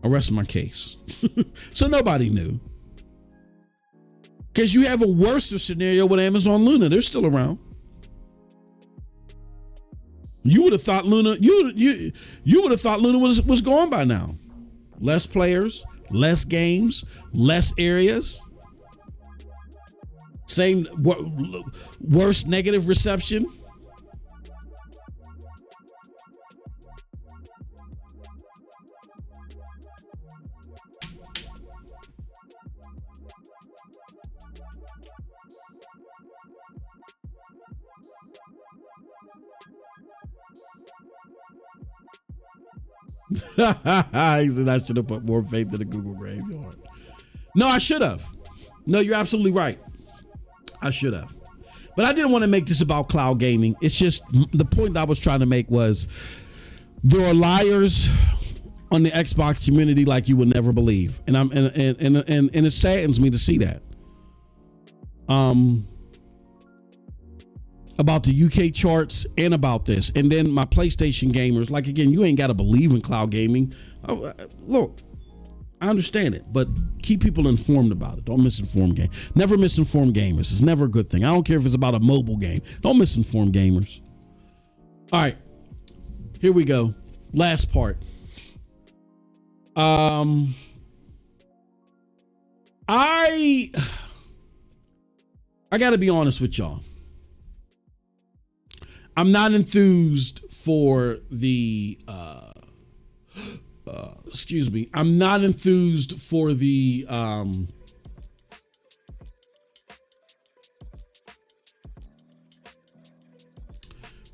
I rest my case. So nobody knew. Because you have a worse scenario with Amazon Luna. They're still around. You would have thought Luna, you would have thought Luna was gone by now. Less players, less games, less areas. Same worse negative reception. He said I should have put more faith in the Google graveyard. No, I should have. No, you're absolutely right. I should have. But I didn't want to make this about cloud gaming. It's just the point I was trying to make was there are liars on the Xbox community like you would never believe. And it saddens me to see that. About the UK charts and about this. And then my PlayStation gamers, like, again, you ain't got to believe in cloud gaming. Look, I understand it, but keep people informed about it. Don't misinform gamers. Never misinform gamers. It's never a good thing. I don't care if it's about a mobile game. Don't misinform gamers. All right, here we go. Last part. I got to be honest with y'all. I'm not enthused for the I'm not enthused for the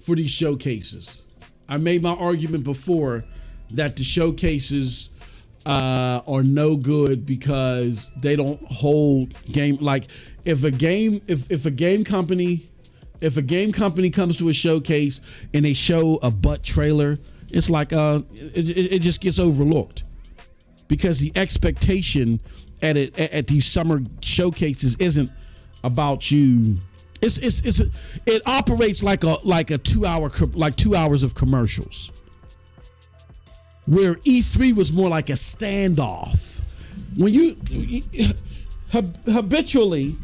for these showcases. I made my argument before that the showcases are no good because they don't hold game. Like if a game company comes to a showcase and they show a butt trailer, it's like it just gets overlooked because the expectation at these summer showcases isn't about you. It operates like a 2 hours of commercials, where E3 was more like a standoff. When you habitually.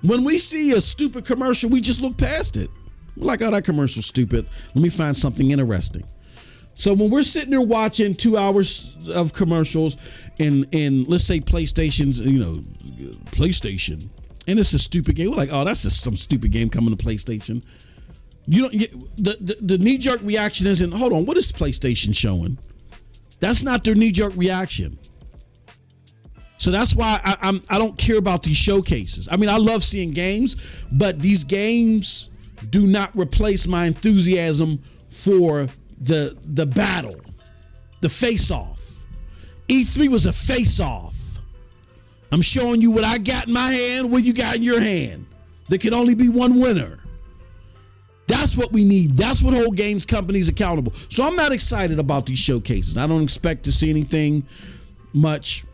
When we see a stupid commercial, we just look past it. We're like, oh, that commercial's stupid. Let me find something interesting. So when we're sitting there watching 2 hours of commercials and let's say PlayStation's, PlayStation, and it's a stupid game, we're like, oh, that's just some stupid game coming to PlayStation. You don't the knee-jerk reaction isn't, hold on, what is PlayStation showing? That's not their knee-jerk reaction. So that's why I don't care about these showcases. I mean, I love seeing games, but these games do not replace my enthusiasm for the battle, the face-off. E3 was a face-off. I'm showing you what I got in my hand, what you got in your hand. There can only be one winner. That's what we need. That's what hold games companies accountable. So I'm not excited about these showcases. I don't expect to see anything much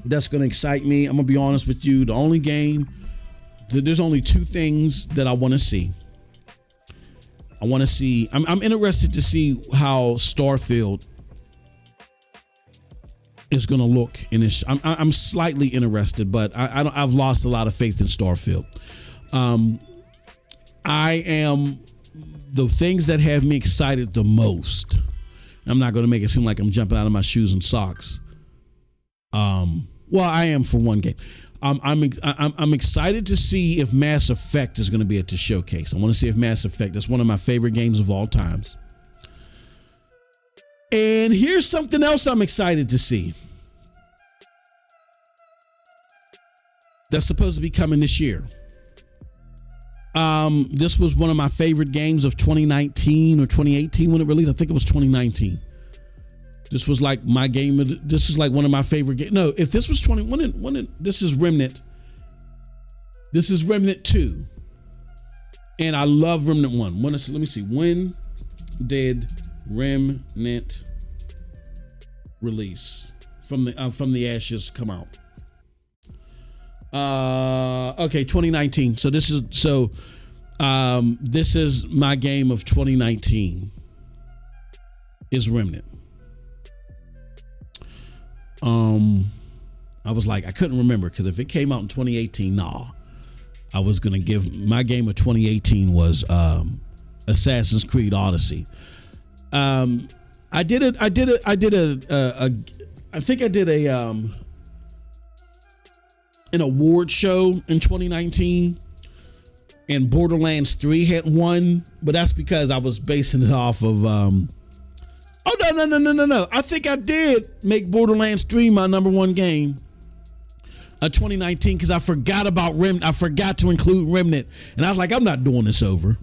that's going to excite me. I'm going to be honest with you. There's only two things that I want to see. I'm interested to see how Starfield is going to look in this. I'm slightly interested, but I've lost a lot of faith in Starfield. The things that have me excited the most. I'm not going to make it seem like I'm jumping out of my shoes and socks. Well, I am for one game. I'm excited to see if Mass Effect is going to be at the showcase. I want to see if Mass Effect, that's one of my favorite games of all times. And here's something else I'm excited to see. That's supposed to be coming this year. This was one of my favorite games of 2019 or 2018 when it released. I think it was 2019. This was like my game. This is like one of my favorite games. No, if this was 20, this is Remnant. This is Remnant 2. And I love Remnant 1. Let me see. When did Remnant release? From the ashes come out? Okay, 2019. So this is my game of 2019 is Remnant. I was like, I couldn't remember because if it came out in 2018, I was gonna give my game of 2018 was Assassin's Creed Odyssey. I think I did an award show in 2019, and Borderlands 3 had won, but that's because I was basing it off of no. I think I did make Borderlands 3 my number one game of 2019 because I forgot about Remnant. I forgot to include Remnant, and I was like, I'm not doing this over.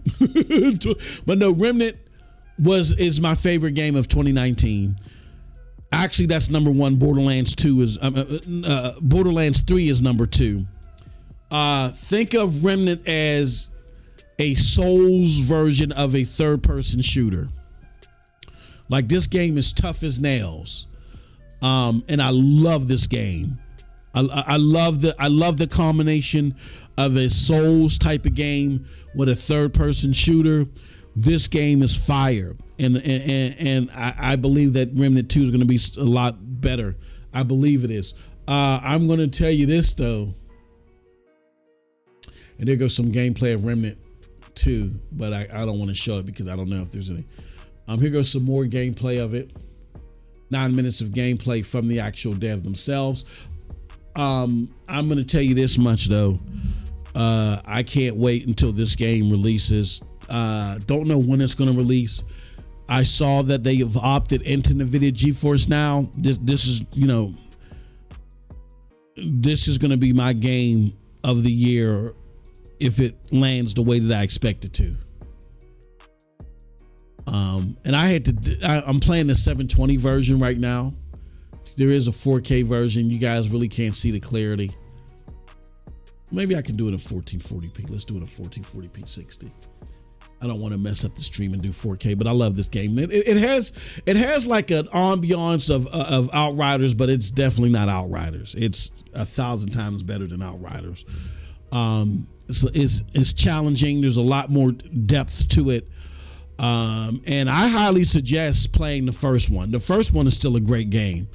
But no, Remnant is my favorite game of 2019. Actually, that's number one. Borderlands 3 is number two. Think of Remnant as a Souls version of a third-person shooter. Like, this game is tough as nails, and I love this game. I love the combination of a Souls type of game with a third-person shooter. This game is fire, and I believe that Remnant 2 is going to be a lot better. I believe it is. I'm going to tell you this though, and there goes some gameplay of Remnant 2, but I don't want to show it because I don't know if there's any. Here goes some more gameplay of it. 9 minutes of gameplay from the actual dev themselves. I'm going to tell you this much though. I can't wait until this game releases. Don't know when it's going to release. I saw that they have opted into NVIDIA GeForce Now. This is going to be my game of the year if it lands the way that I expect it to. And I'm playing the 720 version right now. There is a 4K version. You guys really can't see the clarity. Maybe I can do it in 1440p. Let's do it in 1440p 60. I don't want to mess up the stream and do 4K, but I love this game. It has like an ambiance of Outriders, but it's definitely not Outriders. It's 1,000 times better than Outriders. It's challenging. There's a lot more depth to it. And I highly suggest playing the first one. The first one is still a great game.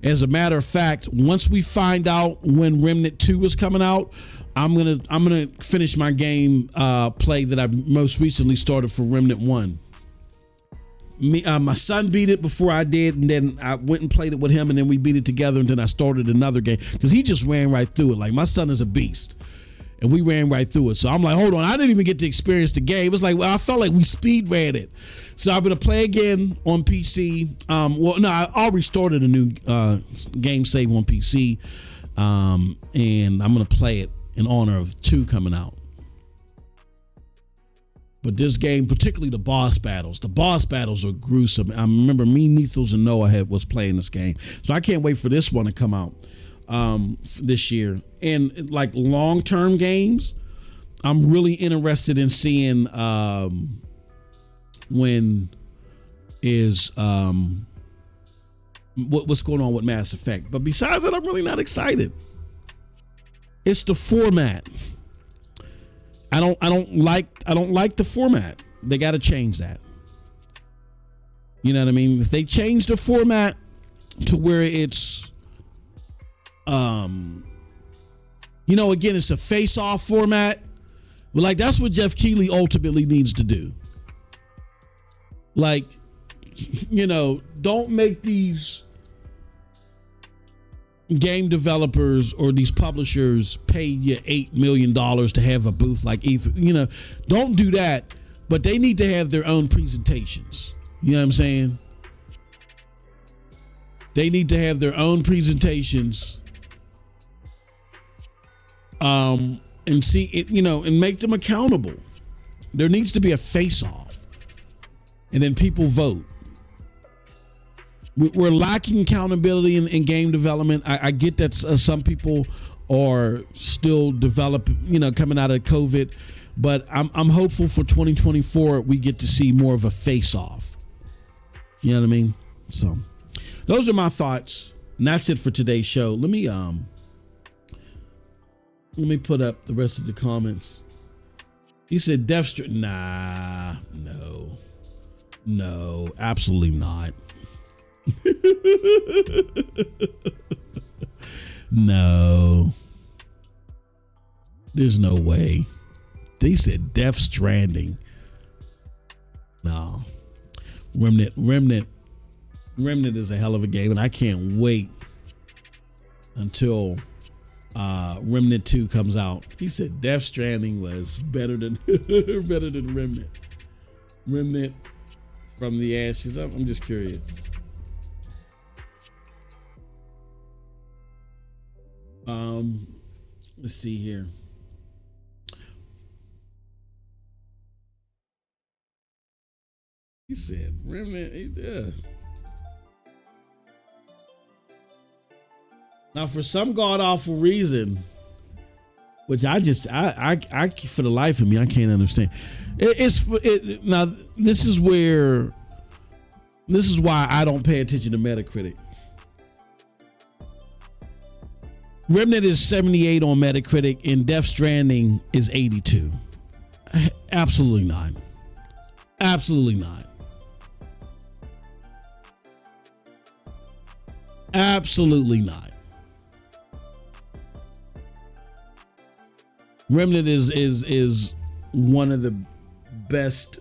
As a matter of fact, once we find out when Remnant 2 is coming out, I'm gonna finish my game play that I most recently started for Remnant 1. My son beat it before I did, and then I went and played it with him, and then we beat it together, and then I started another game because he just ran right through it. Like, my son is a beast, and we ran right through it. So I'm like, hold on, I didn't even get to experience the game. It's like, well, I felt like we speed ran it. So I'm gonna play again on PC. I already started a new game save on PC, and I'm gonna play it in honor of 2 coming out. But this game, particularly the boss battles are gruesome. I remember me, Nethos, and Noah was playing this game. So I can't wait for this one to come out this year. And like long-term games, I'm really interested in seeing when is what's going on with Mass Effect. But besides that, I'm really not excited. It's the format. I don't like the format. They got to change that. You know what I mean? If they change the format to where it's again, it's a face-off format. But like, that's what Jeff Keighley ultimately needs to do. Like, don't make these game developers or these publishers pay you $8 million to have a booth like E3. Don't do that, but they need to have their own presentations. You know what I'm saying? They need to have their own presentations. And see it, and make them accountable. There needs to be a face-off, and then people vote. We're lacking accountability in game development. I get that some people are still developing, coming out of COVID, but I'm hopeful for 2024 we get to see more of a face-off. You know what I mean? So those are my thoughts, and that's it for today's show. Let me put up the rest of the comments. He said Death Stranding. Nah, no, absolutely not. No, there's no way. They said Death Stranding. No, Remnant is a hell of a game, and I can't wait until Remnant 2 comes out. He said Death Stranding was better than Remnant. Remnant from the ashes. I'm just curious. Let's see here. He said Remnant. Yeah. Now, for some god awful reason, which I for the life of me, I can't understand. Now, this is why I don't pay attention to Metacritic. Remnant is 78 on Metacritic, and Death Stranding is 82. Absolutely not. Absolutely not. Absolutely not. Remnant is one of the best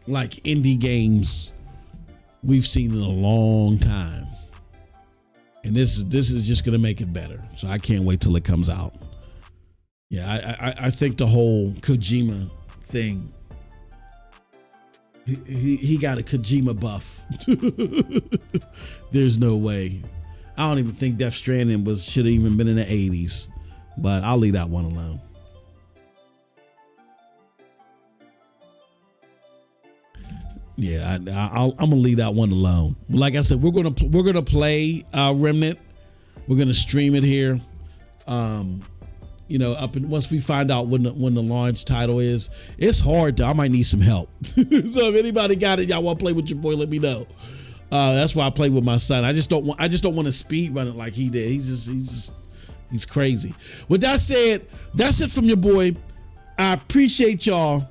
indie games we've seen in a long time. And this is just going to make it better. So I can't wait till it comes out. Yeah, I think the whole Kojima thing, he got a Kojima buff. There's no way. I don't even think Death Stranding should have even been in the 80s. But I'll leave that one alone. Yeah, I'm gonna leave that one alone. Like I said, we're gonna play Remnant. We're gonna stream it here. Once we find out when the launch title is. It's hard I might need some help. So if anybody got it, y'all want to play with your boy, let me know. That's why I play with my son. I just don't want to speed run it like he did. He's crazy. With that said, that's it from your boy. I appreciate y'all.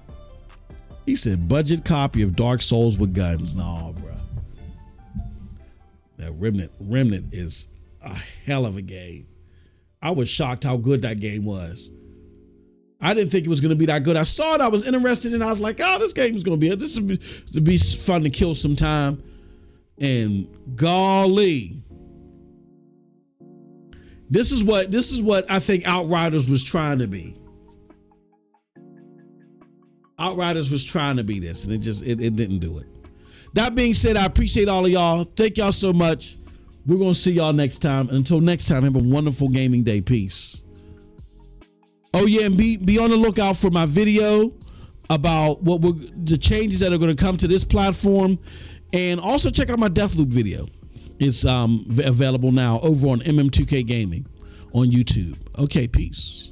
He said, budget copy of Dark Souls with guns. No, bro. That Remnant is a hell of a game. I was shocked how good that game was. I didn't think it was going to be that good. I saw it. I was interested in it. I was like, this game is going to be, this would be fun to kill some time. And golly. This is what I think Outriders was trying to be. Outriders was trying to be this, and it didn't do it. That being said, I appreciate all of y'all. Thank y'all so much. We're going to see y'all next time. Until next time, have a wonderful gaming day. Peace. Oh yeah, and be on the lookout for my video about the changes that are going to come to this platform, and also check out my Deathloop video. It's available now over on MM2K Gaming on YouTube. Okay, peace.